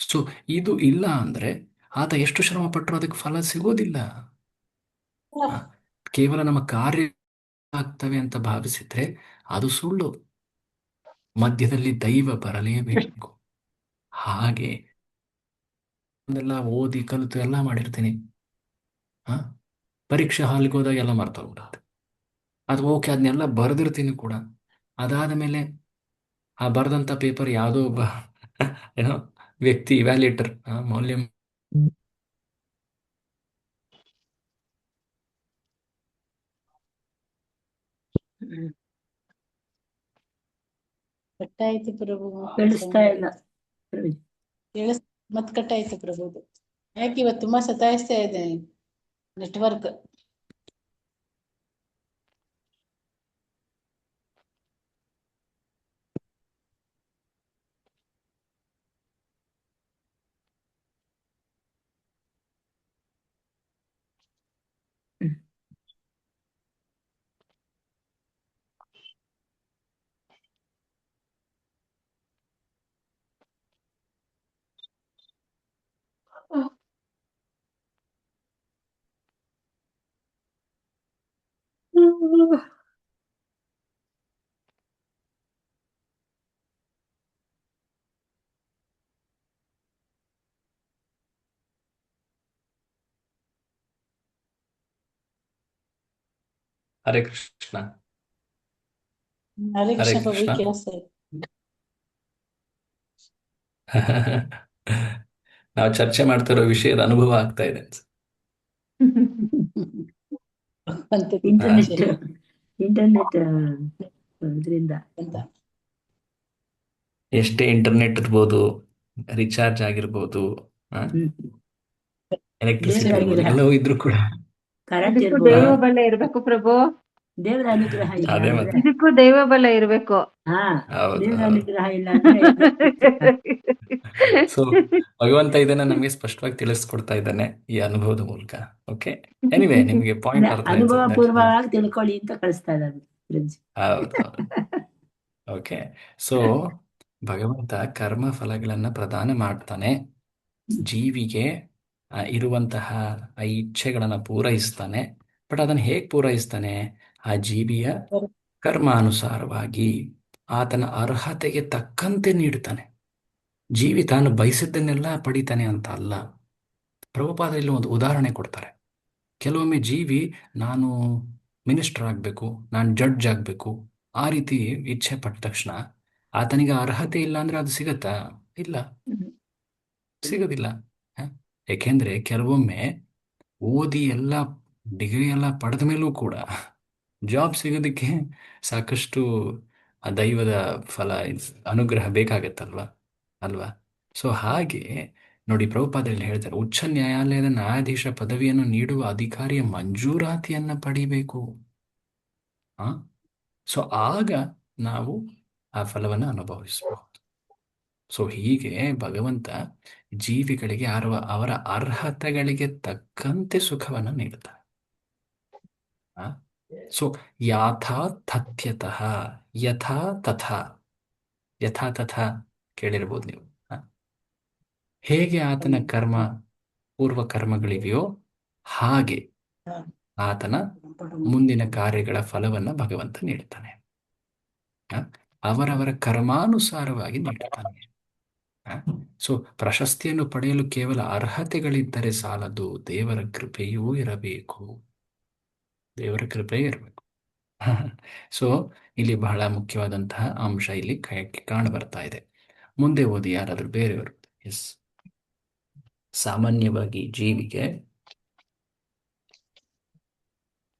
ಸೊ ಇದು ಇಲ್ಲ ಅಂದ್ರೆ ಆತ ಎಷ್ಟು ಶ್ರಮ ಪಟ್ಟರು ಅದಕ್ಕೆ ಫಲ ಸಿಗೋದಿಲ್ಲ. ಕೇವಲ ನಮ್ಮ ಕಾರ್ಯ ಆಗ್ತವೆ ಅಂತ ಭಾವಿಸಿದ್ರೆ ಅದು ಸುಳ್ಳು. ಮಧ್ಯದಲ್ಲಿ ದೈವ ಬರಲೇಬೇಕು. ಹಾಗೆ ಅದೆಲ್ಲ ಓದಿ ಕಲಿತು ಎಲ್ಲ ಮಾಡಿರ್ತೀನಿ, ಪರೀಕ್ಷೆ ಹಾಲ್ಗೆ ಹೋದಾಗ ಎಲ್ಲ ಮರ್ತೋಗ್ಬಿಡುತ್ತೆ. ಅದು ಓಕೆ, ಅದನ್ನೆಲ್ಲ ಬರೆದಿರ್ತೀನಿ ಕೂಡ. ಅದಾದ ಮೇಲೆ ಆ ಬರೆದಂಥ ಪೇಪರ್ ಯಾವುದೋ ಒಬ್ಬ ಏನೋ ವ್ಯಕ್ತಿ ಇವ್ಯಾಲ್ಯೂಟರ್ ಮೌಲ್ಯ ಕಟ್ಟಾಯ್ತು ಪ್ರಭು. ಕೇಳಿಸ್ತಾ ಇಲ್ಲ. ಮತ್ ಕಟ್ಟಾಯ್ತು ಪ್ರಭು. ಯಾಕೆ ಇವತ್ತು ತುಂಬಾ ಸತಾಯಿಸ್ತಾ ಇದೆ ನೆಟ್ವರ್ಕ್. ಹರೇ ಕೃಷ್ಣ. ಹರೇ ಹರೇ ಕೃಷ್ಣ ಪ್ರಭು. ಕೃಷ್ಣ. ಕೇಳಿಸ್ತಾ ಇದೆ. ನಾವು ಚರ್ಚೆ ಮಾಡ್ತಿರೋ ವಿಷಯದ ಅನುಭವ ಆಗ್ತಾ ಇದೆ. ಇಂಟರ್ನೆಟ್ ಇದರಿಂದ ಅಂತ ಎಷ್ಟೇ ಇಂಟರ್ನೆಟ್ ಇರ್ಬೋದು, ರಿಚಾರ್ಜ್ ಆಗಿರ್ಬೋದು, ಎಲೆಕ್ಟ್ರಿಸಿಟಿ ಇರ್ಬೋದು, ಎಲ್ಲವೂ ಇದ್ರೂ ಕೂಡ ಕರೆಂಟ್ ಅದಕ್ಕೂ ಇರ್ಬೋದು. ದೈವ ಬಲ ಇರ್ಬೇಕು ಪ್ರಭು. ದೇವರ ಅನುಗ್ರಹ ಇಲ್ಲ ಅದೇ ಅಂದ್ರೆ ಮತ್ತೆ. ಇದಕ್ಕೂ ದೈವ ಬಲ ಇರ್ಬೇಕು. ಹಾ ಹೌದು ದೇವರ ಹೌದು. ಅನುಗ್ರಹ ಇಲ್ಲ ಅಂದ್ರೆ ಸೊ ಭಗವಂತ ಇದನ್ನ ನಮಗೆ ಸ್ಪಷ್ಟವಾಗಿ ತಿಳಿಸ್ಕೊಡ್ತಾ ಇದ್ದಾನೆ ಈ ಅನುಭವದ ಮೂಲಕ. ಓಕೆ, ಎನಿವೆ ನಿಮಗೆ ಪಾಯಿಂಟ್ ಅರ್ಥ ಆಯ್ತು ಅನುಭವ ಅನ್ಸುತ್ತೆ. ಪೂರ್ವವಾಗಿ ತಿಳ್ಕೊಳ್ಳಿ ಅಂತ ಕಳಿಸ್ತಾ ಇದ್ದಾರೆ ಗುರೂಜಿ. ಹೌದು ಹೌದು. ಓಕೆ, ಸೊ ಭಗವಂತ ಕರ್ಮ ಫಲಗಳನ್ನ ಪ್ರದಾನ ಮಾಡ್ತಾನೆ, ಜೀವಿಗೆ ಇರುವಂತಹ ಆ ಇಚ್ಛೆಗಳನ್ನ ಪೂರೈಸ್ತಾನೆ. ಬಟ್ ಅದನ್ನು ಹೇಗೆ ಪೂರೈಸ್ತಾನೆ? ಆ ಜೀವಿಯ ಕರ್ಮಾನುಸಾರವಾಗಿ ಆತನ ಅರ್ಹತೆಗೆ ತಕ್ಕಂತೆ ನೀಡುತ್ತಾನೆ. ಜೀವಿ ತಾನು ಬಯಸಿದ್ದನ್ನೆಲ್ಲ ಪಡಿತಾನೆ ಅಂತ ಅಲ್ಲ. ಪ್ರಭುಪಾದ ಇಲ್ಲಿ ಒಂದು ಉದಾಹರಣೆ ಕೊಡ್ತಾರೆ. ಕೆಲವೊಮ್ಮೆ ಜೀವಿ ನಾನು ಮಿನಿಸ್ಟರ್ ಆಗಬೇಕು, ನಾನು ಜಡ್ಜ್ ಆಗಬೇಕು, ಆ ರೀತಿ ಇಚ್ಛೆ ಪಟ್ಟ ತಕ್ಷಣ ಆತನಿಗೆ ಅರ್ಹತೆ ಇಲ್ಲ ಅಂದರೆ ಅದು ಸಿಗತ್ತಾ? ಇಲ್ಲ, ಸಿಗೋದಿಲ್ಲ. ಏಕೆಂದರೆ ಕೆಲವೊಮ್ಮೆ ಓದಿ ಎಲ್ಲ ಡಿಗ್ರಿ ಎಲ್ಲ ಪಡೆದ ಮೇಲೂ ಕೂಡ ಜಾಬ್ ಸಿಗೋದಕ್ಕೆ ಸಾಕಷ್ಟು ಆ ದೈವದ ಫಲ ಅನುಗ್ರಹ ಬೇಕಾಗತ್ತಲ್ವಾ ಅಲ್ವಾ? ಸೊ ಹಾಗೆ ನೋಡಿ, ಪ್ರಭುಪಾದಲ್ಲಿ ಹೇಳ್ತಾರೆ, ಉಚ್ಚ ನ್ಯಾಯಾಲಯದ ನ್ಯಾಯಾಧೀಶ ಪದವಿಯನ್ನು ನೀಡುವ ಅಧಿಕಾರಿಯ ಮಂಜೂರಾತಿಯನ್ನು ಪಡಿಬೇಕು. ಸೊ ಆಗ ನಾವು ಆ ಫಲವನ್ನು ಅನುಭವಿಸಬಹುದು. ಸೊ ಹೀಗೆ ಭಗವಂತ ಜೀವಿಗಳಿಗೆ ಅವರ ಅರ್ಹತೆಗಳಿಗೆ ತಕ್ಕಂತೆ ಸುಖವನ್ನು ನೀಡುತ್ತಾನೆ. ಸೊ ಯಾಥಾ ತಥ್ಯತಃ, ಯಥಾ ತಥಾ. ಯಥಾ ತಥಾ ಕೇಳಿರ್ಬೋದು ನೀವು. ಹೇಗೆ ಆತನ ಕರ್ಮ ಪೂರ್ವ ಕರ್ಮಗಳಿವೆಯೋ ಹಾಗೆ ಆತನ ಮುಂದಿನ ಕಾರ್ಯಗಳ ಫಲವನ್ನು ಭಗವಂತ ನೀಡುತ್ತಾನೆ. ಅವರವರ ಕರ್ಮಾನುಸಾರವಾಗಿ ನೀಡುತ್ತಾನೆ. ಸೊ ಪ್ರಶಸ್ತಿಯನ್ನು ಪಡೆಯಲು ಕೇವಲ ಅರ್ಹತೆಗಳಿದ್ದರೆ ಸಾಲದು, ದೇವರ ಕೃಪೆಯೂ ಇರಬೇಕು. ದೇವರ ಕೃಪೆ ಇರಬೇಕು. ಸೊ ಇಲ್ಲಿ ಬಹಳ ಮುಖ್ಯವಾದಂತಹ ಅಂಶ ಇಲ್ಲಿ ಕಾಣ ಬರ್ತಾ ಇದೆ. ಮುಂದೆ ಓದಿ ಯಾರಾದರೂ ಬೇರೆಯವರು. ಎಸ್, ಸಾಮಾನ್ಯವಾಗಿ ಜೀವಿಗೆ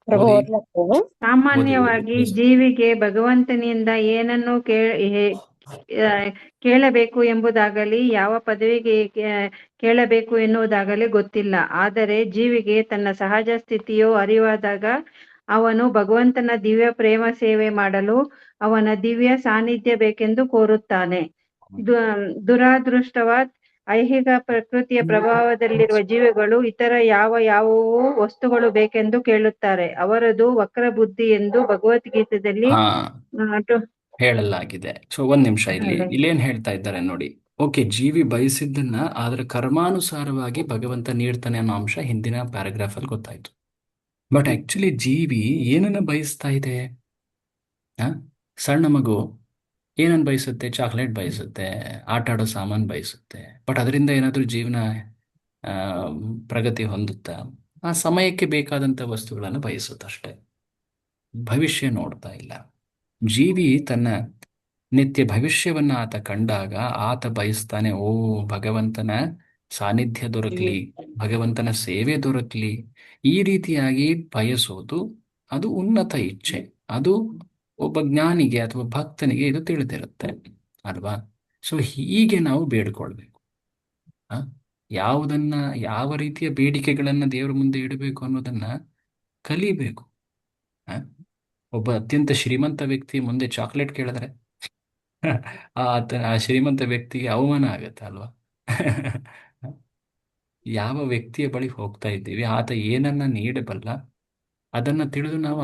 ಪ್ರಭು ಓದಿ ಓದ್ಲಾ ಪ್ರಭು? ಸಾಮಾನ್ಯವಾಗಿ please. ಜೀವಿಗೆ ಭಗವಂತನಿಂದ ಏನನ್ನು ಕೇಳಬೇಕು ಎಂಬುದಾಗಲಿ ಯಾವ ಪದವಿಗೆ ಕೇಳಬೇಕು ಎನ್ನುವುದಾಗಲಿ ಗೊತ್ತಿಲ್ಲ. ಆದರೆ ಜೀವಿಗೆ ತನ್ನ ಸಹಜ ಸ್ಥಿತಿಯು ಅರಿವಾದಾಗ ಅವನು ಭಗವಂತನ ದಿವ್ಯ ಪ್ರೇಮ ಸೇವೆ ಮಾಡಲು ಅವನ ದಿವ್ಯ ಸಾನ್ನಿಧ್ಯ ಬೇಕೆಂದು ಕೋರುತ್ತಾನೆ. ದುರಾದೃಷ್ಟವತ್ ಐಹಿಕ ಪ್ರಕೃತಿಯ ಪ್ರಭಾವದಲ್ಲಿರುವ ಜೀವಿಗಳು ಇತರ ಯಾವುವು ವಸ್ತುಗಳು ಬೇಕೆಂದು ಕೇಳುತ್ತಾರೆ. ಅವರದು ವಕ್ರ ಬುದ್ಧಿ ಎಂದು ಭಗವದ್ಗೀತೆಯಲ್ಲಿ ಹೇಳಲಾಗಿದೆ. ಸೊ ಒಂದ್ ನಿಮಿಷ, ಇಲ್ಲೇನ್ ಹೇಳ್ತಾ ಇದ್ದಾರೆ ನೋಡಿ. ಓಕೆ, ಜೀವಿ ಬಯಸಿದ್ದನ್ನ ಅದರ ಕರ್ಮಾನುಸಾರವಾಗಿ ಭಗವಂತ ನೀಡ್ತಾನೆ ಅನ್ನೋ ಅಂಶ ಹಿಂದಿನ ಪ್ಯಾರಾಗ್ರಾಫ್ ಅಲ್ಲಿ ಗೊತ್ತಾಯ್ತು. ಬಟ್ ಆಕ್ಚುಲಿ ಜೀವಿ ಏನನ್ನ ಬಯಸ್ತಾ ಇದೆ? ಸಣ್ಣ ಮಗು ಏನನ್ನು ಬಯಸುತ್ತೆ? ಚಾಕ್ಲೇಟ್ ಬಯಸುತ್ತೆ, ಆಟ ಆಡೋ ಸಾಮಾನು ಬಯಸುತ್ತೆ. ಬಟ್ ಅದರಿಂದ ಏನಾದರೂ ಜೀವನ ಪ್ರಗತಿ ಹೊಂದುತ್ತಾ? ಆ ಸಮಯಕ್ಕೆ ಬೇಕಾದಂಥ ವಸ್ತುಗಳನ್ನು ಬಯಸುತ್ತಷ್ಟೆ, ಭವಿಷ್ಯ ನೋಡ್ತಾ ಇಲ್ಲ. ಜೀವಿ ತನ್ನ ನಿತ್ಯ ಭವಿಷ್ಯವನ್ನ ಆತ ಕಂಡಾಗ ಆತ ಬಯಸ್ತಾನೆ, ಓ ಭಗವಂತನ ಸಾನ್ನಿಧ್ಯ ದೊರಕಲಿ, ಭಗವಂತನ ಸೇವೆ ದೊರಕಲಿ. ಈ ರೀತಿಯಾಗಿ ಬಯಸೋದು ಅದು ಉನ್ನತ ಇಚ್ಛೆ. ಅದು ಒಬ್ಬ ಜ್ಞಾನಿಗೆ ಅಥವಾ ಭಕ್ತನಿಗೆ ಇದು ತಿಳಿದಿರುತ್ತೆ ಅಲ್ವಾ? ಸೊ ಹೀಗೆ ನಾವು ಬೇಡ್ಕೊಳ್ಬೇಕು. ಯಾವುದನ್ನ, ಯಾವ ರೀತಿಯ ಬೇಡಿಕೆಗಳನ್ನ ದೇವರ ಮುಂದೆ ಇಡಬೇಕು ಅನ್ನೋದನ್ನ ಕಲಿಬೇಕು. ಒಬ್ಬ ಅತ್ಯಂತ ಶ್ರೀಮಂತ ವ್ಯಕ್ತಿ ಮುಂದೆ ಚಾಕ್ಲೇಟ್ ಕೇಳಿದ್ರೆ ಆ ಶ್ರೀಮಂತ ವ್ಯಕ್ತಿಗೆ ಅವಮಾನ ಆಗತ್ತೆ ಅಲ್ವಾ? ಯಾವ ವ್ಯಕ್ತಿಯ ಬಳಿ ಹೋಗ್ತಾ ಇದ್ದೀವಿ, ಆತ ಏನನ್ನ ನೀಡಬಲ್ಲ ಅದನ್ನ ತಿಳಿದು ನಾವು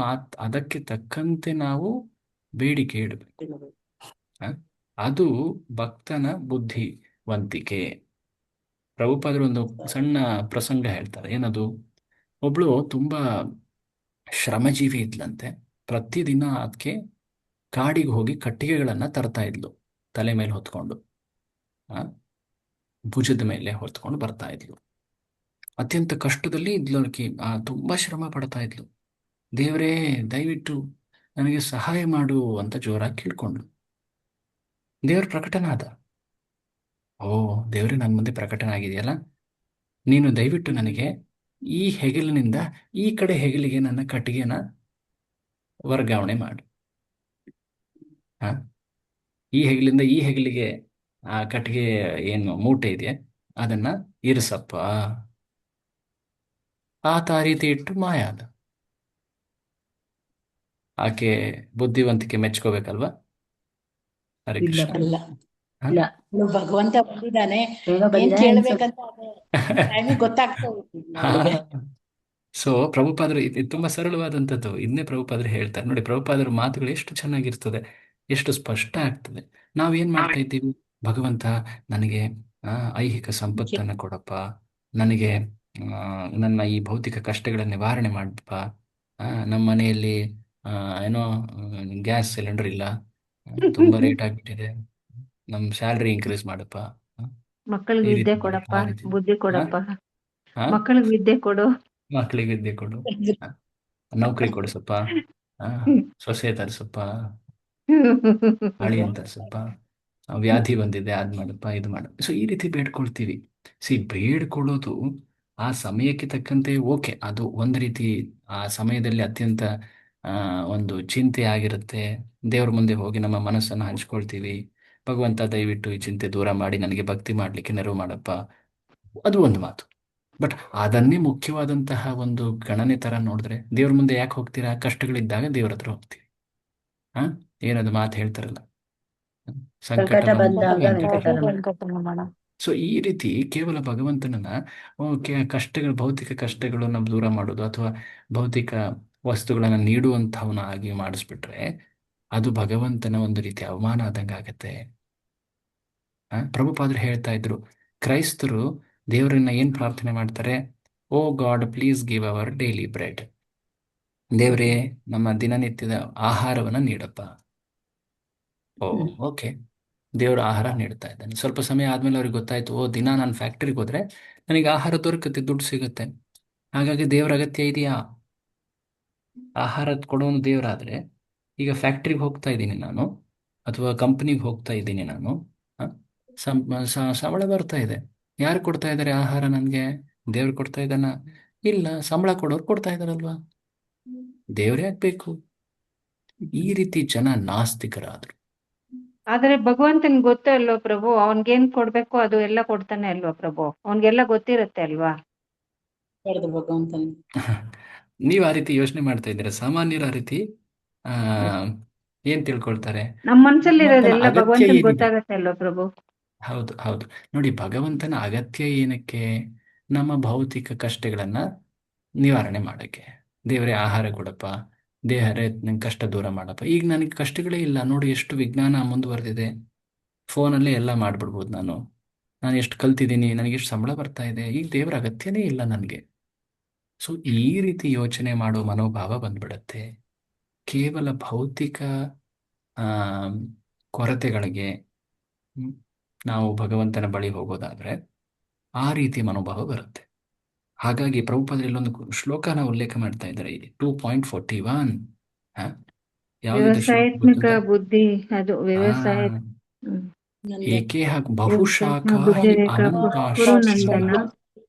ಅದಕ್ಕೆ ತಕ್ಕಂತೆ ನಾವು ಬೇಡಿಕೆ ಇಡಬೇಕು. ಅದು ಭಕ್ತನ ಬುದ್ಧಿವಂತಿಕೆ. ಪ್ರಭುಪಾದರು ಒಂದು ಸಣ್ಣ ಪ್ರಸಂಗ ಹೇಳ್ತಾರೆ. ಏನದು? ಒಬ್ಳು ತುಂಬಾ ಶ್ರಮಜೀವಿ ಇದ್ಲಂತೆ. ಪ್ರತಿದಿನ ಅದಕ್ಕೆ ಕಾಡಿಗೆ ಹೋಗಿ ಕಟ್ಟಿಗೆಗಳನ್ನ ತರ್ತಾ ಇದ್ಲು, ತಲೆ ಮೇಲೆ ಹೊತ್ಕೊಂಡು, ಭುಜದ ಮೇಲೆ ಹೊತ್ಕೊಂಡು ಬರ್ತಾ ಇದ್ಲು. ಅತ್ಯಂತ ಕಷ್ಟದಲ್ಲಿ ಇದ್ಲು ಆಕೆ, ತುಂಬಾ ಶ್ರಮ ಪಡ್ತಾ ಇದ್ಲು. ದೇವರೇ ದಯವಿಟ್ಟು ನನಗೆ ಸಹಾಯ ಮಾಡು ಅಂತ ಜೋರಾಗಿ ಕೇಳ್ಕೊಂಡ್ಲು. ದೇವ್ರ ಪ್ರಕಟನಾದ. ಓ ದೇವ್ರೆ, ನನ್ನ ಮುಂದೆ ಪ್ರಕಟನ ಆಗಿದೆಯಲ್ಲ, ನೀನು ದಯವಿಟ್ಟು ನನಗೆ ಈ ಹೆಗಲಿನಿಂದ ಈ ಕಡೆ ಹೆಗಲಿಗೆ ನನ್ನ ಕಟ್ಟಿಗೆನ ವರ್ಗಾವಣೆ ಮಾಡು. ಈ ಹೆಗಲಿಂದ ಈ ಹೆಗಲಿಗೆ ಆ ಕಟ್ಟಿಗೆ ಏನು ಮೂಟೆ ಇದೆಯಾ ಅದನ್ನ ಇರಿಸಪ್ಪ. ಆತ ಆ ರೀತಿ ಇಟ್ಟು ಮಾಯ ಆದ. ಆಕೆ ಬುದ್ಧಿವಂತಿಕೆ ಮೆಚ್ಕೋಬೇಕಲ್ವಾ? ಹರೇ ಇಲ್ಲ ಕೃಷ್ಣ. ಅಲ್ಲ, ಹ? ಇಲ್ಲ, ಇನ್ನು ಭಗವಂತ ಬಂದಿದ್ದಾನೆ, ಬೇಗ ಏನ್ ಬಂದಿದ್ದಾನೆ ಅನ್ಸುತ್ತೆ. ಕೇಳ್ಬೇಕಂತ ಟೈಮಿಗೆ ಗೊತ್ತಾಗ್ತಾ ಹೋಗ್ತದೆ ಹಾ. ಅವರಿಗೆ. ಸೊ ಪ್ರಭುಪಾದರು ಇದು ತುಂಬಾ ಸರಳವಾದಂಥದ್ದು. ಇದನ್ನೇ ಪ್ರಭುಪಾದರು ಹೇಳ್ತಾರೆ ನೋಡಿ. ಪ್ರಭುಪಾದರ ಮಾತುಗಳು ಎಷ್ಟು ಚೆನ್ನಾಗಿರ್ತದೆ, ಎಷ್ಟು ಸ್ಪಷ್ಟ ಆಗ್ತದೆ. ನಾವೇನ್ ಮಾಡ್ತಾ ಇದ್ದೀವಿ? ಭಗವಂತ ನನಗೆ ಆ, ಐಹಿಕ ಸಂಪತ್ತನ್ನು ಕೊಡಪ್ಪ, ನನಗೆ ನನ್ನ ಈ ಭೌತಿಕ ಕಷ್ಟಗಳ ನಿವಾರಣೆ ಮಾಡಪ್ಪ, ನಮ್ಮ ಮನೆಯಲ್ಲಿ ಆ, ಏನೋ ಗ್ಯಾಸ್ ಸಿಲಿಂಡರ್ ಇಲ್ಲ, ತುಂಬ ರೇಟ್ ಆಗಿಬಿಟ್ಟಿದೆ, ನಮ್ಮ ಸ್ಯಾಲ್ರಿ ಇನ್ಕ್ರೀಸ್ ಮಾಡಪ್ಪ, ಆ, ಮಕ್ಕಳಿಗೆ ಈ ವಿದ್ಯೆ ರೀತಿ ಮಾಡಿ ಕೊಡಪ್ಪ, ಆ ರೀತಿ. ಬುದ್ಧಿ ಹಾ ಕೊಡಪ್ಪ, ಹಾ ಮಕ್ಕಳಿಗೆ ವಿದ್ಯೆ ಕೊಡು. ಮಕ್ಕಳಿಗೆ ವಿದ್ಯೆ ಕೊಡು, ಆ, ನೌಕರಿ ಕೊಡಿಸಪ್ಪ, ಆ, ಸೊಸೆ ತರಿಸಪ್ಪ, ಅಳಿಯನ್ ತರಿಸಪ್ಪ, ವ್ಯಾಧಿ ಬಂದಿದೆ ಅದ್ ಮಾಡಪ್ಪ, ಇದು ಮಾಡ. ಸೊ ಈ ರೀತಿ ಬೇಡ್ಕೊಳ್ತೀವಿ. ಬೇಡ್ಕೊಳ್ಳೋದು ಆ ಸಮಯಕ್ಕೆ ತಕ್ಕಂತೆ ಓಕೆ, ಅದು ಒಂದು ರೀತಿ ಆ ಸಮಯದಲ್ಲಿ ಅತ್ಯಂತ ಆ, ಒಂದು ಚಿಂತೆ ಆಗಿರುತ್ತೆ. ದೇವ್ರ ಮುಂದೆ ಹೋಗಿ ನಮ್ಮ ಮನಸ್ಸನ್ನು ಹಂಚ್ಕೊಳ್ತೀವಿ. ಭಗವಂತ ದಯವಿಟ್ಟು ಈ ಚಿಂತೆ ದೂರ ಮಾಡಿ ನನಗೆ ಭಕ್ತಿ ಮಾಡಲಿಕ್ಕೆ ನೆರವು ಮಾಡಪ್ಪ, ಅದು ಒಂದು ಮಾತು. ಬಟ್ ಅದನ್ನೇ ಮುಖ್ಯವಾದಂತಹ ಒಂದು ಗಣನೆ ತರ ನೋಡಿದ್ರೆ, ದೇವ್ರ ಮುಂದೆ ಯಾಕೆ ಹೋಗ್ತೀರಾ? ಕಷ್ಟಗಳಿದ್ದಾಗ ದೇವ್ರ ಹತ್ರ ಹೋಗ್ತೀವಿ. ಹಾ, ಏನದು ಮಾತು ಹೇಳ್ತಾರಲ್ಲ, ಸಂಕಟ ಸಂಕಟ ಬಂದಾಗ ಬಂದಾಗ ವೆಂಕಟರಮಣ. ವೆಂಕಟರಮಣ. ಸೊ ಈ ರೀತಿ ಕೇವಲ ಭಗವಂತನನ್ನ ಕಷ್ಟಗಳು, ಭೌತಿಕ ಕಷ್ಟಗಳನ್ನ ದೂರ ಮಾಡೋದು ಅಥವಾ ಭೌತಿಕ ವಸ್ತುಗಳನ್ನ ನೀಡುವಂಥವನ್ನ ಆಗಿ ಮಾಡಿಸ್ಬಿಟ್ರೆ ಅದು ಭಗವಂತನ ಒಂದು ರೀತಿ ಅವಮಾನ ಆದಂಗೆ ಆಗತ್ತೆ. ಪ್ರಭುಪಾದರು ಹೇಳ್ತಾ ಇದ್ರು, ಕ್ರೈಸ್ತರು ದೇವರನ್ನ ಏನ್ ಪ್ರಾರ್ಥನೆ ಮಾಡ್ತಾರೆ? Oh God please give our daily bread. ದೇವರೇ ನಮ್ಮ ದಿನನಿತ್ಯದ ಆಹಾರವನ್ನ ನೀಡಪ್ಪ. ಓ ಓಕೆ, ದೇವರು ಆಹಾರ ನೀಡ್ತಾ ಇದ್ದಾನೆ. ಸ್ವಲ್ಪ ಸಮಯ ಆದ್ಮೇಲೆ ಅವ್ರಿಗೆ ಗೊತ್ತಾಯ್ತು, ಓ ದಿನ ನಾನು ಫ್ಯಾಕ್ಟ್ರಿಗೆ ಹೋದ್ರೆ ನನಗೆ ಆಹಾರ ದೊರಕುತ್ತೆ, ದುಡ್ಡು ಸಿಗುತ್ತೆ, ಹಾಗಾಗಿ ದೇವರ ಅಗತ್ಯ ಇದೆಯಾ? ಆಹಾರ ಕೊಡೋನು ದೇವರಾದ್ರೆ ಈಗ ಫ್ಯಾಕ್ಟ್ರಿಗೆ ಹೋಗ್ತಾ ಇದ್ದೀನಿ ನಾನು, ಅಥವಾ ಕಂಪ್ನಿಗೆ ಹೋಗ್ತಾ ಇದ್ದೀನಿ ನಾನು, ಆ, ಸಂಬಳ ಬರ್ತಾ ಇದೆ. ಯಾರು ಕೊಡ್ತಾ ಇದ್ದಾರೆ ಆಹಾರ ನನಗೆ? ದೇವ್ರು ಕೊಡ್ತಾ ಇದ್ದಾನ? ಇಲ್ಲ, ಸಂಬಳ ಕೊಡೋರು ಕೊಡ್ತಾ ಇದ್ದಾರಲ್ವಾ, ದೇವರೇ ಆಗ್ಬೇಕು. ಈ ರೀತಿ ಜನ ನಾಸ್ತಿಕರಾದ್ರು. ಆದ್ರೆ ಭಗವಂತನ್ ಗೊತ್ತೇ ಅಲ್ವಾ ಪ್ರಭು, ಅವನ್ಗೇನ್ ಕೊಡ್ಬೇಕು ಅದು ಎಲ್ಲ ಕೊಡ್ತಾನೆ ಅಲ್ವಾ ಪ್ರಭು, ಅವನ್ಗೆಲ್ಲ ಗೊತ್ತಿರುತ್ತೆ ಅಲ್ವಾ. ಹೇಳಿದ್ರು ಭಗವಂತನಿಗೆ. ನೀವು ಆ ರೀತಿ ಯೋಚನೆ ಮಾಡ್ತಾ ಇದ್ದೀರಾ? ಸಾಮಾನ್ಯರು ಆ ರೀತಿ ಆ ಏನ್ ತಿಳ್ಕೊಳ್ತಾರೆ? ನಮ್ ಮನ್ಸಲ್ಲಿ ಭಗವಂತನ ಇರೋದೆಲ್ಲ ಅಗತ್ಯ ಭಗವಂತನ್ ಏನಿದೆ? ಗೊತ್ತಾಗತ್ತೆ ಅಲ್ವಾ ಪ್ರಭು. ಹೌದು ಹೌದು, ನೋಡಿ, ಭಗವಂತನ ಅಗತ್ಯ ಏನಕ್ಕೆ? ನಮ್ಮ ಭೌತಿಕ ಕಷ್ಟಗಳನ್ನ ನಿವಾರಣೆ ಮಾಡಕ್ಕೆ. ದೇವರೇ ಆಹಾರ ಕೊಡಪ್ಪ, ದೇಹರೇ ನಂಗೆ ಕಷ್ಟ ದೂರ ಮಾಡಪ್ಪ. ಈಗ ನನಗೆ ಕಷ್ಟಗಳೇ ಇಲ್ಲ ನೋಡಿ, ಎಷ್ಟು ವಿಜ್ಞಾನ ಮುಂದುವರೆದಿದೆ. ಫೋನಲ್ಲೇ ಎಲ್ಲ ಮಾಡ್ಬಿಡ್ಬೋದು ನಾನು ಎಷ್ಟು ಕಲ್ತಿದ್ದೀನಿ, ನನಗೆ ಎಷ್ಟು ಸಂಬಳ ಬರ್ತಾ ಇದೆ, ಈಗ ದೇವರ ಅಗತ್ಯನೇ ಇಲ್ಲ ನನಗೆ. ಸೊ ಈ ರೀತಿ ಯೋಚನೆ ಮಾಡೋ ಮನೋಭಾವ ಬಂದ್ಬಿಡತ್ತೆ. ಕೇವಲ ಭೌತಿಕ ಆ, ಕೊರತೆಗಳಿಗೆ ನಾವು ಭಗವಂತನ ಬಳಿ ಹೋಗೋದಾದ್ರೆ ಆ ರೀತಿ ಮನೋಭಾವ ಬರುತ್ತೆ. ಹಾಗಾಗಿ ಪ್ರಭುಪಾದರು ಇಲ್ಲೊಂದು ಶ್ಲೋಕನ ಉಲ್ಲೇಖ ಮಾಡ್ತಾ ಇದ್ದಾರೆ, 2.41. ಯಾವ್ದಿದೆ ಶ್ಲೋಕ ವ್ಯವಸಾಯಾತ್ಮಕ ಗೊತ್ತುಂಟಾ? ಬುದ್ಧಿ, ಅದು ಆ ವ್ಯವಸಾಯ. ಏಕೇಹ ವ್ಯವಸಾಯ ಬಹುಶಾಖಾ ಹಿ ಬುದ್ಧಿರೇಖ ಅನಂತಾಶ್ಚ. ಕುರುನಂದನ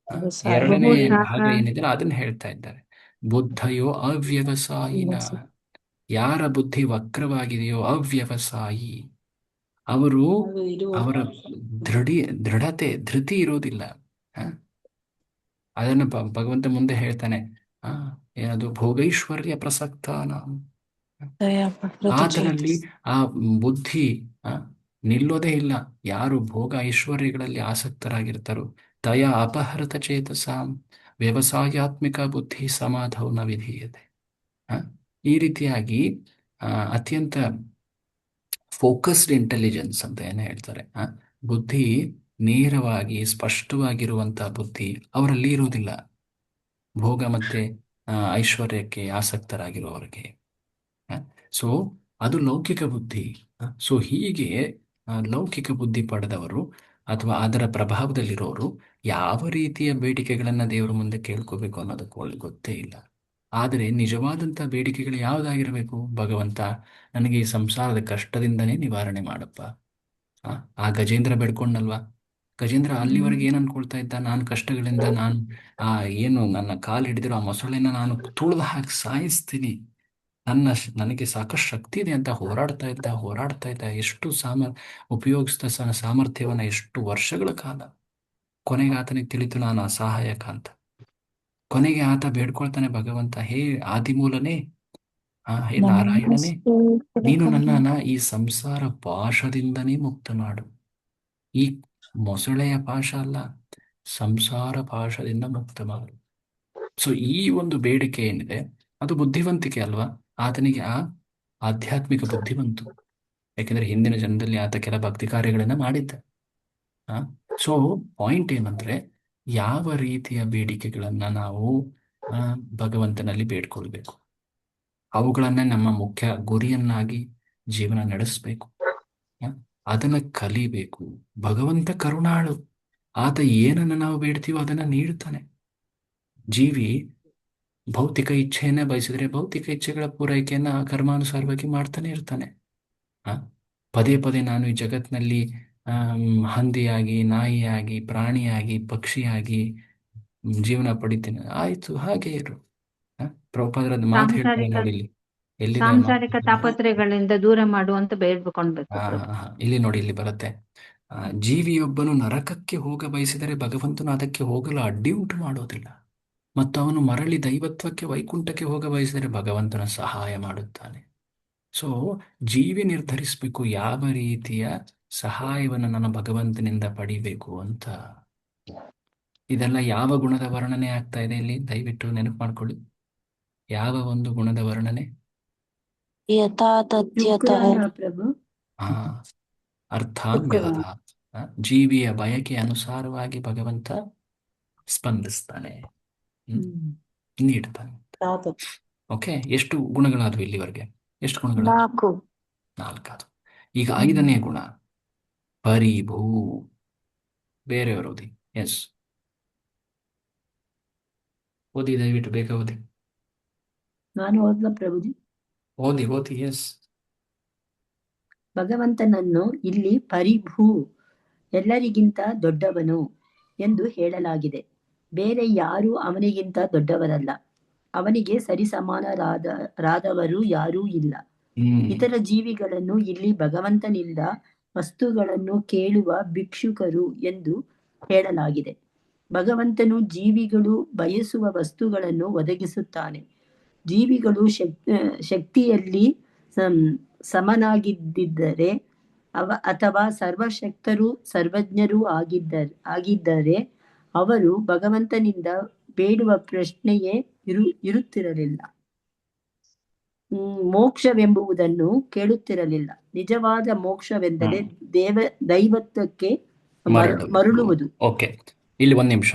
ಎರಡನೇ ಬಹುಶಾಖ. ಭಾಗ ಏನಿದೆ ಅದನ್ನ ಹೇಳ್ತಾ ಇದ್ದಾರೆ. ಬುದ್ಧಯೋ ಅವ್ಯವಸಾಯಿನ, ಯಾರ ಬುದ್ಧಿ ವಕ್ರವಾಗಿದೆಯೋ ಅವ್ಯವಸಾಯಿ, ಅವರು ಅದು ಇರುವ ಅವರ ಧೃತಿ ಇರೋದಿಲ್ಲ. ಹ? ಅದನ್ನು ಭಗವಂತ ಮುಂದೆ ಹೇಳ್ತಾನೆ, ಆ ಏನದು ಭೋಗೈಶ್ವರ್ಯ ಪ್ರಸಕ್ತಾನ, ಆತನಲ್ಲಿ ಆ ಬುದ್ಧಿ ಆ, ನಿಲ್ಲೋದೇ ಇಲ್ಲ. ಯಾರು ಭೋಗ ಐಶ್ವರ್ಯಗಳಲ್ಲಿ ಆಸಕ್ತರಾಗಿರ್ತಾರೋ ತಯ ಅಪಹೃತ ಚೇತಸಾಂ ವ್ಯವಸಾಯಾತ್ಮಿಕ ಬುದ್ಧಿ ಸಮಾಧೌ ನ ವಿಧೀಯತೆ. ಈ ರೀತಿಯಾಗಿ ಅತ್ಯಂತ ಫೋಕಸ್ಡ್ ಇಂಟೆಲಿಜೆನ್ಸ್ ಅಂತ ಏನು ಹೇಳ್ತಾರೆ, ಬುದ್ಧಿ ನೇರವಾಗಿ ಸ್ಪಷ್ಟವಾಗಿರುವಂತಹ ಬುದ್ಧಿ ಅವರಲ್ಲಿ ಇರುವುದಿಲ್ಲ, ಭೋಗ ಮತ್ತೆ ಐಶ್ವರ್ಯಕ್ಕೆ ಆಸಕ್ತರಾಗಿರುವವರಿಗೆ. ಸೊ ಅದು ಲೌಕಿಕ ಬುದ್ಧಿ. ಸೊ ಹೀಗೆ ಲೌಕಿಕ ಬುದ್ಧಿ ಪಡೆದವರು ಅಥವಾ ಅದರ ಪ್ರಭಾವದಲ್ಲಿರೋರು ಯಾವ ರೀತಿಯ ಬೇಡಿಕೆಗಳನ್ನು ದೇವರ ಮುಂದೆ ಕೇಳ್ಕೋಬೇಕು ಅನ್ನೋದಕ್ಕೆ ಒಳ್ಳೆ ಗೊತ್ತೇ ಇಲ್ಲ. ಆದರೆ ನಿಜವಾದಂಥ ಬೇಡಿಕೆಗಳು ಯಾವುದಾಗಿರಬೇಕು? ಭಗವಂತ ನನಗೆ ಈ ಸಂಸಾರದ ಕಷ್ಟದಿಂದನೇ ನಿವಾರಣೆ ಮಾಡಪ್ಪ. ಆ ಗಜೇಂದ್ರ ಬೇಡ್ಕೊಂಡಲ್ವಾ? ಗಜೇಂದ್ರ ಅಲ್ಲಿವರೆಗೆ ಏನು ಅನ್ಕೊಳ್ತಾ ಇದ್ದ? ನಾನು ಕಷ್ಟಗಳಿಂದ ನಾನು ಏನು ನನ್ನ ಕಾಲು ಹಿಡಿದಿರೋ ಆ ಮೊಸಳೆನ ನಾನು ತುಳಿದು ಹಾಕಿ ಸಾಯಿಸ್ತೀನಿ, ನನಗೆ ಸಾಕಷ್ಟು ಶಕ್ತಿ ಇದೆ ಅಂತ ಹೋರಾಡ್ತಾ ಇದ್ದ. ಎಷ್ಟು ಉಪಯೋಗಿಸಿದ ಸಾಮರ್ಥ್ಯವನ್ನು ಎಷ್ಟು ವರ್ಷಗಳ ಕಾಲ. ಕೊನೆಗೆ ಆತನಿಗೆ ತಿಳಿತು ನಾನು ಅಸಹಾಯಕ ಅಂತ. ಕೊನೆಗೆ ಆತ ಬೇಡ್ಕೊಳ್ತಾನೆ, ಭಗವಂತ ಹೇ ಆದಿಮೂಲನೇ, ಹೇ ನಾರಾಯಣನೇ, ನಮಸ್ತೆ ನೀನು ಪ್ರಭು. ನನ್ನನ್ನ ಈ ಸಂಸಾರ ಪಾಶದಿಂದನೇ ಮುಕ್ತ ಮಾಡು. ಈ ಮೊಸಳೆಯ ಪಾಶ ಅಲ್ಲ, ಸಂಸಾರ ಪಾಶದಿಂದ ಮುಕ್ತ ಮಾಡು. ಸೊ ಈ ಒಂದು ಬೇಡಿಕೆ ಏನಿದೆ ಅದು ಬುದ್ಧಿವಂತಿಕೆ ಅಲ್ವಾ? ಆತನಿಗೆ ಆ ಆಧ್ಯಾತ್ಮಿಕ ಬುದ್ಧಿ ಬಂತು, ಯಾಕೆಂದ್ರೆ ಹಿಂದಿನ ಜನ್ಮದಲ್ಲಿ ಆತ ಕೆಲ ಭಕ್ತಿ ಕಾರ್ಯಗಳನ್ನ ಮಾಡಿದ್ದ. ಸೊ ಪಾಯಿಂಟ್ ಏನಂದ್ರೆ, ಯಾವ ರೀತಿಯ ಬೇಡಿಕೆಗಳನ್ನ ನಾವು ಭಗವಂತನಲ್ಲಿ ಬೇಡ್ಕೊಳ್ಬೇಕು, ಅವುಗಳನ್ನೇ ನಮ್ಮ ಮುಖ್ಯ ಗುರಿಯನ್ನಾಗಿ ಜೀವನ ನಡೆಸಬೇಕು. ಅದನ್ನ ಕಲಿಬೇಕು. ಭಗವಂತ ಕರುಣಾಳು, ಆತ ಏನನ್ನ ನಾವು ಬೇಡ್ತೀವೋ ಅದನ್ನ ನೀಡ್ತಾನೆ. ಜೀವಿ ಭೌತಿಕ ಇಚ್ಛೆಯನ್ನೇ ಬಯಸಿದ್ರೆ ಭೌತಿಕ ಇಚ್ಛೆಗಳ ಪೂರೈಕೆಯನ್ನ ಕರ್ಮಾನುಸಾರವಾಗಿ ಮಾಡ್ತಾನೆ ಇರ್ತಾನೆ. ಪದೇ ಪದೇ ನಾನು ಈ ಜಗತ್ತಿನಲ್ಲಿ ಹಂದಿಯಾಗಿ, ನಾಯಿಯಾಗಿ, ಪ್ರಾಣಿಯಾಗಿ, ಪಕ್ಷಿಯಾಗಿ ಜೀವನ ಪಡಿತೀನಿ, ಆಯ್ತು ಹಾಗೆ ಇರು. ಪ್ರಭುಪಾದರ ಮಾತು ಹೇಳ್ತಾರೆ ನೋಡಿ, ಇಲ್ಲಿ ಎಲ್ಲಿದೆ ಸಾಂಸಾರಿಕ ತಾಪತ್ರಯಗಳಿಂದ ದೂರ ಮಾಡುವಂತ ಬೇಡ್ಕೊಳ್ಬೇಕು. ಇಲ್ಲಿ ನೋಡಿ, ಇಲ್ಲಿ ಬರುತ್ತೆ, ಜೀವಿಯೊಬ್ಬನು ನರಕಕ್ಕೆ ಹೋಗ ಬಯಸಿದರೆ ಭಗವಂತನು ಅದಕ್ಕೆ ಹೋಗಲು ಅಡ್ಡಿ ಉಂಟು ಮಾಡೋದಿಲ್ಲ, ಮತ್ತು ಅವನು ಮರಳಿ ದೈವತ್ವಕ್ಕೆ, ವೈಕುಂಠಕ್ಕೆ ಹೋಗ ಬಯಸಿದರೆ ಭಗವಂತನ ಸಹಾಯ ಮಾಡುತ್ತಾನೆ. ಸೊ ಜೀವಿ ನಿರ್ಧರಿಸಬೇಕು ಯಾವ ರೀತಿಯ ಸಹಾಯವನ್ನು ನಾನು ಭಗವಂತನಿಂದ ಪಡಿಬೇಕು ಅಂತ. ಇದೆಲ್ಲ ಯಾವ ಗುಣದ ವರ್ಣನೆ ಆಗ್ತಾ ಇದೆ ಇಲ್ಲಿ? ದಯವಿಟ್ಟು ನೆನಪು ಮಾಡ್ಕೊಳ್ಳಿ. ಯಾವ ಒಂದು ಗುಣದ ವರ್ಣನೆ? ಶುಕ್ರಾನ ಪ್ರಭು. ಅರ್ಥಾನ್ ವ್ಯವಧಾತ್. ಜೀವಿಯ ಬಯಕೆ ಅನುಸಾರವಾಗಿ ಭಗವಂತ ಸ್ಪಂದಿಸ್ತಾನೆ, ನೀಡ್ತಾನೆ. ಓಕೆ, ಎಷ್ಟು ಗುಣಗಳಾದ್ವು ಇಲ್ಲಿವರೆಗೆ? ಎಷ್ಟು ಗುಣಗಳು? 4. ಈಗ 5ನೇ ಗುಣ ಪರಿಭೂ. ಬೇರೆಯವರು ಓದಿ. ಎಸ್, ಓದಿ ದಯವಿಟ್ಟು, ಬೇಗ ಓದಿ. ನಾನು ಓದ್ಲ ಪ್ರಭುಜಿ? ಓದಿ. ಎಸ್. ಭಗವಂತನನ್ನು ಇಲ್ಲಿ ಪರಿಭೂ, ಎಲ್ಲರಿಗಿಂತ ದೊಡ್ಡವನು ಎಂದು ಹೇಳಲಾಗಿದೆ. ಬೇರೆ ಯಾರೂ ಅವನಿಗಿಂತ ದೊಡ್ಡವರಲ್ಲ, ಅವನಿಗೆ ಸರಿಸಮಾನರಾದವರು ಯಾರೂ ಇಲ್ಲ. ಇತರ ಜೀವಿಗಳನ್ನು ಇಲ್ಲಿ ಭಗವಂತನಿಂದ ವಸ್ತುಗಳನ್ನು ಕೇಳುವ ಭಿಕ್ಷುಕರು ಎಂದು ಹೇಳಲಾಗಿದೆ. ಭಗವಂತನು ಜೀವಿಗಳು ಬಯಸುವ ವಸ್ತುಗಳನ್ನು ಒದಗಿಸುತ್ತಾನೆ. ಜೀವಿಗಳು ಶಕ್ತಿಯಲ್ಲಿ ಸಮನಾಗಿದ್ದರೆ ಅಥವಾ ಸರ್ವಶಕ್ತರು, ಸರ್ವಜ್ಞರೂ ಆಗಿದ್ದರೆ ಅವರು ಭಗವಂತನಿಂದ ಬೇಡುವ ಪ್ರಶ್ನೆಯೇ ಇರುತ್ತಿರಲಿಲ್ಲ. ಮೋಕ್ಷವೆಂಬುದನ್ನು ಕೇಳುತ್ತಿರಲಿಲ್ಲ. ನಿಜವಾದ ಮೋಕ್ಷವೆಂದರೆ ದೈವತ್ವಕ್ಕೆ ಮರಳುವುದು. ಓಕೆ, ಇಲ್ಲಿ 1 ನಿಮಿಷ.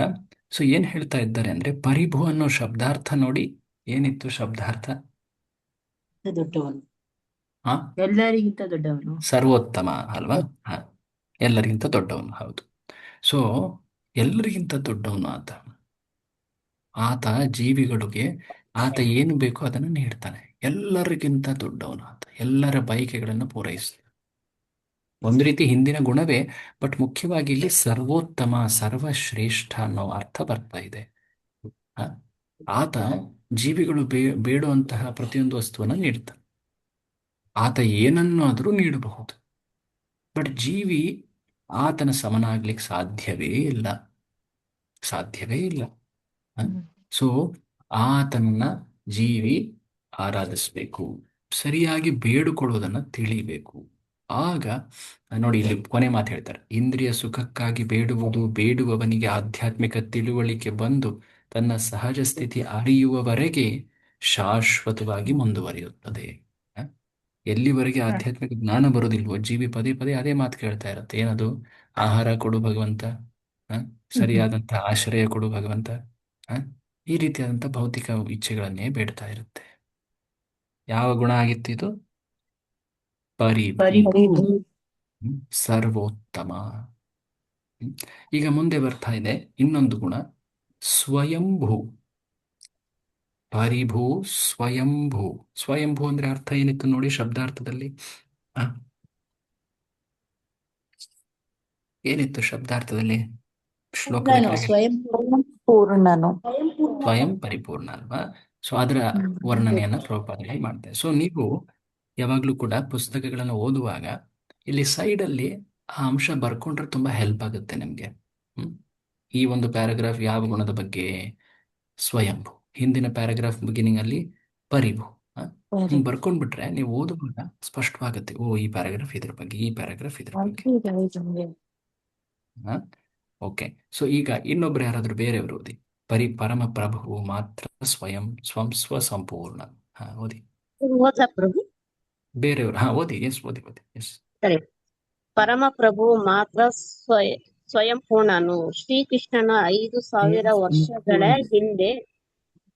ಸೊ ಏನ್ ಹೇಳ್ತಾ ಇದ್ದಾರೆ ಅಂದ್ರೆ, ಪರಿಭು ಅನ್ನೋ ಶಬ್ದಾರ್ಥ ನೋಡಿ, ಏನಿತ್ತು ಶಬ್ದಾರ್ಥ? ದೊಡ್ಡವನು, ಎಲ್ಲರಿಗಿಂತ ದೊಡ್ಡವನು, ಸರ್ವೋತ್ತಮ ಅಲ್ವಾ? ಎಲ್ಲರಿಗಿಂತ ದೊಡ್ಡವನು, ಹೌದು. ಸೊ ಎಲ್ಲರಿಗಿಂತ ದೊಡ್ಡವನು ಆತ ಜೀವಿಗಳಿಗೆ ಆತ ಏನು ಬೇಕೋ ಅದನ್ನು ನೀಡ್ತಾನೆ. ಎಲ್ಲರಿಗಿಂತ ದೊಡ್ಡವನು ಆತ, ಎಲ್ಲರ ಬಯಕೆಗಳನ್ನು ಪೂರೈಸ್ತಾನೆ. ಒಂದು ರೀತಿ ಹಿಂದಿನ ಗುಣವೇ, ಬಟ್ ಮುಖ್ಯವಾಗಿ ಇಲ್ಲಿ ಸರ್ವೋತ್ತಮ, ಸರ್ವಶ್ರೇಷ್ಠ ಅನ್ನೋ ಅರ್ಥ ಬರ್ತಾ ಇದೆ. ಆತ ಜೀವಿಗಳು ಬೇಡುವಂತಹ ಪ್ರತಿಯೊಂದು ವಸ್ತುವನ್ನು ನೀಡ್ತಾನೆ. ಆತ ಏನನ್ನಾದರೂ ನೀಡಬಹುದು, ಬಟ್ ಜೀವಿ ಆತನ ಸಮನಾಗ್ಲಿಕ್ಕೆ ಸಾಧ್ಯವೇ ಇಲ್ಲ. ಸೊ ಆತನನ್ನ ಜೀವಿ ಆರಾಧಿಸ್ಬೇಕು, ಸರಿಯಾಗಿ ಬೇಡಿಕೊಳ್ಳುವುದನ್ನು ತಿಳಿಬೇಕು. ಆಗ ನೋಡಿ, ಇಲ್ಲಿ ಕೊನೆ ಮಾತು ಹೇಳ್ತಾರೆ, ಇಂದ್ರಿಯ ಸುಖಕ್ಕಾಗಿ ಬೇಡುವವನಿಗೆ ಆಧ್ಯಾತ್ಮಿಕ ತಿಳುವಳಿಕೆ ಬಂದು ತನ್ನ ಸಹಜ ಸ್ಥಿತಿ ಅರಿಯುವವರೆಗೆ ಶಾಶ್ವತವಾಗಿ ಮುಂದುವರಿಯುತ್ತದೆ. ಎಲ್ಲಿವರೆಗೆ ಆಧ್ಯಾತ್ಮಿಕ ಜ್ಞಾನ ಬರೋದಿಲ್ವೋ, ಜೀವಿ ಪದೇ ಪದೇ ಅದೇ ಮಾತು ಕೇಳ್ತಾ ಇರುತ್ತೆ. ಏನದು? ಆಹಾರ ಕೊಡು ಭಗವಂತ, ಸರಿಯಾದಂಥ ಆಶ್ರಯ ಕೊಡು ಭಗವಂತ, ಈ ರೀತಿಯಾದಂಥ ಭೌತಿಕ ಇಚ್ಛೆಗಳನ್ನೇ ಬೇಡ್ತಾ ಇರುತ್ತೆ. ಯಾವ ಗುಣ ಆಗಿತ್ತು ಇದು? ಪರಿಭೂ, ಸರ್ವೋತ್ತಮ. ಈಗ ಮುಂದೆ ಬರ್ತಾ ಇದೆ ಇನ್ನೊಂದು ಗುಣ, ಸ್ವಯಂಭೂ. ಪರಿಭೂ ಸ್ವಯಂಭೂ. ಸ್ವಯಂಭೂ ಅಂದ್ರೆ ಅರ್ಥ ಏನಿತ್ತು ನೋಡಿ ಶಬ್ದಾರ್ಥದಲ್ಲಿ? ಏನಿತ್ತು ಶಬ್ದಾರ್ಥದಲ್ಲಿ? ಶ್ಲೋಕದ ಸ್ವಯಂ ಪರಿಪೂರ್ಣ ಅಲ್ವಾ? ಸೊ ಅದರ ವರ್ಣನೆಯನ್ನ ಪ್ರಭುಪಾದಗಳು ಮಾಡ್ತಾರೆ. ಸೊ ನೀವು ಯಾವಾಗಲೂ ಕೂಡ ಪುಸ್ತಕಗಳನ್ನು ಓದುವಾಗ ಇಲ್ಲಿ ಸೈಡಲ್ಲಿ ಆ ಅಂಶ ಬರ್ಕೊಂಡ್ರೆ ತುಂಬಾ ಹೆಲ್ಪ್ ಆಗುತ್ತೆ ನಿಮಗೆ. ಈ ಒಂದು ಪ್ಯಾರಾಗ್ರಾಫ್ ಯಾವ ಗುಣದ ಬಗ್ಗೆ? ಸ್ವಯಂಭೂ. ಹಿಂದಿನ ಪ್ಯಾರಾಗ್ರಾಫ್ ಬಿಗಿನಿಂಗ್ ಅಲ್ಲಿ ಪರಿಭೂ Very ಹಿಂಗೆ ಬರ್ಕೊಂಡ್ಬಿಟ್ರೆ ನೀವು ಓದುವಾಗ ಸ್ಪಷ್ಟವಾಗುತ್ತೆ. ಓ, ಈ ಪ್ಯಾರಾಗ್ರಾಫ್ ಇದ್ರ ಬಗ್ಗೆ, ಈ ಪ್ಯಾರಾಗ್ರಾಫ್ ಇದ್ರ ಬಗ್ಗೆ. good. ಓಕೆ. ಸೊ ಈಗ ಇನ್ನೊಬ್ರು ಯಾರಾದರೂ ಬೇರೆಯವರು ಓದಿ. ಪರಮ ಪ್ರಭು ಮಾತ್ರ ಸ್ವಯಂ ಸ್ವಸಂಪೂರ್ಣ. ಓದಿ ಓದಾ ಪ್ರಭು? ಬೇರೆಯವರು. ಓದಿ. ಎಸ್, ಓದಿ ಎಸ್. ಸರಿ. ಪರಮ ಪ್ರಭು ಮಾತ್ರ ಸ್ವಯಂ ಪೂರ್ಣನು. ಶ್ರೀಕೃಷ್ಣನು 5,000 ವರ್ಷಗಳ ಹಿಂದೆ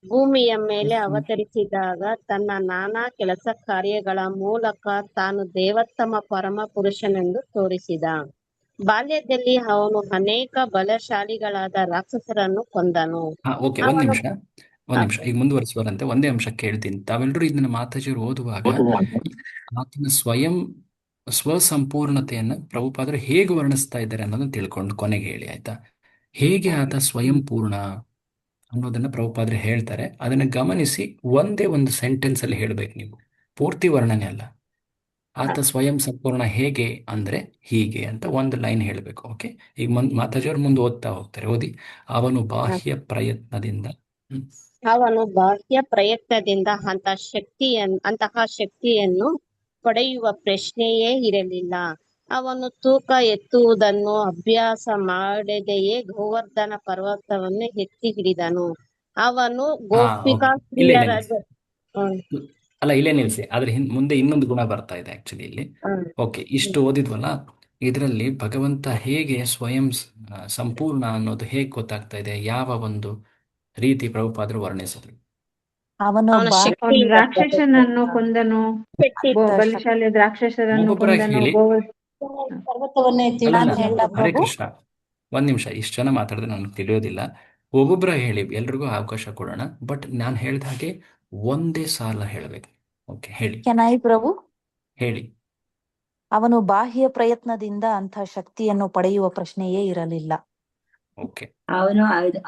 ಭೂಮಿಯ ಮೇಲೆ ಅವತರಿಸಿದಾಗ ತನ್ನ ನಾನಾ ಕೆಲಸ ಕಾರ್ಯಗಳ ಮೂಲಕ ತಾನು ದೇವೋತ್ತಮ ಪರಮ ಪುರುಷನೆಂದು ತೋರಿಸಿದ. ಬಾಲ್ಯದಲ್ಲಿ ಅವನು ಅನೇಕ ಬಲಶಾಲಿಗಳಾದ ರಾಕ್ಷಸರನ್ನು ಕೊಂದನು. ಓಕೆ, ಒಂದ್ ನಿಮಿಷ. ಈಗ ಮುಂದುವರಿಸುವರಂತೆ ಒಂದೇ ಅಂಶ ಕೇಳ್ತೀನಿ. ತಾವೆಲ್ಲರೂ ಇದನ್ನ ಮಾತಾಜಿಯವರು ಓದುವಾಗ ಆತನ ಸ್ವಸಂಪೂರ್ಣತೆಯನ್ನು ಪ್ರಭುಪಾದರು ಹೇಗೆ ವರ್ಣಿಸ್ತಾ ಇದ್ದಾರೆ ಅನ್ನೋದನ್ನ ತಿಳ್ಕೊಂಡು ಕೊನೆಗೆ ಹೇಳಿ, ಆಯ್ತಾ? ಹೇಗೆ ಆತ ಸ್ವಯಂ ಪೂರ್ಣ ಅನ್ನೋದನ್ನ ಪ್ರಭುಪಾದರು ಹೇಳ್ತಾರೆ. ಅದನ್ನ ಗಮನಿಸಿ ಒಂದೇ ಒಂದು ಸೆಂಟೆನ್ಸ್ ಅಲ್ಲಿ ಹೇಳ್ಬೇಕು ನೀವು, ಪೂರ್ತಿ ವರ್ಣನೆ ಅಲ್ಲ. ಆತ ಸ್ವಯಂ ಸಂಪೂರ್ಣ ಹೇಗೆ ಅಂದ್ರೆ ಹೀಗೆ ಅಂತ ಒಂದು ಲೈನ್ ಹೇಳಬೇಕು. ಓಕೆ, ಈಗ ಮಾತಾಜಿಯವ್ರು ಮುಂದೆ ಓದ್ತಾ ಹೋಗ್ತಾರೆ. ಓದಿ. ಅವನು ಬಾಹ್ಯ ಪ್ರಯತ್ನದಿಂದ ಅಂತಹ ಶಕ್ತಿಯನ್ನು ಪಡೆಯುವ ಪ್ರಶ್ನೆಯೇ ಇರಲಿಲ್ಲ. ಅವನು ತೂಕ ಎತ್ತುವುದನ್ನು ಅಭ್ಯಾಸ ಮಾಡದೆಯೇ ಗೋವರ್ಧನ ಪರ್ವತವನ್ನು ಎತ್ತಿ ಹಿಡಿದನು. ಅವನು ಗೋಪಿಕಾ ಸ್ತ್ರೀಯರ ಇಲ್ಲೇ ನಿಲ್ಸಿ. ಆದ್ರೆ ಮುಂದೆ ಇನ್ನೊಂದು ಗುಣ ಬರ್ತಾ ಇದೆ ಆಕ್ಚುಲಿ ಇಲ್ಲಿ. ಓಕೆ, ಇಷ್ಟು ಓದಿದ್ವಲ್ಲ, ಇದರಲ್ಲಿ ಭಗವಂತ ಹೇಗೆ ಸ್ವಯಂ ಸಂಪೂರ್ಣ ಅನ್ನೋದು ಹೇಗೆ ಗೊತ್ತಾಗ್ತಾ ಇದೆ, ಯಾವ ಒಂದು ರೀತಿ ಪ್ರಭುಪಾದರು ವರ್ಣಿಸಿದ್ರು. ಅವನು ರಾಕ್ಷಸನನ್ನು ಕೊಂದನು, ಬಲಶಾಲಿ ರಾಕ್ಷಸರನ್ನು ಕೊಂದನು. ಪರ್ವತವನ್ನೇ ಹರೇ ಕೃಷ್ಣ, ಒಂದ್ ನಿಮಿಷ. ಇಷ್ಟು ಜನ ಮಾತಾಡಿದ್ರೆ ನನಗೆ ತಿಳಿಯೋದಿಲ್ಲ. ಒಬ್ಬೊಬ್ಬರ ಹೇಳಿ, ಎಲ್ರಿಗೂ ಅವಕಾಶ ಕೊಡೋಣ. ಬಟ್ ನಾನು ಹೇಳಿದ ಹಾಗೆ ಒಂದೇ ಸಾಲ ಹೇಳಬೇಕು. ಓಕೆ, ಹೇಳಿ. ಪ್ರಭು ಹೇಳಿ. ಅವನು ಬಾಹ್ಯ ಪ್ರಯತ್ನದಿಂದ ಅಂಥ ಶಕ್ತಿಯನ್ನು ಪಡೆಯುವ ಪ್ರಶ್ನೆಯೇ ಇರಲಿಲ್ಲ. ಓಕೆ, ಅವನು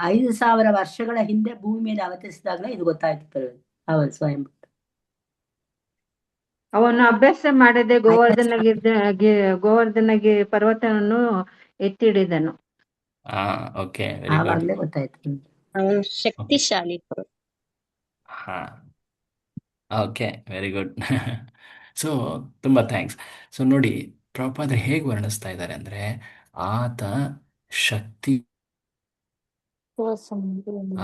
5,000 ವರ್ಷಗಳ ಹಿಂದೆ ಭೂಮಿ ಮೇಲೆ ಅವತರಿಸಿದಾಗಲೇ ಇದು ಗೊತ್ತಾಯ್ತು ಅವನು ಸ್ವಯಂ. ಅವನು ಅಭ್ಯಾಸ ಮಾಡದೆ ಗೋವರ್ಧನಗೆ ಪರ್ವತವನ್ನು ಎತ್ತಿಡಿದನು. ಓಕೆ, ಆವಾಗಲೇ ಗೊತ್ತಾಯ್ತು ಅವನು ಶಕ್ತಿಶಾಲಿ. Okay, very good. ಸೊ ತುಂಬ ಥ್ಯಾಂಕ್ಸ್. ಸೊ ನೋಡಿ, ಪ್ರಭುಪಾದರು ಹೇಗೆ ವರ್ಣಿಸ್ತಾ ಇದ್ದಾರೆ ಅಂದರೆ, ಆತ ಶಕ್ತಿ,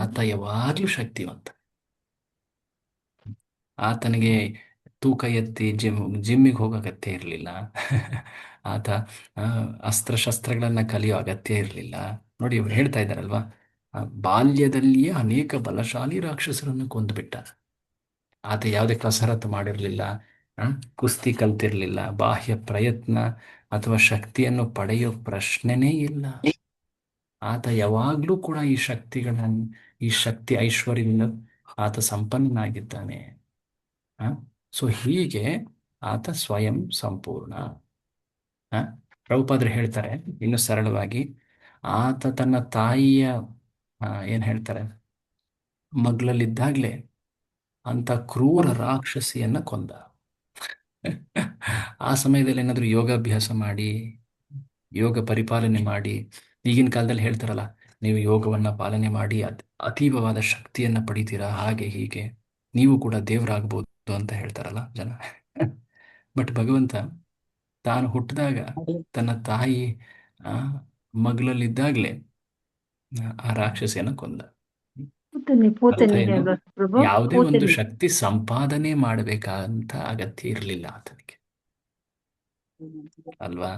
ಆತ ಯಾವಾಗಲೂ ಶಕ್ತಿವಂತ. ಆತನಿಗೆ ತೂಕ ಎತ್ತಿ ಜಿಮ್ಮಿಗೆ ಹೋಗೋ ಅಗತ್ಯ ಇರಲಿಲ್ಲ. ಆತ ಅಸ್ತ್ರಶಸ್ತ್ರಗಳನ್ನು ಕಲಿಯೋ ಅಗತ್ಯ ಇರಲಿಲ್ಲ. ನೋಡಿ, ಇವ್ರು ಹೇಳ್ತಾ ಇದ್ದಾರಲ್ವಾ, ಬಾಲ್ಯದಲ್ಲಿಯೇ ಅನೇಕ ಬಲಶಾಲಿ ರಾಕ್ಷಸರನ್ನು ಕೊಂದುಬಿಟ್ಟ. ಆತ ಯಾವುದೇ ಕಸರತ್ತು ಮಾಡಿರಲಿಲ್ಲ, ಕುಸ್ತಿ ಕಲ್ತಿರಲಿಲ್ಲ, ಬಾಹ್ಯ ಪ್ರಯತ್ನ ಅಥವಾ ಶಕ್ತಿಯನ್ನು ಪಡೆಯೋ ಪ್ರಶ್ನೆನೇ ಇಲ್ಲ. ಆತ ಯಾವಾಗಲೂ ಕೂಡ ಈ ಶಕ್ತಿ ಐಶ್ವರ್ಯದಿಂದ ಆತ ಸಂಪನ್ನನಾಗಿದ್ದಾನೆ. ಸೊ ಹೀಗೆ ಆತ ಸ್ವಯಂ ಸಂಪೂರ್ಣ. ಪ್ರಭುಪಾದರು ಹೇಳ್ತಾರೆ ಇನ್ನು ಸರಳವಾಗಿ, ಆತ ತನ್ನ ತಾಯಿಯ ಏನು ಹೇಳ್ತಾರೆ, ಮಗಳಲ್ಲಿದ್ದಾಗಲೇ ಅಂತ ಕ್ರೂರ ರಾಕ್ಷಸಿಯನ್ನ ಕೊಂದ. ಆ ಸಮಯದಲ್ಲಿ ಏನಾದರೂ ಯೋಗಾಭ್ಯಾಸ ಮಾಡಿ, ಯೋಗ ಪರಿಪಾಲನೆ ಮಾಡಿ, ಈಗಿನ ಕಾಲದಲ್ಲಿ ಹೇಳ್ತಾರಲ್ಲ, ನೀವು ಯೋಗವನ್ನು ಪಾಲನೆ ಮಾಡಿ ಅತೀವವಾದ ಶಕ್ತಿಯನ್ನು ಪಡಿತೀರಾ, ಹಾಗೆ ಹೀಗೆ ನೀವು ಕೂಡ ದೇವರಾಗ್ಬೋದು ಅಂತ ಹೇಳ್ತಾರಲ್ಲ ಜನ. ಬಟ್ ಭಗವಂತ ತಾನು ಹುಟ್ಟಿದಾಗ ತನ್ನ ತಾಯಿ ಮಗಳಲ್ಲಿದ್ದಾಗಲೇ ಆ ರಾಕ್ಷಸಿಯನ್ನು ಕೊಂದ. ಯಾವುದೇ ಒಂದು ಶಕ್ತಿ ಸಂಪಾದನೆ ಮಾಡಬೇಕಂತ ಅಗತ್ಯ ಇರಲಿಲ್ಲ ಆತನಿಗೆ, ಅಲ್ವಾ?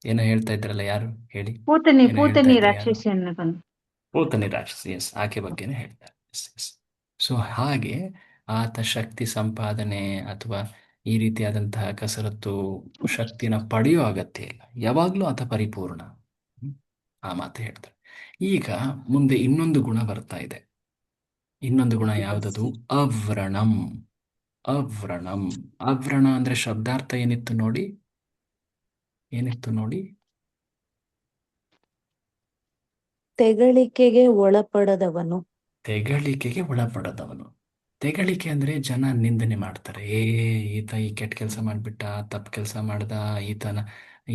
ಏನೋ ಹೇಳ್ತಾ ಇದ್ರಲ್ಲ, ಯಾರು ಹೇಳಿ? ಪೂತನಿ ರಾಕ್ಷಸಿ. ಎಸ್, ಆಕೆ ಬಗ್ಗೆನೇ ಹೇಳ್ತಾರೆ. ಸೊ ಹಾಗೆ ಆತ ಶಕ್ತಿ ಸಂಪಾದನೆ ಅಥವಾ ಈ ರೀತಿಯಾದಂತಹ ಕಸರತ್ತು ಶಕ್ತಿನ ಪಡೆಯೋ ಅಗತ್ಯ ಇಲ್ಲ. ಯಾವಾಗಲೂ ಆತ ಪರಿಪೂರ್ಣ. ಆ ಮಾತು ಹೇಳ್ತಾರೆ. ಈಗ ಮುಂದೆ ಇನ್ನೊಂದು ಗುಣ ಬರ್ತಾ ಇದೆ. ಇನ್ನೊಂದು ಗುಣ ಯಾವುದದು? ಅವ್ರಣಂ. ಅವ್ರಣ ಅಂದ್ರೆ ಶಬ್ದಾರ್ಥ ಏನಿತ್ತು ನೋಡಿ? ತೆಗಳಿಕೆಗೆ ಒಳಪಡದವನು. ತೆಗಳಿಕೆ ಅಂದ್ರೆ ಜನ ನಿಂದನೆ ಮಾಡ್ತಾರೆ. ಈತ ಈ ಕೆಟ್ಟ ಕೆಲಸ ಮಾಡ್ಬಿಟ್ಟ, ತಪ್ಪು ಕೆಲಸ ಮಾಡ್ದ,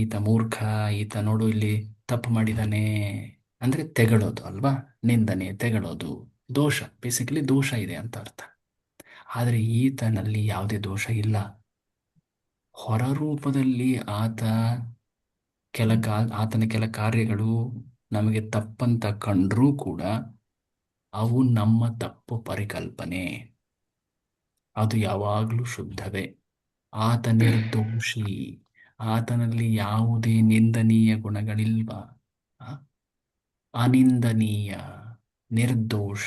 ಈತ ಮೂರ್ಖ, ಈತ ನೋಡು ಇಲ್ಲಿ ತಪ್ಪು ಮಾಡಿದಾನೆ ಅಂದ್ರೆ ತೆಗಳೋದು ಅಲ್ವಾ? ನಿಂದನೆ, ತೆಗಳೋದು, ದೋಷ. ಬೇಸಿಕಲಿ ದೋಷ ಇದೆ ಅಂತ ಅರ್ಥ. ಆದರೆ ಈತನಲ್ಲಿ ಯಾವುದೇ ದೋಷ ಇಲ್ಲ. ಹೊರರೂಪದಲ್ಲಿ ಆತನ ಕೆಲ ಕಾರ್ಯಗಳು ನಮಗೆ ತಪ್ಪಂತ ಕಂಡ್ರೂ ಕೂಡ ಅವು ನಮ್ಮ ತಪ್ಪು ಪರಿಕಲ್ಪನೆ. ಅದು ಯಾವಾಗಲೂ ಶುದ್ಧವೇ. ಆತ ನಿರ್ದೋಷಿ. ಆತನಲ್ಲಿ ಯಾವುದೇ ನಿಂದನೀಯ ಗುಣಗಳಿಲ್ವ. ಅನಿಂದನೀಯ, ನಿರ್ದೋಷ,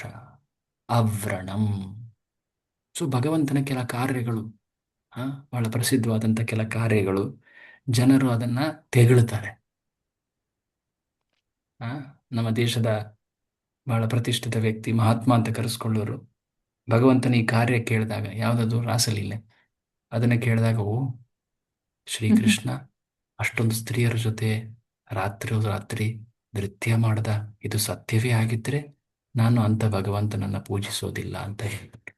ಅವ್ರಣಂ. ಸೊ ಭಗವಂತನ ಕೆಲ ಕಾರ್ಯಗಳು, ಬಹಳ ಪ್ರಸಿದ್ಧವಾದಂಥ ಕೆಲ ಕಾರ್ಯಗಳು, ಜನರು ಅದನ್ನು ತೆಗಳ್ತಾರೆ. ನಮ್ಮ ದೇಶದ ಬಹಳ ಪ್ರತಿಷ್ಠಿತ ವ್ಯಕ್ತಿ ಮಹಾತ್ಮ ಅಂತ ಕರೆಸ್ಕೊಳ್ಳೋರು ಭಗವಂತನ ಈ ಕಾರ್ಯ ಕೇಳಿದಾಗ, ಯಾವುದದು ರಾಸಲೀಲೆ, ಅದನ್ನು ಕೇಳಿದಾಗ, ಓ ಶ್ರೀಕೃಷ್ಣ ಅಷ್ಟೊಂದು ಸ್ತ್ರೀಯರ ಜೊತೆ ರಾತ್ರಿ ನೃತ್ಯ ಮಾಡ್ದ, ಇದು ಸತ್ಯವೇ ಆಗಿದ್ರೆ ನಾನು ಅಂಥ ಭಗವಂತನನ್ನು ಪೂಜಿಸೋದಿಲ್ಲ ಅಂತ ಹೇಳ್ಬಿಟ್ಟು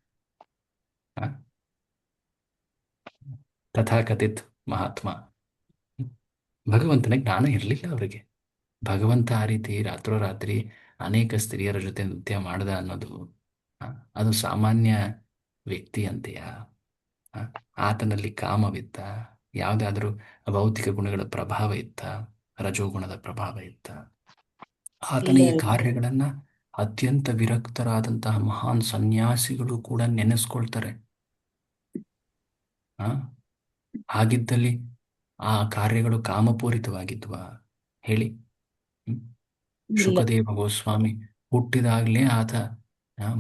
ತಥಾಕಥಿತ್ ಮಹಾತ್ಮ. ಭಗವಂತನ ಜ್ಞಾನ ಇರಲಿಲ್ಲ ಅವರಿಗೆ. ಭಗವಂತ ಆ ರೀತಿ ರಾತ್ರೋರಾತ್ರಿ ಅನೇಕ ಸ್ತ್ರೀಯರ ಜೊತೆ ನೃತ್ಯ ಮಾಡ್ದ ಅನ್ನೋದು ಅದು ಸಾಮಾನ್ಯ ವ್ಯಕ್ತಿ ಅಂತೆಯಾ? ಆತನಲ್ಲಿ ಕಾಮವಿತ್ತ? ಯಾವುದಾದ್ರೂ ಭೌತಿಕ ಗುಣಗಳ ಪ್ರಭಾವ ಇತ್ತ? ರಜೋಗುಣದ ಪ್ರಭಾವ ಇತ್ತ? ಆತನ ಈ ಕಾರ್ಯಗಳನ್ನು ಅತ್ಯಂತ ವಿರಕ್ತರಾದಂತಹ ಮಹಾನ್ ಸನ್ಯಾಸಿಗಳು ಕೂಡ ನೆನೆಸ್ಕೊಳ್ತಾರೆ. ಹಾಗಿದ್ದಲ್ಲಿ ಆ ಕಾರ್ಯಗಳು ಕಾಮಪೂರಿತವಾಗಿದ್ವಾ ಹೇಳಿ? ಶುಕದೇವ ಗೋಸ್ವಾಮಿ ಹುಟ್ಟಿದಾಗಲೇ ಆತ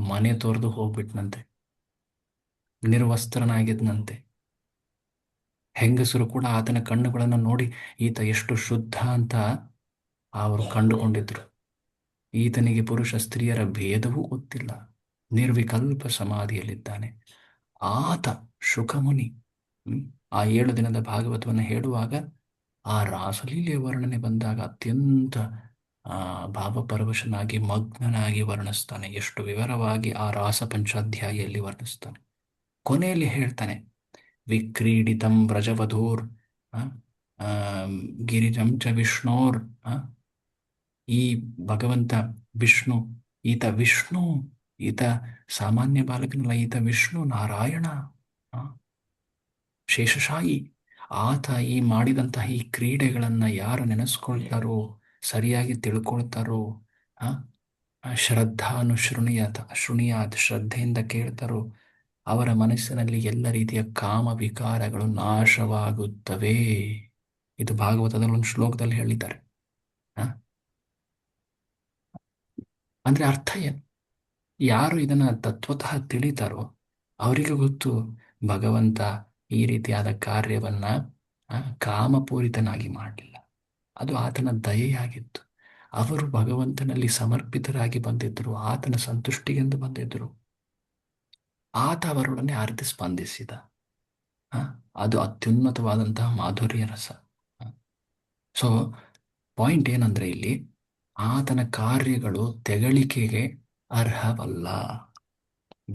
ಮನೆ ತೊರೆದು ಹೋಗ್ಬಿಟ್ನಂತೆ, ನಿರ್ವಸ್ತ್ರನಾಗಿದ್ನಂತೆ. ಹೆಂಗಸರು ಕೂಡ ಆತನ ಕಣ್ಣುಗಳನ್ನು ನೋಡಿ ಈತ ಎಷ್ಟು ಶುದ್ಧ ಅಂತ ಅವರು ಕಂಡುಕೊಂಡಿದ್ರು. ಈತನಿಗೆ ಪುರುಷ ಸ್ತ್ರೀಯರ ಭೇದವೂ ಗೊತ್ತಿಲ್ಲ, ನಿರ್ವಿಕಲ್ಪ ಸಮಾಧಿಯಲ್ಲಿದ್ದಾನೆ. ಆತ ಶುಕಮುನಿ ಆ 7 ದಿನದ ಭಾಗವತವನ್ನು ಹೇಳುವಾಗ ಆ ರಾಸಲೀಲೆಯ ವರ್ಣನೆ ಬಂದಾಗ ಅತ್ಯಂತ ಭಾವಪರವಶನಾಗಿ ಮಗ್ನನಾಗಿ ವರ್ಣಿಸ್ತಾನೆ. ಎಷ್ಟು ವಿವರವಾಗಿ ಆ ರಾಸ ಪಂಚಾಧ್ಯಾಯಿಯಲ್ಲಿ ವರ್ಣಿಸ್ತಾನೆ. ಕೊನೆಯಲ್ಲಿ ಹೇಳ್ತಾನೆ, ವಿಕ್ರೀಡಿತಂ ವ್ರಜವಧೂರ್ ಗಿರಿಜಂ ಚ ವಿಷ್ಣೋರ್. ಈ ಭಗವಂತ ವಿಷ್ಣು, ಈತ ಸಾಮಾನ್ಯ ಬಾಲಕನಲ್ಲ, ಈತ ವಿಷ್ಣು ನಾರಾಯಣ ಶೇಷಶಾಯಿ. ಆತ ಈ ಮಾಡಿದಂತಹ ಈ ಕ್ರೀಡೆಗಳನ್ನು ಯಾರು ನೆನೆಸ್ಕೊಳ್ತಾರೋ, ಸರಿಯಾಗಿ ತಿಳ್ಕೊಳ್ತಾರೋ, ಶೃಣಿಯಾತ್ ಶ್ರದ್ಧೆಯಿಂದ ಕೇಳ್ತಾರೋ, ಅವರ ಮನಸ್ಸಿನಲ್ಲಿ ಎಲ್ಲ ರೀತಿಯ ಕಾಮ ವಿಕಾರಗಳು ನಾಶವಾಗುತ್ತವೆ. ಇದು ಭಾಗವತದಲ್ಲಿ ಒಂದು ಶ್ಲೋಕದಲ್ಲಿ ಹೇಳಿದ್ದಾರೆ. ಅಂದರೆ ಅರ್ಥ ಏನು? ಯಾರು ಇದನ್ನು ತತ್ವತಃ ತಿಳಿತಾರೋ ಅವರಿಗೆ ಗೊತ್ತು, ಭಗವಂತ ಈ ರೀತಿಯಾದ ಕಾರ್ಯವನ್ನು ಕಾಮಪೂರಿತನಾಗಿ ಮಾಡಲಿಲ್ಲ, ಅದು ಆತನ ದಯೆಯಾಗಿತ್ತು. ಅವರು ಭಗವಂತನಲ್ಲಿ ಸಮರ್ಪಿತರಾಗಿ ಬಂದಿದ್ದರು, ಆತನ ಸಂತುಷ್ಟಿಗೆಂದು ಬಂದಿದ್ದರು. ಆತ ಅವರೊಡನೆ ಆ ರೀತಿ ಸ್ಪಂದಿಸಿದ. ಅದು ಅತ್ಯುನ್ನತವಾದಂತಹ ಮಾಧುರ್ಯ ರಸ. ಸೊ ಪಾಯಿಂಟ್ ಏನಂದರೆ ಇಲ್ಲಿ ಆತನ ಕಾರ್ಯಗಳು ತೆಗಳಿಕೆಗೆ ಅರ್ಹವಲ್ಲ.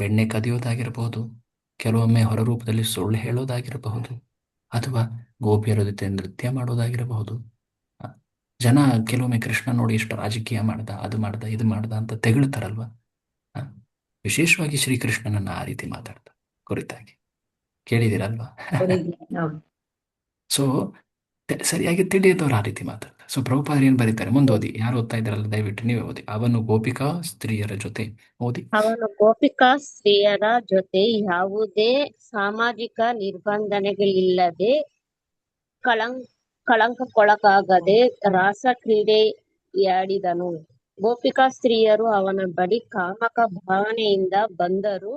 ಬೆಣ್ಣೆ ಕದಿಯೋದಾಗಿರಬಹುದು, ಕೆಲವೊಮ್ಮೆ ಹೊರರೂಪದಲ್ಲಿ ಸುಳ್ಳು ಹೇಳೋದಾಗಿರಬಹುದು, ಅಥವಾ ಗೋಪಿಯರ ಜೊತೆ ನೃತ್ಯ ಮಾಡೋದಾಗಿರಬಹುದು. ಜನ ಕೆಲವೊಮ್ಮೆ ಕೃಷ್ಣ ನೋಡಿ ಇಷ್ಟು ರಾಜಕೀಯ ಮಾಡ್ದ, ಅದು ಮಾಡ್ದ, ಇದು ಮಾಡ್ದ ಅಂತ ತೆಗಳ್ತಾರಲ್ವ. ವಿಶೇಷವಾಗಿ ಶ್ರೀಕೃಷ್ಣನನ್ನು ಆ ರೀತಿ ಮಾತಾಡ್ದ ಕುರಿತಾಗಿ ಕೇಳಿದಿರಲ್ವಾ? ಸೊ ಸರಿಯಾಗಿ ತಿಳಿಯದವ್ರು ಆ ರೀತಿ ಮಾತಾಡ್ತಾರೆ. ಸೊ ಪ್ರಭುಪಾದರು ಏನು ಬರೀತಾರೆ, ಮುಂದೋದಿ. ಯಾರು ಓದ್ತಾ ಇದ್ದಾರಲ್ಲ ದಯವಿಟ್ಟು ನೀವೇ ಓದಿ. ಅವನು ಗೋಪಿಕಾ ಸ್ತ್ರೀಯರ ಜೊತೆ ಓದಿ. ಅವನು ಗೋಪಿಕಾ ಸ್ತ್ರೀಯರ ಜೊತೆ ಯಾವುದೇ ಸಾಮಾಜಿಕ ನಿರ್ಬಂಧನೆಗಳಿಲ್ಲದೆ ಕಳಂಕಕ್ಕೊಳಗಾಗದೆ ರಾಸ ಕ್ರೀಡೆಯಾಡಿದನು. ಗೋಪಿಕಾ ಸ್ತ್ರೀಯರು ಅವನ ಬಳಿ ಕಾಮಕ ಭಾವನೆಯಿಂದ ಬಂದರು.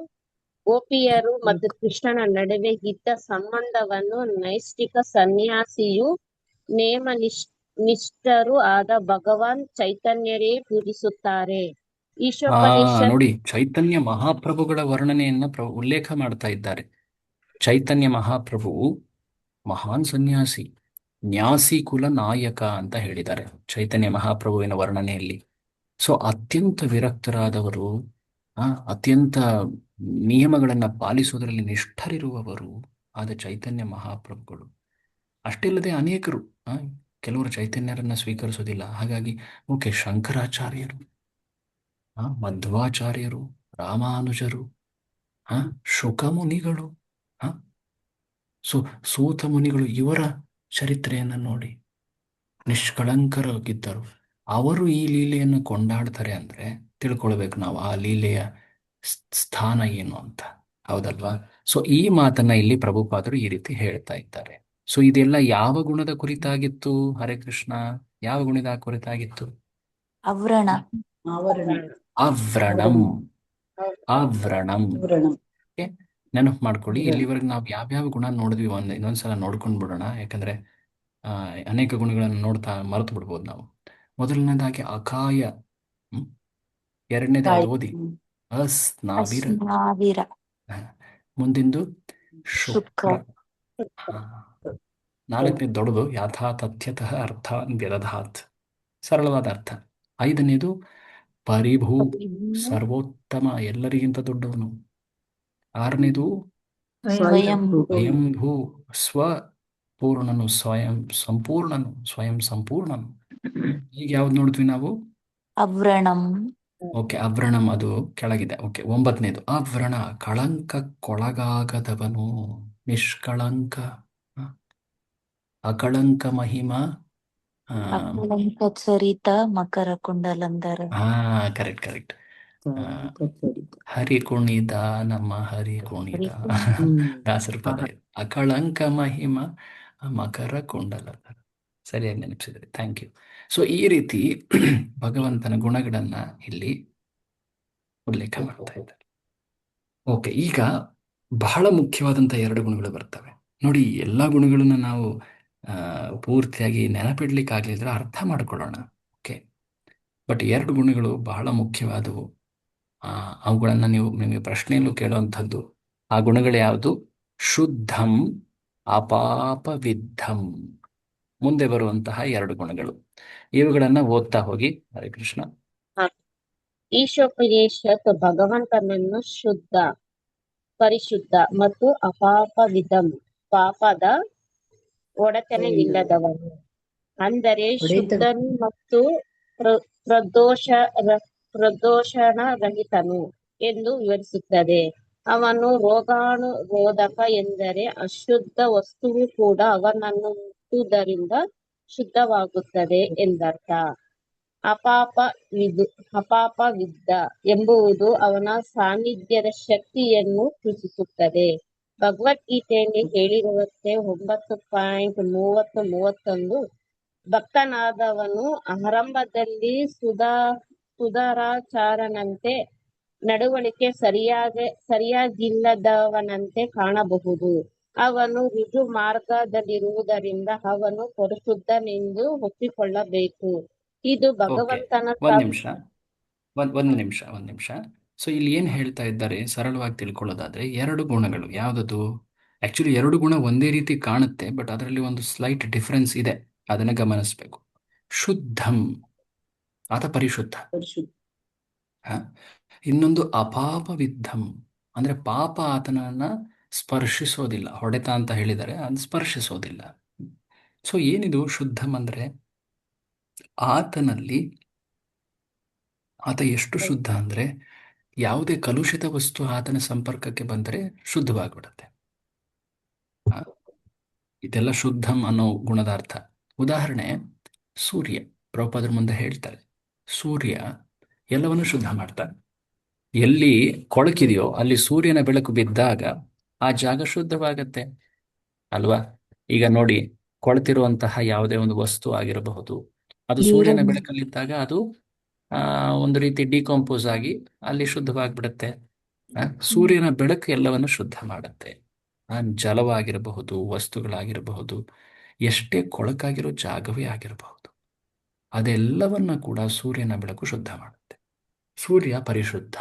ಗೋಪಿಯರು ಮತ್ತು ಕೃಷ್ಣನ ನಡುವೆ ಇದ್ದ ಸಂಬಂಧವನ್ನು ನೈಷ್ಠಿಕ ಸನ್ಯಾಸಿಯು ನೇಮನಿಷ್ಠರೂ ಆದ ಭಗವಾನ್ ಚೈತನ್ಯರೇ ಪೂಜಿಸುತ್ತಾರೆ. ಈಶೋಪನಿಷತ್ ನೋಡಿ, ಚೈತನ್ಯ ಮಹಾಪ್ರಭುಗಳ ವರ್ಣನೆಯನ್ನ ಉಲ್ಲೇಖ ಮಾಡ್ತಾ ಇದ್ದಾರೆ. ಚೈತನ್ಯ ಮಹಾಪ್ರಭು ಮಹಾನ್ ಸನ್ಯಾಸಿ, ನ್ಯಾಸಿ ಕುಲ ನಾಯಕ ಅಂತ ಹೇಳಿದ್ದಾರೆ ಚೈತನ್ಯ ಮಹಾಪ್ರಭುವಿನ ವರ್ಣನೆಯಲ್ಲಿ. ಸೊ ಅತ್ಯಂತ ವಿರಕ್ತರಾದವರು, ಅತ್ಯಂತ ನಿಯಮಗಳನ್ನು ಪಾಲಿಸುವುದರಲ್ಲಿ ನಿಷ್ಠರಿರುವವರು ಆದ ಚೈತನ್ಯ ಮಹಾಪ್ರಭುಗಳು. ಅಷ್ಟಿಲ್ಲದೆ ಅನೇಕರು, ಕೆಲವರು ಚೈತನ್ಯರನ್ನು ಸ್ವೀಕರಿಸೋದಿಲ್ಲ. ಹಾಗಾಗಿ ಮುಖ್ಯ ಶಂಕರಾಚಾರ್ಯರು, ಮಧ್ವಾಚಾರ್ಯರು, ರಾಮಾನುಜರು, ಹ ಶುಕ ಮುನಿಗಳು, ಹ ಸೊ ಸೂತ ಮುನಿಗಳು, ಇವರ ಚರಿತ್ರೆಯನ್ನು ನೋಡಿ, ನಿಷ್ಕಳಂಕರಾಗಿದ್ದರು. ಅವರು ಈ ಲೀಲೆಯನ್ನು ಕೊಂಡಾಡ್ತಾರೆ ಅಂದ್ರೆ ತಿಳ್ಕೊಳ್ಬೇಕು ನಾವು ಆ ಲೀಲೆಯ ಸ್ಥಾನ ಏನು ಅಂತ. ಹೌದಲ್ವಾ? ಸೊ ಈ ಮಾತನ್ನ ಇಲ್ಲಿ ಪ್ರಭುಪಾದರು ಈ ರೀತಿ ಹೇಳ್ತಾ ಇದ್ದಾರೆ. ಸೊ ಇದೆಲ್ಲ ಯಾವ ಗುಣದ ಕುರಿತಾಗಿತ್ತು? ಹರೇ ಕೃಷ್ಣ, ಯಾವ ಗುಣದ ಕುರಿತಾಗಿತ್ತು? ಅವ್ರಣ. ಆವರಣ. ಅವ್ರಣಂ. ಅವ್ರಣಂ. ಆವರಣ. ಓಕೆ, ನೆನಪು ಮಾಡ್ಕೊಳ್ಳಿ. ಇಲ್ಲಿವರೆಗೆ ನಾವು ಯಾವ್ಯಾವ ಗುಣ ನೋಡಿದ್ವಿ ಇನ್ನೊಂದ್ಸಲ ನೋಡ್ಕೊಂಡು ಬಿಡೋಣ. ಯಾಕಂದ್ರೆ ಅನೇಕ ಗುಣಗಳನ್ನು ನೋಡ್ತಾ ಮರೆತು ಬಿಡ್ಬೋದು ನಾವು. ಮೊದಲನೇದಾಗಿ ಅಕಾಯ, ಎರಡನೇದು ಯಾವ್ದು ಓದಿ? ಅಸ್ನಾವಿರ. ಅಸ್ನಾವಿರ. ಮುಂದಿಂದು ಶುಕ್ರ. ಶುಕ್ರ. ನಾಲ್ಕನೇದು ದೊಡ್ಡದು, ಯಾಥಾ ತಥ್ಯತಃ ಅರ್ಥಾನ್ ವ್ಯದಧಾತ್, ಸರಳವಾದ ಅರ್ಥ. ಐದನೇದು ಪರಿಭೂ, ಸರ್ವೋತ್ತಮ, ಎಲ್ಲರಿಗಿಂತ ದೊಡ್ಡವನು. ಆರನೇದು ಸ್ವಯಂಭೂ. ಸ್ವಯಂಭೂ, ಸ್ವಪೂರ್ಣನು, ಸ್ವಯಂ ಸಂಪೂರ್ಣನು, ಸ್ವಯಂ ಸಂಪೂರ್ಣನು. ಈಗ ಯಾವ್ದು ನೋಡಿದ್ವಿ ನಾವು? ಅವ್ರಣಂ. ಓಕೆ, ಅವ್ರಣಂ ಅದು ಕೆಳಗಿದೆ. ಓಕೆ, ಒಂಬತ್ತನೇದು ಅವ್ರಣ, ಕಳಂಕಕ್ಕೊಳಗಾಗದವನು, ನಿಷ್ಕಳಂಕ, ಹ? ಅಕಳಂಕ ಮಹಿಮಾ. ಅಕಳಂಕ ಚರಿತ ಮಕರ ಕುಂಡಲಂಧರ. ಹಾ, ಕರೆಕ್ಟ್ ಕರೆಕ್ಟ್. ಹರಿ ಕುಣಿದ, ನಮ್ಮ ಹರಿ ಕುಣಿದ, ದಾಸರ ಪದ ಇದು. ಅಕಳಂಕ ಮಹಿಮ ಮಕರ ಕುಂಡಲಧರ. ಸರಿಯಾಗಿ ನೆನಪಿಸಿದ್ರಿ, ಥ್ಯಾಂಕ್ ಯು. ಸೊ ಈ ರೀತಿ ಭಗವಂತನ ಗುಣಗಳನ್ನ ಇಲ್ಲಿ ಉಲ್ಲೇಖ ಮಾಡ್ತಾ ಇದ್ದಾರೆ. ಓಕೆ, ಈಗ ಬಹಳ ಮುಖ್ಯವಾದಂಥ ಎರಡು ಗುಣಗಳು ಬರ್ತವೆ ನೋಡಿ. ಎಲ್ಲ ಗುಣಗಳನ್ನ ನಾವು ಪೂರ್ತಿಯಾಗಿ ನೆನಪಿಡ್ಲಿಕ್ಕೆ ಆಗ್ಲಿದ್ರೆ ಅರ್ಥ ಮಾಡ್ಕೊಳ್ಳೋಣ. ಓಕೆ, ಬಟ್ ಎರಡು ಗುಣಗಳು ಬಹಳ ಮುಖ್ಯವಾದವು. ಅವುಗಳನ್ನು ನಿಮಗೆ ಪ್ರಶ್ನೆಯಲ್ಲೂ ಕೇಳುವಂಥದ್ದು. ಆ ಗುಣಗಳು ಯಾವುದು? ಶುದ್ಧಂ, ಅಪಾಪವಿದ್ಧಂ. ಮುಂದೆ ಬರುವಂತಹ ಎರಡು ಗುಣಗಳು, ಇವುಗಳನ್ನ ಓದ್ತಾ ಹೋಗಿ. ಹರೇ ಕೃಷ್ಣ. ಈಶೋಪದೇಶತ್ ಭಗವಂತನನ್ನು ಶುದ್ಧ, ಪರಿಶುದ್ಧ ಮತ್ತು ಅಪಾಪವಿಧಂ, ಪಾಪದ ಒಡೆತನವಿಲ್ಲದವನು, ಅಂದರೆ ಶುದ್ಧನು ಮತ್ತು ಪ್ರದೋಷಣರಹಿತನು ಎಂದು ವಿವರಿಸುತ್ತದೆ. ಅವನು ರೋಗಾಣುರೋಧಕ, ಎಂದರೆ ಅಶುದ್ಧ ವಸ್ತುವು ಕೂಡ ಅವನನ್ನು ಮುಟ್ಟುವುದರಿಂದ ಶುದ್ಧವಾಗುತ್ತದೆ ಎಂದರ್ಥ. ಅಪಾಪವಿದ್ದ ಎಂಬುದು ಅವನ ಸಾನ್ನಿಧ್ಯದ ಶಕ್ತಿಯನ್ನು ಸೂಚಿಸುತ್ತದೆ. ಭಗವದ್ಗೀತೆಯಲ್ಲಿ ಹೇಳಿರುವಂತೆ 9.30-31 ಭಕ್ತನಾದವನು ಆರಂಭದಲ್ಲಿ ಸುಧಾರಾಚಾರನಂತೆ, ನಡವಳಿಕೆ ಸರಿಯಾಗಿಲ್ಲದವನಂತೆ ಕಾಣಬಹುದು. ಅವನು ರುಜು ಮಾರ್ಗದಲ್ಲಿರುವುದರಿಂದ ಅವನು ಪರಿಶುದ್ಧನೆಂದು ಒಪ್ಪಿಕೊಳ್ಳಬೇಕು. ಇದು ಭಗವಂತನ ಒಂದು ನಿಮಿಷ. ಸೊ ಇಲ್ಲಿ ಏನು ಹೇಳ್ತಾ ಇದ್ದಾರೆ ಸರಳವಾಗಿ ತಿಳ್ಕೊಳ್ಳೋದಾದ್ರೆ, ಎರಡು ಗುಣಗಳು ಯಾವುದದು? ಆಕ್ಚುಲಿ ಎರಡು ಗುಣ ಒಂದೇ ರೀತಿ ಕಾಣುತ್ತೆ, ಬಟ್ ಅದರಲ್ಲಿ ಒಂದು ಸ್ಲೈಟ್ ಡಿಫರೆನ್ಸ್ ಇದೆ, ಅದನ್ನು ಗಮನಿಸಬೇಕು. ಶುದ್ಧಂ, ಆತ ಪರಿಶುದ್ಧ. ಇನ್ನೊಂದು ಅಪಾಪವಿದ್ಧಂ, ಅಂದ್ರೆ ಪಾಪ ಆತನನ್ನ ಸ್ಪರ್ಶಿಸೋದಿಲ್ಲ. ಹೊಡೆತ ಅಂತ ಹೇಳಿದರೆ ಅದು ಸ್ಪರ್ಶಿಸೋದಿಲ್ಲ. ಸೊ ಏನಿದು ಶುದ್ಧಂ ಅಂದ್ರೆ, ಆತ ಎಷ್ಟು ಶುದ್ಧ ಅಂದ್ರೆ ಯಾವುದೇ ಕಲುಷಿತ ವಸ್ತು ಆತನ ಸಂಪರ್ಕಕ್ಕೆ ಬಂದರೆ ಶುದ್ಧವಾಗಿಬಿಡುತ್ತೆ. ಇದೆಲ್ಲ ಶುದ್ಧಂ ಅನ್ನೋ ಗುಣದ ಅರ್ಥ. ಉದಾಹರಣೆ, ಸೂರ್ಯ. ಪ್ರಭುಪಾದರ ಮುಂದೆ ಹೇಳ್ತಾರೆ, ಸೂರ್ಯ ಎಲ್ಲವನ್ನು ಶುದ್ಧ ಮಾಡ್ತಾನೆ. ಎಲ್ಲಿ ಕೊಳಕಿದೆಯೋ ಅಲ್ಲಿ ಸೂರ್ಯನ ಬೆಳಕು ಬಿದ್ದಾಗ ಆ ಜಾಗ ಶುದ್ಧವಾಗತ್ತೆ ಅಲ್ವಾ? ಈಗ ನೋಡಿ, ಕೊಳತಿರುವಂತಹ ಯಾವುದೇ ಒಂದು ವಸ್ತು ಆಗಿರಬಹುದು, ಅದು ಸೂರ್ಯನ ಬೆಳಕಲ್ಲಿದ್ದಾಗ ಅದು ಒಂದು ರೀತಿ ಡಿಕಂಪೋಸ್ ಆಗಿ ಅಲ್ಲಿ ಶುದ್ಧವಾಗಿಬಿಡುತ್ತೆ. ಸೂರ್ಯನ ಬೆಳಕು ಎಲ್ಲವನ್ನು ಶುದ್ಧ ಮಾಡುತ್ತೆ. ಜಲವಾಗಿರಬಹುದು, ವಸ್ತುಗಳಾಗಿರಬಹುದು, ಎಷ್ಟೇ ಕೊಳಕಾಗಿರೋ ಜಾಗವೇ ಆಗಿರಬಹುದು, ಅದೆಲ್ಲವನ್ನ ಕೂಡ ಸೂರ್ಯನ ಬೆಳಕು ಶುದ್ಧ ಮಾಡುತ್ತೆ. ಸೂರ್ಯ ಪರಿಶುದ್ಧ,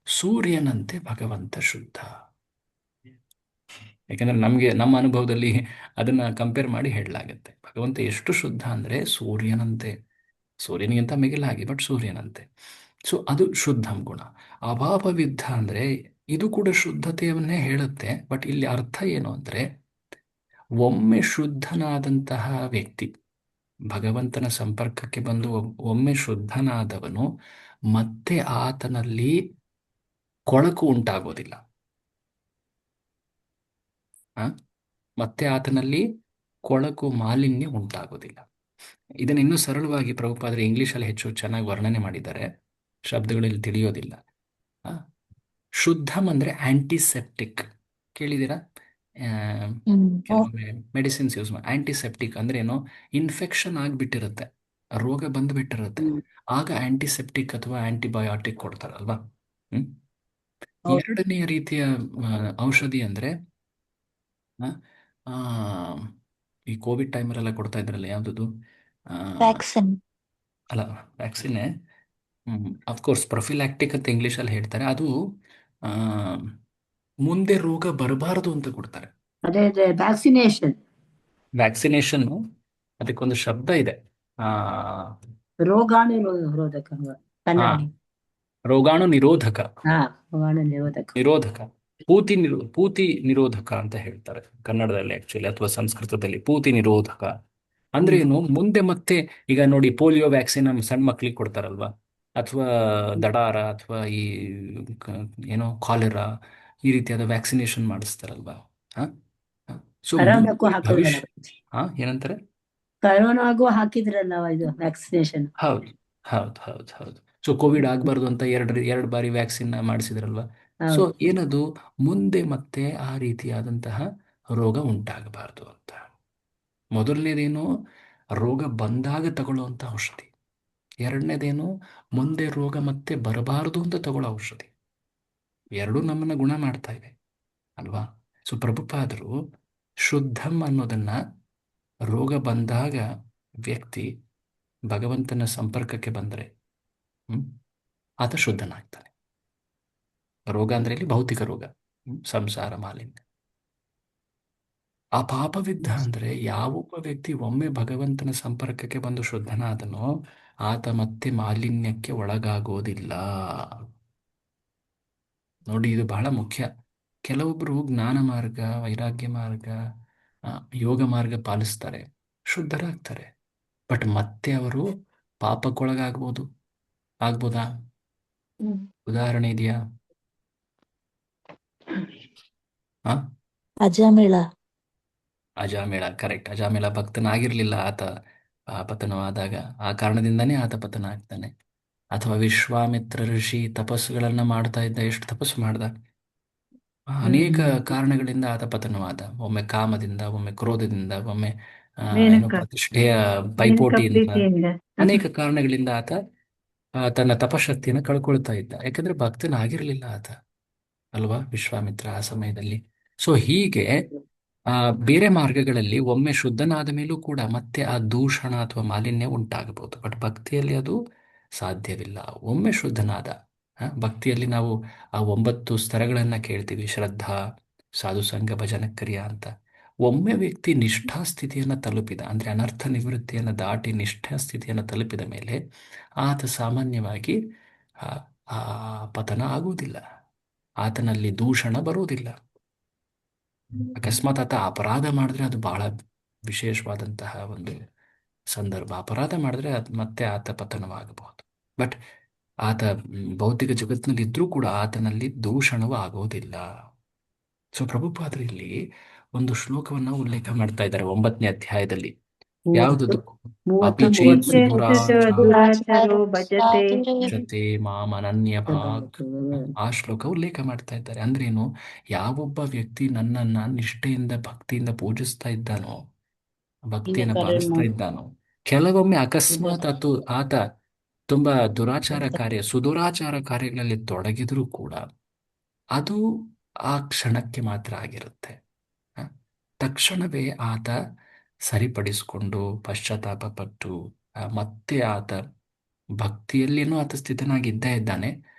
ಸೂರ್ಯನಂತೆ ಭಗವಂತ ಶುದ್ಧ. ಯಾಕಂದ್ರೆ ನಮ್ಮ ಅನುಭವದಲ್ಲಿ ಅದನ್ನ ಕಂಪೇರ್ ಮಾಡಿ ಹೇಳಲಾಗತ್ತೆ. ಭಗವಂತ ಎಷ್ಟು ಶುದ್ಧ ಅಂದ್ರೆ ಸೂರ್ಯನಿಗಿಂತ ಮಿಗಿಲಾಗಿ, ಬಟ್ ಸೂರ್ಯನಂತೆ. ಸೊ ಅದು ಶುದ್ಧಂ ಗುಣ. ಅಭಾವವಿದ್ಧ ಅಂದ್ರೆ ಇದು ಕೂಡ ಶುದ್ಧತೆಯನ್ನೇ ಹೇಳುತ್ತೆ, ಬಟ್ ಇಲ್ಲಿ ಅರ್ಥ ಏನು ಅಂದ್ರೆ, ಒಮ್ಮೆ ಶುದ್ಧನಾದಂತಹ ವ್ಯಕ್ತಿ ಭಗವಂತನ ಸಂಪರ್ಕಕ್ಕೆ ಬಂದು ಒಮ್ಮೆ ಶುದ್ಧನಾದವನು ಮತ್ತೆ ಆತನಲ್ಲಿ ಕೊಳಕು ಉಂಟಾಗೋದಿಲ್ಲ. ಆ? ಮತ್ತೆ ಆತನಲ್ಲಿ ಕೊಳಕು ಮಾಲಿನ್ಯ ಉಂಟಾಗೋದಿಲ್ಲ. ಇದನ್ನು ಇನ್ನೂ ಸರಳವಾಗಿ ಪ್ರಭುಪಾದರು ಇಂಗ್ಲೀಷಲ್ಲಿ ಹೆಚ್ಚು ಚೆನ್ನಾಗಿ ವರ್ಣನೆ ಮಾಡಿದ್ದಾರೆ, ಶಬ್ದಗಳಲ್ಲಿ ತಿಳಿಯೋದಿಲ್ಲ. ಆ? ಶುದ್ಧಂ ಅಂದರೆ ಆಂಟಿಸೆಪ್ಟಿಕ್, ಕೇಳಿದ್ದೀರಾ? ಆ, ಕೆಲವೊಮ್ಮೆ ಮೆಡಿಸಿನ್ಸ್ ಯೂಸ್ ಮಾಡಿ. ಆಂಟಿಸೆಪ್ಟಿಕ್ ಅಂದ್ರೆ ಏನು? ಇನ್ಫೆಕ್ಷನ್ ಆಗಿಬಿಟ್ಟಿರುತ್ತೆ, ರೋಗ ಬಂದುಬಿಟ್ಟಿರುತ್ತೆ, ಆಗ ಆಂಟಿಸೆಪ್ಟಿಕ್ ಅಥವಾ ಆಂಟಿಬಯೋಟಿಕ್ ಕೊಡ್ತಾರಲ್ವಾ. ಹ್ಮ್. ಹೌದು. ಎರಡನೆಯ ರೀತಿಯ ಔಷಧಿ ಅಂದರೆ ಈ ಕೋವಿಡ್ ಟೈಮಲ್ಲೆಲ್ಲ ಕೊಡ್ತಾ ಇದ್ರಲ್ಲ, ಯಾವುದದು? ವ್ಯಾಕ್ಸಿನ್. ಅಲ್ಲ, ವ್ಯಾಕ್ಸಿನ್ನೇ. ಅಫ್ಕೋರ್ಸ್ ಪ್ರೊಫಿಲ್ಯಾಕ್ಟಿಕ್ ಅಂತ ಇಂಗ್ಲೀಷಲ್ಲಿ ಹೇಳ್ತಾರೆ. ಅದು ಆ, ಮುಂದೆ ರೋಗ ಬರಬಾರದು ಅಂತ ಕೊಡ್ತಾರೆ. ಅದೇ ವ್ಯಾಕ್ಸಿನೇಷನ್. ವ್ಯಾಕ್ಸಿನೇಷನ್ನು ಅದಕ್ಕೊಂದು ಶಬ್ದ ಇದೆ. ಆ, ರೋಗಾಣುರೋಧಕ ಹಾ, ಕನ್ನಡ. ರೋಗಾಣು ನಿರೋಧಕ. ರೋಗಾಣು ನಿರೋಧಕ. ನಿರೋಧಕ, ಪೂತಿ ನಿರೋಧಕ ಅಂತ ಹೇಳ್ತಾರೆ ಕನ್ನಡದಲ್ಲಿ ಆಕ್ಚುಲಿ, ಅಥವಾ ಸಂಸ್ಕೃತದಲ್ಲಿ ಪೂತಿ ನಿರೋಧಕ ಅಂದ್ರೆ ಏನು? ಮುಂದೆ ಮತ್ತೆ ಈಗ ನೋಡಿ, ಪೋಲಿಯೋ ವ್ಯಾಕ್ಸಿನ್ ನಮ್ಮ ಸಣ್ಣ ಮಕ್ಳಿಗೆ ಕೊಡ್ತಾರಲ್ವಾ, ಅಥವಾ ದಡಾರ, ಅಥವಾ ಈ ಏನೋ ಕಾಲೆರಾ, ಈ ರೀತಿಯಾದ ವ್ಯಾಕ್ಸಿನೇಷನ್ ಮಾಡಿಸ್ತಾರಲ್ವಾ. ಸೊ ಕರೋನಾಕ್ಕೂ ಭವಿಷ್ಯ ಹಾಕಿದ್ರಲ್ಲ, ಏನಂತಾರೆ? ಕರೋನಾಗೂ ಹಾಕಿದ್ರಲ್ಲ ಇದು ವ್ಯಾಕ್ಸಿನೇಷನ್. ಹೌದು ಹೌದು ಹೌದು ಹೌದು. ಸೊ ಕೋವಿಡ್ ಆಗಬಾರ್ದು ಅಂತ ಎರಡು ಬಾರಿ ವ್ಯಾಕ್ಸಿನ್ ಮಾಡಿಸಿದ್ರಲ್ವಾ. ಸೊ ಏನದು? ಮುಂದೆ ಮತ್ತೆ ಆ ರೀತಿಯಾದಂತಹ ರೋಗ ಉಂಟಾಗಬಾರ್ದು ಅಂತ. ಮೊದಲನೇದೇನು? ರೋಗ ಬಂದಾಗ ತಗೊಳ್ಳುವಂಥ ಔಷಧಿ. ಎರಡನೇದೇನು? ಮುಂದೆ ರೋಗ ಮತ್ತೆ ಬರಬಾರದು ಅಂತ ತಗೊಳ್ಳೋ ಔಷಧಿ. ಎರಡೂ ನಮ್ಮನ್ನು ಗುಣ ಮಾಡ್ತಾ ಇವೆ ಅಲ್ವಾ. ಸೊ ಪ್ರಭುಪಾದರು ಶುದ್ಧಂ ಅನ್ನೋದನ್ನ, ರೋಗ ಬಂದಾಗ ವ್ಯಕ್ತಿ ಭಗವಂತನ ಸಂಪರ್ಕಕ್ಕೆ ಬಂದರೆ ಆತ ಶುದ್ಧನಾಗ್ತಾನೆ. ರೋಗ ಅಂದ್ರೆ ಇಲ್ಲಿ ಭೌತಿಕ ರೋಗ, ಸಂಸಾರ ಮಾಲಿನ್ಯ. ಆ ಪಾಪವಿದ್ಧ ಅಂದ್ರೆ ಯಾವೊಬ್ಬ ವ್ಯಕ್ತಿ ಒಮ್ಮೆ ಭಗವಂತನ ಸಂಪರ್ಕಕ್ಕೆ ಬಂದು ಶುದ್ಧನಾದನೋ ಆತ ಮತ್ತೆ ಮಾಲಿನ್ಯಕ್ಕೆ ಒಳಗಾಗೋದಿಲ್ಲ. ನೋಡಿ, ಇದು ಬಹಳ ಮುಖ್ಯ. ಕೆಲವೊಬ್ಬರು ಜ್ಞಾನ ಮಾರ್ಗ, ವೈರಾಗ್ಯ ಮಾರ್ಗ, ಯೋಗ ಮಾರ್ಗ ಪಾಲಿಸ್ತಾರೆ, ಶುದ್ಧರಾಗ್ತಾರೆ. ಬಟ್ ಮತ್ತೆ ಅವರು ಆಗ್ಬೋದಾ? ಉದಾಹರಣೆ ಇದೆಯಾ? ಅಜಾಮೇಳ, ಕರೆಕ್ಟ್. ಅಜಾಮೇಳ ಭಕ್ತನಾಗಿರ್ಲಿಲ್ಲ, ಆತ ಪತನವಾದಾಗ ಆ ಕಾರಣದಿಂದನೇ ಆತ ಪತನ ಆಗ್ತಾನೆ. ಅಥವಾ ವಿಶ್ವಾಮಿತ್ರ ಋಷಿ ತಪಸ್ಸುಗಳನ್ನ ಮಾಡ್ತಾ ಇದ್ದ, ಎಷ್ಟು ತಪಸ್ಸು ಮಾಡ್ದ, ಅನೇಕ ಕಾರಣಗಳಿಂದ ಆತ ಪತನವಾದ. ಒಮ್ಮೆ ಕಾಮದಿಂದ, ಒಮ್ಮೆ ಕ್ರೋಧದಿಂದ, ಒಮ್ಮೆ ಪ್ರತಿಷ್ಠೆಯ ಪೈಪೋಟಿಯಿಂದ, ಅನೇಕ ಕಾರಣಗಳಿಂದ ಆತ ತನ್ನ ತಪಶಕ್ತಿಯನ್ನು ಕಳ್ಕೊಳ್ತಾ ಇದ್ದ. ಯಾಕಂದ್ರೆ ಭಕ್ತನಾಗಿರ್ಲಿಲ್ಲ ಆತ ಅಲ್ವಾ, ವಿಶ್ವಾಮಿತ್ರ ಆ ಸಮಯದಲ್ಲಿ. ಸೊ ಹೀಗೆ ಬೇರೆ ಮಾರ್ಗಗಳಲ್ಲಿ ಒಮ್ಮೆ ಶುದ್ಧನಾದ ಮೇಲೂ ಕೂಡ ಮತ್ತೆ ಆ ದೂಷಣ ಅಥವಾ ಮಾಲಿನ್ಯ ಉಂಟಾಗಬಹುದು. ಬಟ್ ಭಕ್ತಿಯಲ್ಲಿ ಅದು ಸಾಧ್ಯವಿಲ್ಲ. ಒಮ್ಮೆ ಶುದ್ಧನಾದ, ಭಕ್ತಿಯಲ್ಲಿ ನಾವು ಆ 9 ಸ್ತರಗಳನ್ನು ಕೇಳ್ತೀವಿ, ಶ್ರದ್ಧಾ, ಸಾಧುಸಂಗ, ಭಜನಕ್ರಿಯ ಅಂತ. ಒಮ್ಮೆ ವ್ಯಕ್ತಿ ನಿಷ್ಠಾ ಸ್ಥಿತಿಯನ್ನು ತಲುಪಿದ, ಅಂದರೆ ಅನರ್ಥ ನಿವೃತ್ತಿಯನ್ನು ದಾಟಿ ನಿಷ್ಠಾ ಸ್ಥಿತಿಯನ್ನು ತಲುಪಿದ ಮೇಲೆ ಆತ ಸಾಮಾನ್ಯವಾಗಿ ಆ ಪತನ ಆಗುವುದಿಲ್ಲ, ಆತನಲ್ಲಿ ದೂಷಣ ಬರುವುದಿಲ್ಲ. ಅಕಸ್ಮಾತ್ ಆತ ಅಪರಾಧ ಮಾಡಿದ್ರೆ ಅದು ಬಹಳ ವಿಶೇಷವಾದಂತಹ ಒಂದು ಸಂದರ್ಭ. ಅಪರಾಧ ಮಾಡಿದ್ರೆ ಮತ್ತೆ ಆತ ಪತನವಾಗಬಹುದು. ಬಟ್ ಆತ ಭೌತಿಕ ಜಗತ್ತಿನಲ್ಲಿ ಇದ್ರೂ ಕೂಡ ಆತನಲ್ಲಿ ದೂಷಣವು ಆಗೋದಿಲ್ಲ. ಸೊ ಪ್ರಭುಪಾದರು ಇಲ್ಲಿ ಒಂದು ಶ್ಲೋಕವನ್ನು ಉಲ್ಲೇಖ ಮಾಡ್ತಾ ಇದ್ದಾರೆ 9ನೇ ಅಧ್ಯಾಯದಲ್ಲಿ. ಯಾವುದದು? ಭಜತೆ ಮಾಂ ಅನನ್ಯ ಭಾಗ್. ಆ ಶ್ಲೋಕ ಉಲ್ಲೇಖ ಮಾಡ್ತಾ ಇದ್ದಾರೆ. ಅಂದ್ರೇನು? ಯಾವೊಬ್ಬ ವ್ಯಕ್ತಿ ನನ್ನನ್ನ ನಿಷ್ಠೆಯಿಂದ, ಭಕ್ತಿಯಿಂದ ಪೂಜಿಸ್ತಾ ಇದ್ದಾನೋ, ಭಕ್ತಿಯನ್ನು ಪಾಲಿಸ್ತಾ ಇದ್ದಾನೋ, ಕೆಲವೊಮ್ಮೆ ಅಕಸ್ಮಾತ್ ಆತ ತುಂಬಾ ಸುದುರಾಚಾರ ಕಾರ್ಯಗಳಲ್ಲಿ ತೊಡಗಿದ್ರೂ ಕೂಡ ಅದು ಆ ಕ್ಷಣಕ್ಕೆ ಮಾತ್ರ ಆಗಿರುತ್ತೆ. ತಕ್ಷಣವೇ ಆತ ಸರಿಪಡಿಸಿಕೊಂಡು ಪಶ್ಚಾತ್ತಾಪ ಪಟ್ಟು ಮತ್ತೆ ಆತ ಭಕ್ತಿಯಲ್ಲೇನೂ ಆತ ಸ್ಥಿತನಾಗಿದ್ದೇ ಇದ್ದಾನೆ,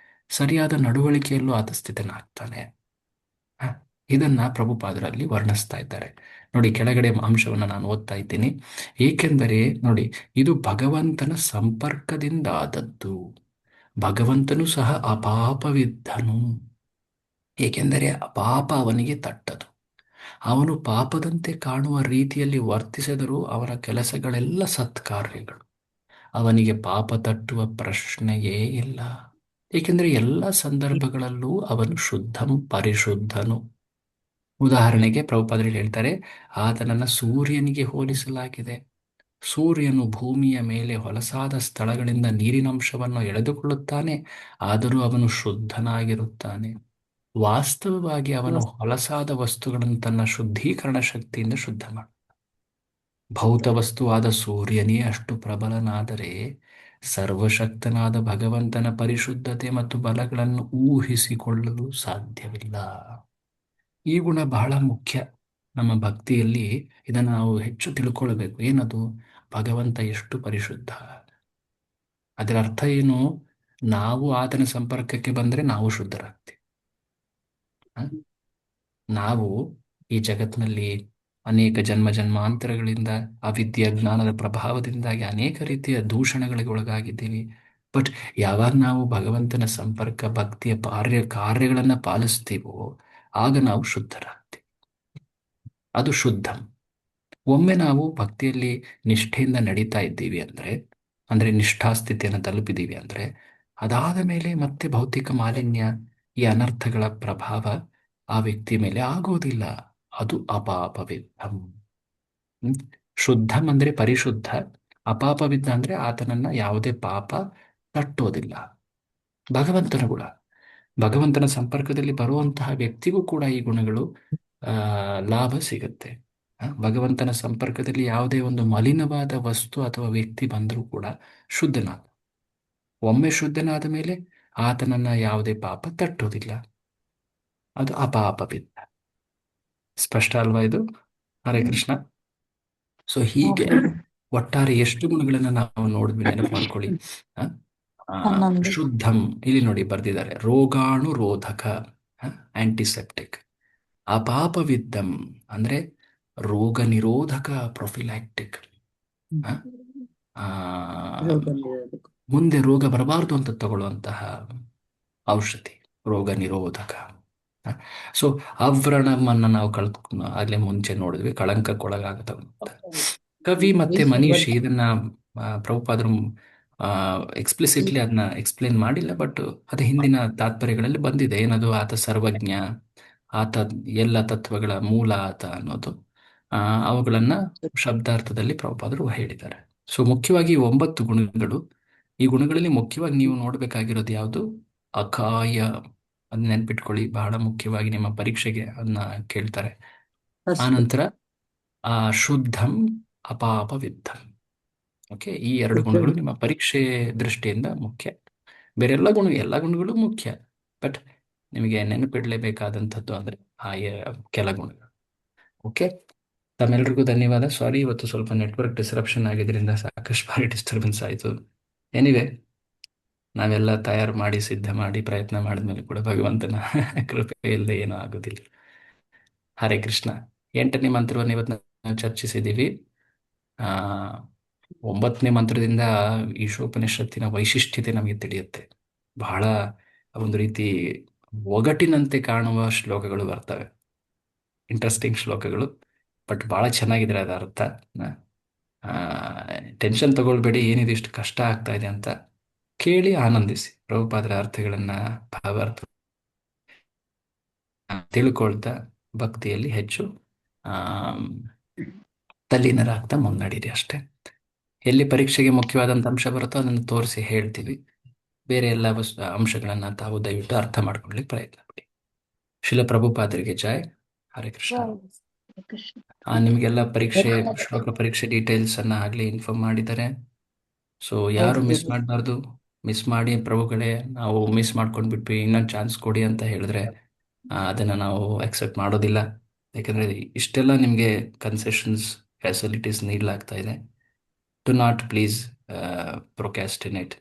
ಸರಿಯಾದ ನಡವಳಿಕೆಯಲ್ಲೂ ಆತ ಸ್ಥಿತನಾಗ್ತಾನೆ. ಇದನ್ನ ಪ್ರಭುಪಾದರಲ್ಲಿ ವರ್ಣಿಸ್ತಾ ಇದ್ದಾರೆ. ನೋಡಿ, ಕೆಳಗಡೆ ಅಂಶವನ್ನು ನಾನು ಓದ್ತಾ ಇದ್ದೀನಿ. ಏಕೆಂದರೆ ನೋಡಿ, ಇದು ಭಗವಂತನ ಸಂಪರ್ಕದಿಂದ ಆದದ್ದು. ಭಗವಂತನು ಸಹ ಅಪಾಪವಿದ್ದನು, ಏಕೆಂದರೆ ಪಾಪ ಅವನಿಗೆ ತಟ್ಟದು. ಅವನು ಪಾಪದಂತೆ ಕಾಣುವ ರೀತಿಯಲ್ಲಿ ವರ್ತಿಸಿದರೂ ಅವನ ಕೆಲಸಗಳೆಲ್ಲ ಸತ್ಕಾರ್ಯಗಳು. ಅವನಿಗೆ ಪಾಪ ತಟ್ಟುವ ಪ್ರಶ್ನೆಯೇ ಇಲ್ಲ, ಏಕೆಂದರೆ ಎಲ್ಲ ಸಂದರ್ಭಗಳಲ್ಲೂ ಅವನು ಪರಿಶುದ್ಧನು. ಉದಾಹರಣೆಗೆ ಪ್ರಭುಪಾದರು ಹೇಳ್ತಾರೆ, ಆತನನ್ನು ಸೂರ್ಯನಿಗೆ ಹೋಲಿಸಲಾಗಿದೆ. ಸೂರ್ಯನು ಭೂಮಿಯ ಮೇಲೆ ಹೊಲಸಾದ ಸ್ಥಳಗಳಿಂದ ನೀರಿನಂಶವನ್ನು ಎಳೆದುಕೊಳ್ಳುತ್ತಾನೆ, ಆದರೂ ಅವನು ಶುದ್ಧನಾಗಿರುತ್ತಾನೆ. ವಾಸ್ತವವಾಗಿ ಅವನು ಹೊಲಸಾದ ವಸ್ತುಗಳನ್ನು ತನ್ನ ಶುದ್ಧೀಕರಣ ಶಕ್ತಿಯಿಂದ ಶುದ್ಧ ಮಾಡ. ಭೌತ ವಸ್ತುವಾದ ಸೂರ್ಯನೇ ಅಷ್ಟು ಪ್ರಬಲನಾದರೆ ಸರ್ವಶಕ್ತನಾದ ಭಗವಂತನ ಪರಿಶುದ್ಧತೆ ಮತ್ತು ಬಲಗಳನ್ನು ಊಹಿಸಿಕೊಳ್ಳಲು ಸಾಧ್ಯವಿಲ್ಲ. ಈ ಗುಣ ಬಹಳ ಮುಖ್ಯ ನಮ್ಮ ಭಕ್ತಿಯಲ್ಲಿ. ಇದನ್ನು ನಾವು ಹೆಚ್ಚು ತಿಳ್ಕೊಳ್ಬೇಕು. ಏನದು? ಭಗವಂತ ಎಷ್ಟು ಪರಿಶುದ್ಧ. ಅದರ ಅರ್ಥ ಏನು? ನಾವು ಆತನ ಸಂಪರ್ಕಕ್ಕೆ ಬಂದರೆ ನಾವು ಶುದ್ಧರಾಗ್ತೀವಿ. ನಾವು ಈ ಜಗತ್ತಿನಲ್ಲಿ ಅನೇಕ ಜನ್ಮಾಂತರಗಳಿಂದ ಅವಿದ್ಯೆ ಜ್ಞಾನದ ಪ್ರಭಾವದಿಂದಾಗಿ ಅನೇಕ ರೀತಿಯ ದೂಷಣಗಳಿಗೆ ಒಳಗಾಗಿದ್ದೀವಿ. ಬಟ್ ಯಾವಾಗ ನಾವು ಭಗವಂತನ ಸಂಪರ್ಕ, ಭಕ್ತಿಯ ಕಾರ್ಯಗಳನ್ನು ಪಾಲಿಸ್ತೀವೋ ಆಗ ನಾವು ಶುದ್ಧರಾಗ್ತೀವಿ. ಅದು ಶುದ್ಧ. ಒಮ್ಮೆ ನಾವು ಭಕ್ತಿಯಲ್ಲಿ ನಿಷ್ಠೆಯಿಂದ ನಡೀತಾ ಇದ್ದೀವಿ ಅಂದರೆ ನಿಷ್ಠಾಸ್ಥಿತಿಯನ್ನು ತಲುಪಿದ್ದೀವಿ ಅಂದರೆ, ಅದಾದ ಮೇಲೆ ಮತ್ತೆ ಭೌತಿಕ ಮಾಲಿನ್ಯ, ಈ ಅನರ್ಥಗಳ ಪ್ರಭಾವ ಆ ವ್ಯಕ್ತಿಯ ಮೇಲೆ ಆಗೋದಿಲ್ಲ. ಅದು ಅಪಾಪವಿದ್ದಂ. ಶುದ್ಧಂ ಅಂದರೆ ಪರಿಶುದ್ಧ, ಅಪಾಪವಿದ್ದ ಅಂದರೆ ಆತನನ್ನ ಯಾವುದೇ ಪಾಪ ತಟ್ಟೋದಿಲ್ಲ. ಭಗವಂತನ ಗುಣ. ಭಗವಂತನ ಸಂಪರ್ಕದಲ್ಲಿ ಬರುವಂತಹ ವ್ಯಕ್ತಿಗೂ ಕೂಡ ಈ ಗುಣಗಳು ಲಾಭ ಸಿಗುತ್ತೆ. ಭಗವಂತನ ಸಂಪರ್ಕದಲ್ಲಿ ಯಾವುದೇ ಒಂದು ಮಲಿನವಾದ ವಸ್ತು ಅಥವಾ ವ್ಯಕ್ತಿ ಬಂದರೂ ಕೂಡ ಶುದ್ಧನಾದ. ಒಮ್ಮೆ ಶುದ್ಧನಾದ ಮೇಲೆ ಆತನನ್ನ ಯಾವುದೇ ಪಾಪ ತಟ್ಟೋದಿಲ್ಲ. ಅದು ಅಪಾಪವಿದ್ದ. ಸ್ಪಷ್ಟ ಅಲ್ವಾ ಇದು? ಹರೇ ಕೃಷ್ಣ. ಸೊ ಹೀಗೆ ಒಟ್ಟಾರೆ ಎಷ್ಟು ಗುಣಗಳನ್ನು ನಾವು ನೋಡಿದ್ವಿ, ನೆನಪು ಮಾಡ್ಕೊಳ್ಳಿ. ಶುದ್ಧಂ, ಇಲ್ಲಿ ನೋಡಿ ಬರ್ದಿದ್ದಾರೆ, ರೋಗಾಣು ರೋಧಕ, ಆಂಟಿಸೆಪ್ಟಿಕ್. ಅಪಾಪವಿದ್ದಂ ಅಂದ್ರೆ ರೋಗ ನಿರೋಧಕ, ಪ್ರೊಫಿಲ್ಯಾಕ್ಟಿಕ್. ಮುಂದೆ ರೋಗ ಬರಬಾರದು ಅಂತ ತಗೊಳ್ಳುವಂತಹ ಔಷಧಿ, ರೋಗ ನಿರೋಧಕ. ಸೊ ಆವ್ರಣವನ್ನು ನಾವು ಆಗ್ಲೇ ಮುಂಚೆ ನೋಡಿದ್ವಿ, ಕಳಂಕಕ್ಕೊಳಗಾಗತ. ಕವಿ ಮತ್ತೆ ಮನೀಷಿ ಇದನ್ನ ಪ್ರಭುಪಾದರು ಎಕ್ಸ್ಪ್ಲಿಸಿಟ್ಲಿ ಅದನ್ನ ಎಕ್ಸ್ಪ್ಲೇನ್ ಮಾಡಿಲ್ಲ, ಬಟ್ ಅದು ಹಿಂದಿನ ತಾತ್ಪರ್ಯಗಳಲ್ಲಿ ಬಂದಿದೆ. ಏನದು? ಆತ ಸರ್ವಜ್ಞ, ಆತ ಎಲ್ಲ ತತ್ವಗಳ ಮೂಲ ಆತ ಅನ್ನೋದು. ಅವುಗಳನ್ನ ಶಬ್ದಾರ್ಥದಲ್ಲಿ ಪ್ರಭುಪಾದರು ಹೇಳಿದ್ದಾರೆ. ಸೊ ಮುಖ್ಯವಾಗಿ 9 ಗುಣಗಳು. ಈ ಗುಣಗಳಲ್ಲಿ ಮುಖ್ಯವಾಗಿ ನೀವು ನೋಡ್ಬೇಕಾಗಿರೋದು ಯಾವುದು? ಅಕಾಯ. ಅದನ್ನ ನೆನ್ಪಿಟ್ಕೊಳ್ಳಿ, ಬಹಳ ಮುಖ್ಯವಾಗಿ ನಿಮ್ಮ ಪರೀಕ್ಷೆಗೆ ಅದನ್ನ ಕೇಳ್ತಾರೆ. ಆನಂತರ ಶುದ್ಧಂ, ಅಪಾಪವಿದ್ದಂ. ಓಕೆ, ಈ 2 ಗುಣಗಳು ನಿಮ್ಮ ಪರೀಕ್ಷೆ ದೃಷ್ಟಿಯಿಂದ ಮುಖ್ಯ. ಬೇರೆ ಎಲ್ಲ ಗುಣಗಳು ಮುಖ್ಯ, ಬಟ್ ನಿಮಗೆ ನೆನಪಿಡಲೇಬೇಕಾದಂಥದ್ದು ಅಂದರೆ ಆ ಕೆಲ ಗುಣಗಳು. ಓಕೆ, ತಮ್ಮೆಲ್ರಿಗೂ ಧನ್ಯವಾದ. ಸಾರಿ, ಇವತ್ತು ಸ್ವಲ್ಪ ನೆಟ್ವರ್ಕ್ ಡಿಸ್ರಪ್ಷನ್ ಆಗಿದ್ರಿಂದ ಸಾಕಷ್ಟು ಬಾರಿ ಡಿಸ್ಟರ್ಬೆನ್ಸ್ ಆಯಿತು. ಎನಿವೆ, ನಾವೆಲ್ಲ ತಯಾರು ಮಾಡಿ ಸಿದ್ಧ ಮಾಡಿ ಪ್ರಯತ್ನ ಮಾಡಿದ್ಮೇಲೆ ಕೂಡ ಭಗವಂತನ ಕೃಪೆ ಇಲ್ಲದೆ ಏನೂ ಆಗೋದಿಲ್ಲ. ಹರೇ ಕೃಷ್ಣ. 8ನೇ ಮಂತ್ರವನ್ನು ಇವತ್ತು ನಾವು ಚರ್ಚಿಸಿದ್ದೀವಿ. 9ನೇ ಮಂತ್ರದಿಂದ ಈಶೋಪನಿಷತ್ತಿನ ವೈಶಿಷ್ಟ್ಯತೆ ನಮಗೆ ತಿಳಿಯುತ್ತೆ. ಬಹಳ ಒಂದು ರೀತಿ ಒಗಟಿನಂತೆ ಕಾಣುವ ಶ್ಲೋಕಗಳು ಬರ್ತವೆ, ಇಂಟ್ರೆಸ್ಟಿಂಗ್ ಶ್ಲೋಕಗಳು, ಬಟ್ ಭಾಳ ಚೆನ್ನಾಗಿದ್ರೆ ಅದರ ಅರ್ಥ. ಟೆನ್ಷನ್ ತಗೊಳ್ಬೇಡಿ, ಏನಿದೆ ಇಷ್ಟು ಕಷ್ಟ ಆಗ್ತಾ ಇದೆ ಅಂತ. ಕೇಳಿ ಆನಂದಿಸಿ. ಪ್ರಭುಪಾದರ ಅರ್ಥಗಳನ್ನ, ಭಾವಾರ್ಥ ತಿಳ್ಕೊಳ್ತಾ ಭಕ್ತಿಯಲ್ಲಿ ಹೆಚ್ಚು ತಲ್ಲೀನರಾಗ್ತಾ ಮುನ್ನಡೀರಿ ಅಷ್ಟೇ. ಎಲ್ಲಿ ಪರೀಕ್ಷೆಗೆ ಮುಖ್ಯವಾದಂಥ ಅಂಶ ಬರುತ್ತೋ ಅದನ್ನು ತೋರಿಸಿ ಹೇಳ್ತೀವಿ. ಬೇರೆ ಎಲ್ಲ ಅಂಶಗಳನ್ನ ತಾವು ದಯವಿಟ್ಟು ಅರ್ಥ ಮಾಡ್ಕೊಳ್ಳಿಕ್ಕೆ ಪ್ರಯತ್ನ ಪಡಿ. ಶಿಲ ಪ್ರಭುಪಾದರಿಗೆ ಜೈ. ಹರೇ ಕೃಷ್ಣ. ನಿಮಗೆಲ್ಲ ಶ್ಲೋಕ ಪರೀಕ್ಷೆ ಡೀಟೇಲ್ಸ್ ಅನ್ನ ಆಗ್ಲೇ ಇನ್ಫಾರ್ಮ್ ಮಾಡಿದ್ದಾರೆ. ಸೊ ಯಾರು ಮಿಸ್ ಮಾಡಬಾರ್ದು. ಮಿಸ್ ಮಾಡಿ ಪ್ರಭುಗಳೇ ನಾವು ಮಿಸ್ ಮಾಡ್ಕೊಂಡ್ಬಿಟ್ವಿ, ಇನ್ನೊಂದು ಚಾನ್ಸ್ ಕೊಡಿ ಅಂತ ಹೇಳಿದ್ರೆ ಅದನ್ನು ನಾವು ಅಕ್ಸೆಪ್ಟ್ ಮಾಡೋದಿಲ್ಲ. ಯಾಕಂದರೆ ಇಷ್ಟೆಲ್ಲ ನಿಮಗೆ ಕನ್ಸೆಷನ್ಸ್, ಫೆಸಿಲಿಟೀಸ್ ನೀಡಲಾಗ್ತಾ ಇದೆ. ಡು ನಾಟ್ ಪ್ಲೀಸ್ ಪ್ರೊಕ್ಯಾಸ್ಟಿನೇಟ್,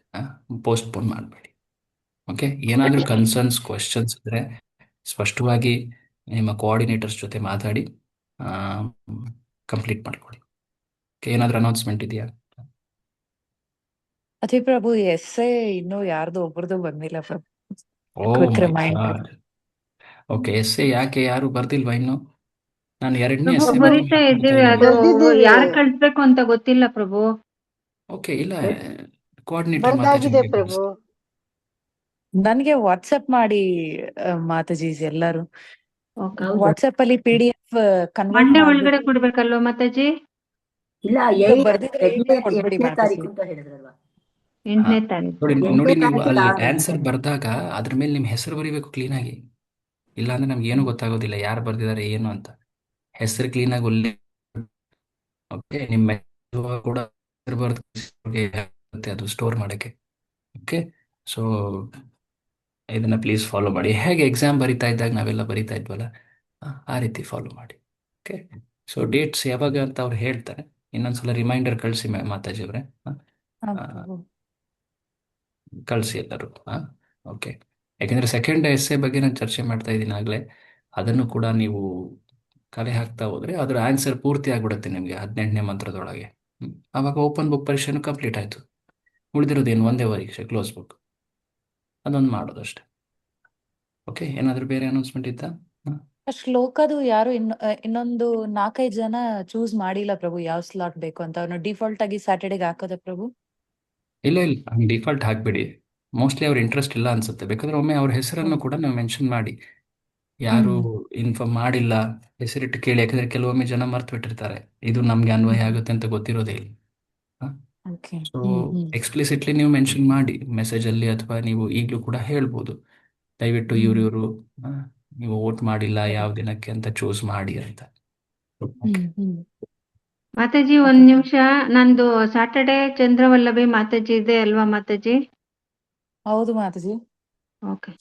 ಪೋಸ್ಟ್ಪೋನ್ ಮಾಡಬೇಡಿ. ಓಕೆ, ಏನಾದರೂ ಕನ್ಸರ್ನ್ಸ್, ಕ್ವೆಶ್ಚನ್ಸ್ ಇದ್ದರೆ ಸ್ಪಷ್ಟವಾಗಿ ನಿಮ್ಮ ಕೋಆರ್ಡಿನೇಟರ್ಸ್ ಜೊತೆ ಮಾತಾಡಿ ಕಂಪ್ಲೀಟ್ ಮಾಡ್ಕೊಳ್ಳಿ. ಏನಾದರೂ ಅನೌನ್ಸ್ಮೆಂಟ್ ಇದೆಯಾ? ಅದೇ ಪ್ರಭು, ಎಸ್ಸೆ ಇನ್ನೂ ಯಾರ್ದು ಒಬ್ರದ್ದು ಬಂದಿಲ್ಲ ಪ್ರಭು. ಓಕೆ, ಎಸ್ಸೆ ಯಾಕೆ ಯಾರು ಬರ್ದಿಲ್ವಾ ಇನ್ನು? ನಾನು 2ನೇ ಬರೀತಾ ಇದ್ದೀವಿ, ಅದು ಯಾರು ಕಳಿಸ್ಬೇಕು ಅಂತ ಗೊತ್ತಿಲ್ಲ ಪ್ರಭು. ಓಕೆ, ಇಲ್ಲ ಕೋಆರ್ಡಿನೇಟರ್ ಮಾತಾಡಿ ಪ್ರಭು. ನನಗೆ ವಾಟ್ಸಪ್ ಮಾಡಿ ಮಾತಾಜೀಸ್ ಎಲ್ಲರೂ. ಓಕೆ. ಹೌದು. ವಾಟ್ಸ್ಆಪ್ ಅಲ್ಲಿ PDF ಕನ್ವರ್ಟ್ ಮಂಡೇ ಒಳಗಡೆ ಮಾಡ್ಬಿಟ್ಟು ಕೊಡ್ಬೇಕಲ್ವಾ ಮಾತಾಜಿ? ಇಲ್ಲ ಬರ್ದಿದ್ರೆ ಈಗ್ಲೇ ಕೊಟ್ಬಿಡಿ 8ನೇ ಮಾತಾಜಿ. ತಾರೀಕು ಅಂತ ಹೇಳಿದ್ರಲ್ವಾ? 8ನೇ ತಾರೀಕು. ನೋಡಿ 8ನೇ ನೋಡಿ, ನೀವು ತಾರೀಕು ಅಲ್ಲಿ ಲಾಸ್ಟ್. ಆನ್ಸರ್ ಬರ್ದಾಗ ಅದ್ರ ಮೇಲೆ ನಿಮ್ಮ ಹೆಸರು ಬರೀಬೇಕು ಕ್ಲೀನಾಗಿ. ಇಲ್ಲ ಅಂದ್ರೆ ನಮ್ಗೆ ಏನು ಗೊತ್ತಾಗೋದಿಲ್ಲ ಯಾರು ಬರ್ದಿದ್ದಾರೆ ಏನು ಅಂತ. ಹೆಸರು ಕ್ಲೀನಾಗಿ ಉಲ್ಲೇಖ. ಓಕೆ, ನಿಮ್ಮ ಕೂಡ ಹೆಸರು ಬರುತ್ತೆ ಅದು ಸ್ಟೋರ್ ಮಾಡೋಕ್ಕೆ. ಓಕೆ, ಸೊ ಇದನ್ನ ಪ್ಲೀಸ್ ಫಾಲೋ ಮಾಡಿ. ಹೇಗೆ ಎಕ್ಸಾಮ್ ಬರಿತಾ ಇದ್ದಾಗ ನಾವೆಲ್ಲ ಬರಿತಾ ಇದ್ವಲ್ಲ, ಆ ರೀತಿ ಫಾಲೋ ಮಾಡಿ. ಓಕೆ, ಸೊ ಡೇಟ್ಸ್ ಯಾವಾಗ ಅಂತ ಅವ್ರು ಹೇಳ್ತಾರೆ. ಇನ್ನೊಂದ್ಸಲ ರಿಮೈಂಡರ್ ಕಳಿಸಿ ಮಾತಾಜಿ ಅವರೇ. ಹಾ ಪ್ರಭು. ಕಳಿಸಿ ಎಲ್ಲರೂ. ಓಕೆ, ಯಾಕೆಂದರೆ ಸೆಕೆಂಡ್ ಎಸ್ಸೆ ಬಗ್ಗೆ ನಾನು ಚರ್ಚೆ ಮಾಡ್ತಾ ಇದ್ದೀನಿ ಆಗಲೇ. ಅದನ್ನು ಕೂಡ ನೀವು ಕಲೆ ಹಾಕ್ತಾ ಹೋದರೆ ಅದರ ಆನ್ಸರ್ ಪೂರ್ತಿ ಆಗಿಬಿಡುತ್ತೆ ನಿಮಗೆ 18ನೇ ಮಂತ್ರದೊಳಗೆ. ಆವಾಗ ಓಪನ್ ಬುಕ್ ಪರೀಕ್ಷೆನೂ ಕಂಪ್ಲೀಟ್ ಆಯಿತು. ಉಳಿದಿರೋದೇನು ಒಂದೇ ಪರೀಕ್ಷೆ, ಕ್ಲೋಸ್ ಬುಕ್. ಅದೊಂದು ಮಾಡೋದು ಅಷ್ಟೇ. ಓಕೆ, ಏನಾದರೂ ಬೇರೆ ಅನೌನ್ಸ್ಮೆಂಟ್ ಇತ್ತಾ? ಶ್ಲೋಕದು ಯಾರು ಇನ್ನೊಂದು 4-5 ಜನ ಚೂಸ್ ಮಾಡಿಲ್ಲ ಪ್ರಭು, ಯಾವ ಸ್ಲಾಟ್ ಬೇಕು ಅಂತ. ಅವ್ರನ್ನ ಡಿಫಾಲ್ಟ್ ಆಗಿ ಸ್ಯಾಟರ್ಡೆಗೆ ಹಾಕೋದ ಪ್ರಭು? ಇಲ್ಲ ಇಲ್ಲ, ಹಂಗೆ ಡಿಫಾಲ್ಟ್ ಹಾಕ್ಬಿಡಿ. ಮೋಸ್ಟ್ಲಿ ಅವ್ರ ಇಂಟ್ರೆಸ್ಟ್ ಇಲ್ಲ ಅನ್ಸುತ್ತೆ. ಬೇಕಾದ್ರೆ ಒಮ್ಮೆ ಅವ್ರ ಹೆಸರನ್ನು ಕೂಡ ನೀವು ಮೆನ್ಷನ್ ಮಾಡಿ. ಯಾರು ಇನ್ಫಾರ್ಮ್ ಮಾಡಿಲ್ಲ ಹೆಸರಿಟ್ಟು ಕೇಳಿ, ಯಾಕಂದ್ರೆ ಕೆಲವೊಮ್ಮೆ ಜನ ಮರ್ತು ಬಿಟ್ಟಿರ್ತಾರೆ. ಇದು ನಮ್ಗೆ ಅನ್ವಯ ಆಗುತ್ತೆ ಅಂತ ಗೊತ್ತಿರೋದೇ ಇಲ್ಲ. ಓಕೆ. ಸೊ ಎಕ್ಸ್ಪ್ಲಿಸಿಟ್ಲಿ ನೀವು ಮೆನ್ಷನ್ ಮಾಡಿ ಮೆಸೇಜಲ್ಲಿ, ಅಥವಾ ನೀವು ಈಗಲೂ ಕೂಡ ಹೇಳ್ಬೋದು, ದಯವಿಟ್ಟು ಇವ್ರು ನೀವು ವೋಟ್ ಮಾಡಿಲ್ಲ ಯಾವ ದಿನಕ್ಕೆ ಅಂತ ಚೂಸ್ ಮಾಡಿ ಅಂತ. ಮಾತಾಜಿ ಒಂದ್ ನಿಮಿಷ, ನಂದು ಸಾಟರ್ಡೆ ಚಂದ್ರವಲ್ಲಭಿ ಮಾತಾಜಿ ಇದೆ ಅಲ್ವಾ ಮಾತಾಜಿ? ಹೌದು ಮಾತಾಜಿ. ಓಕೆ.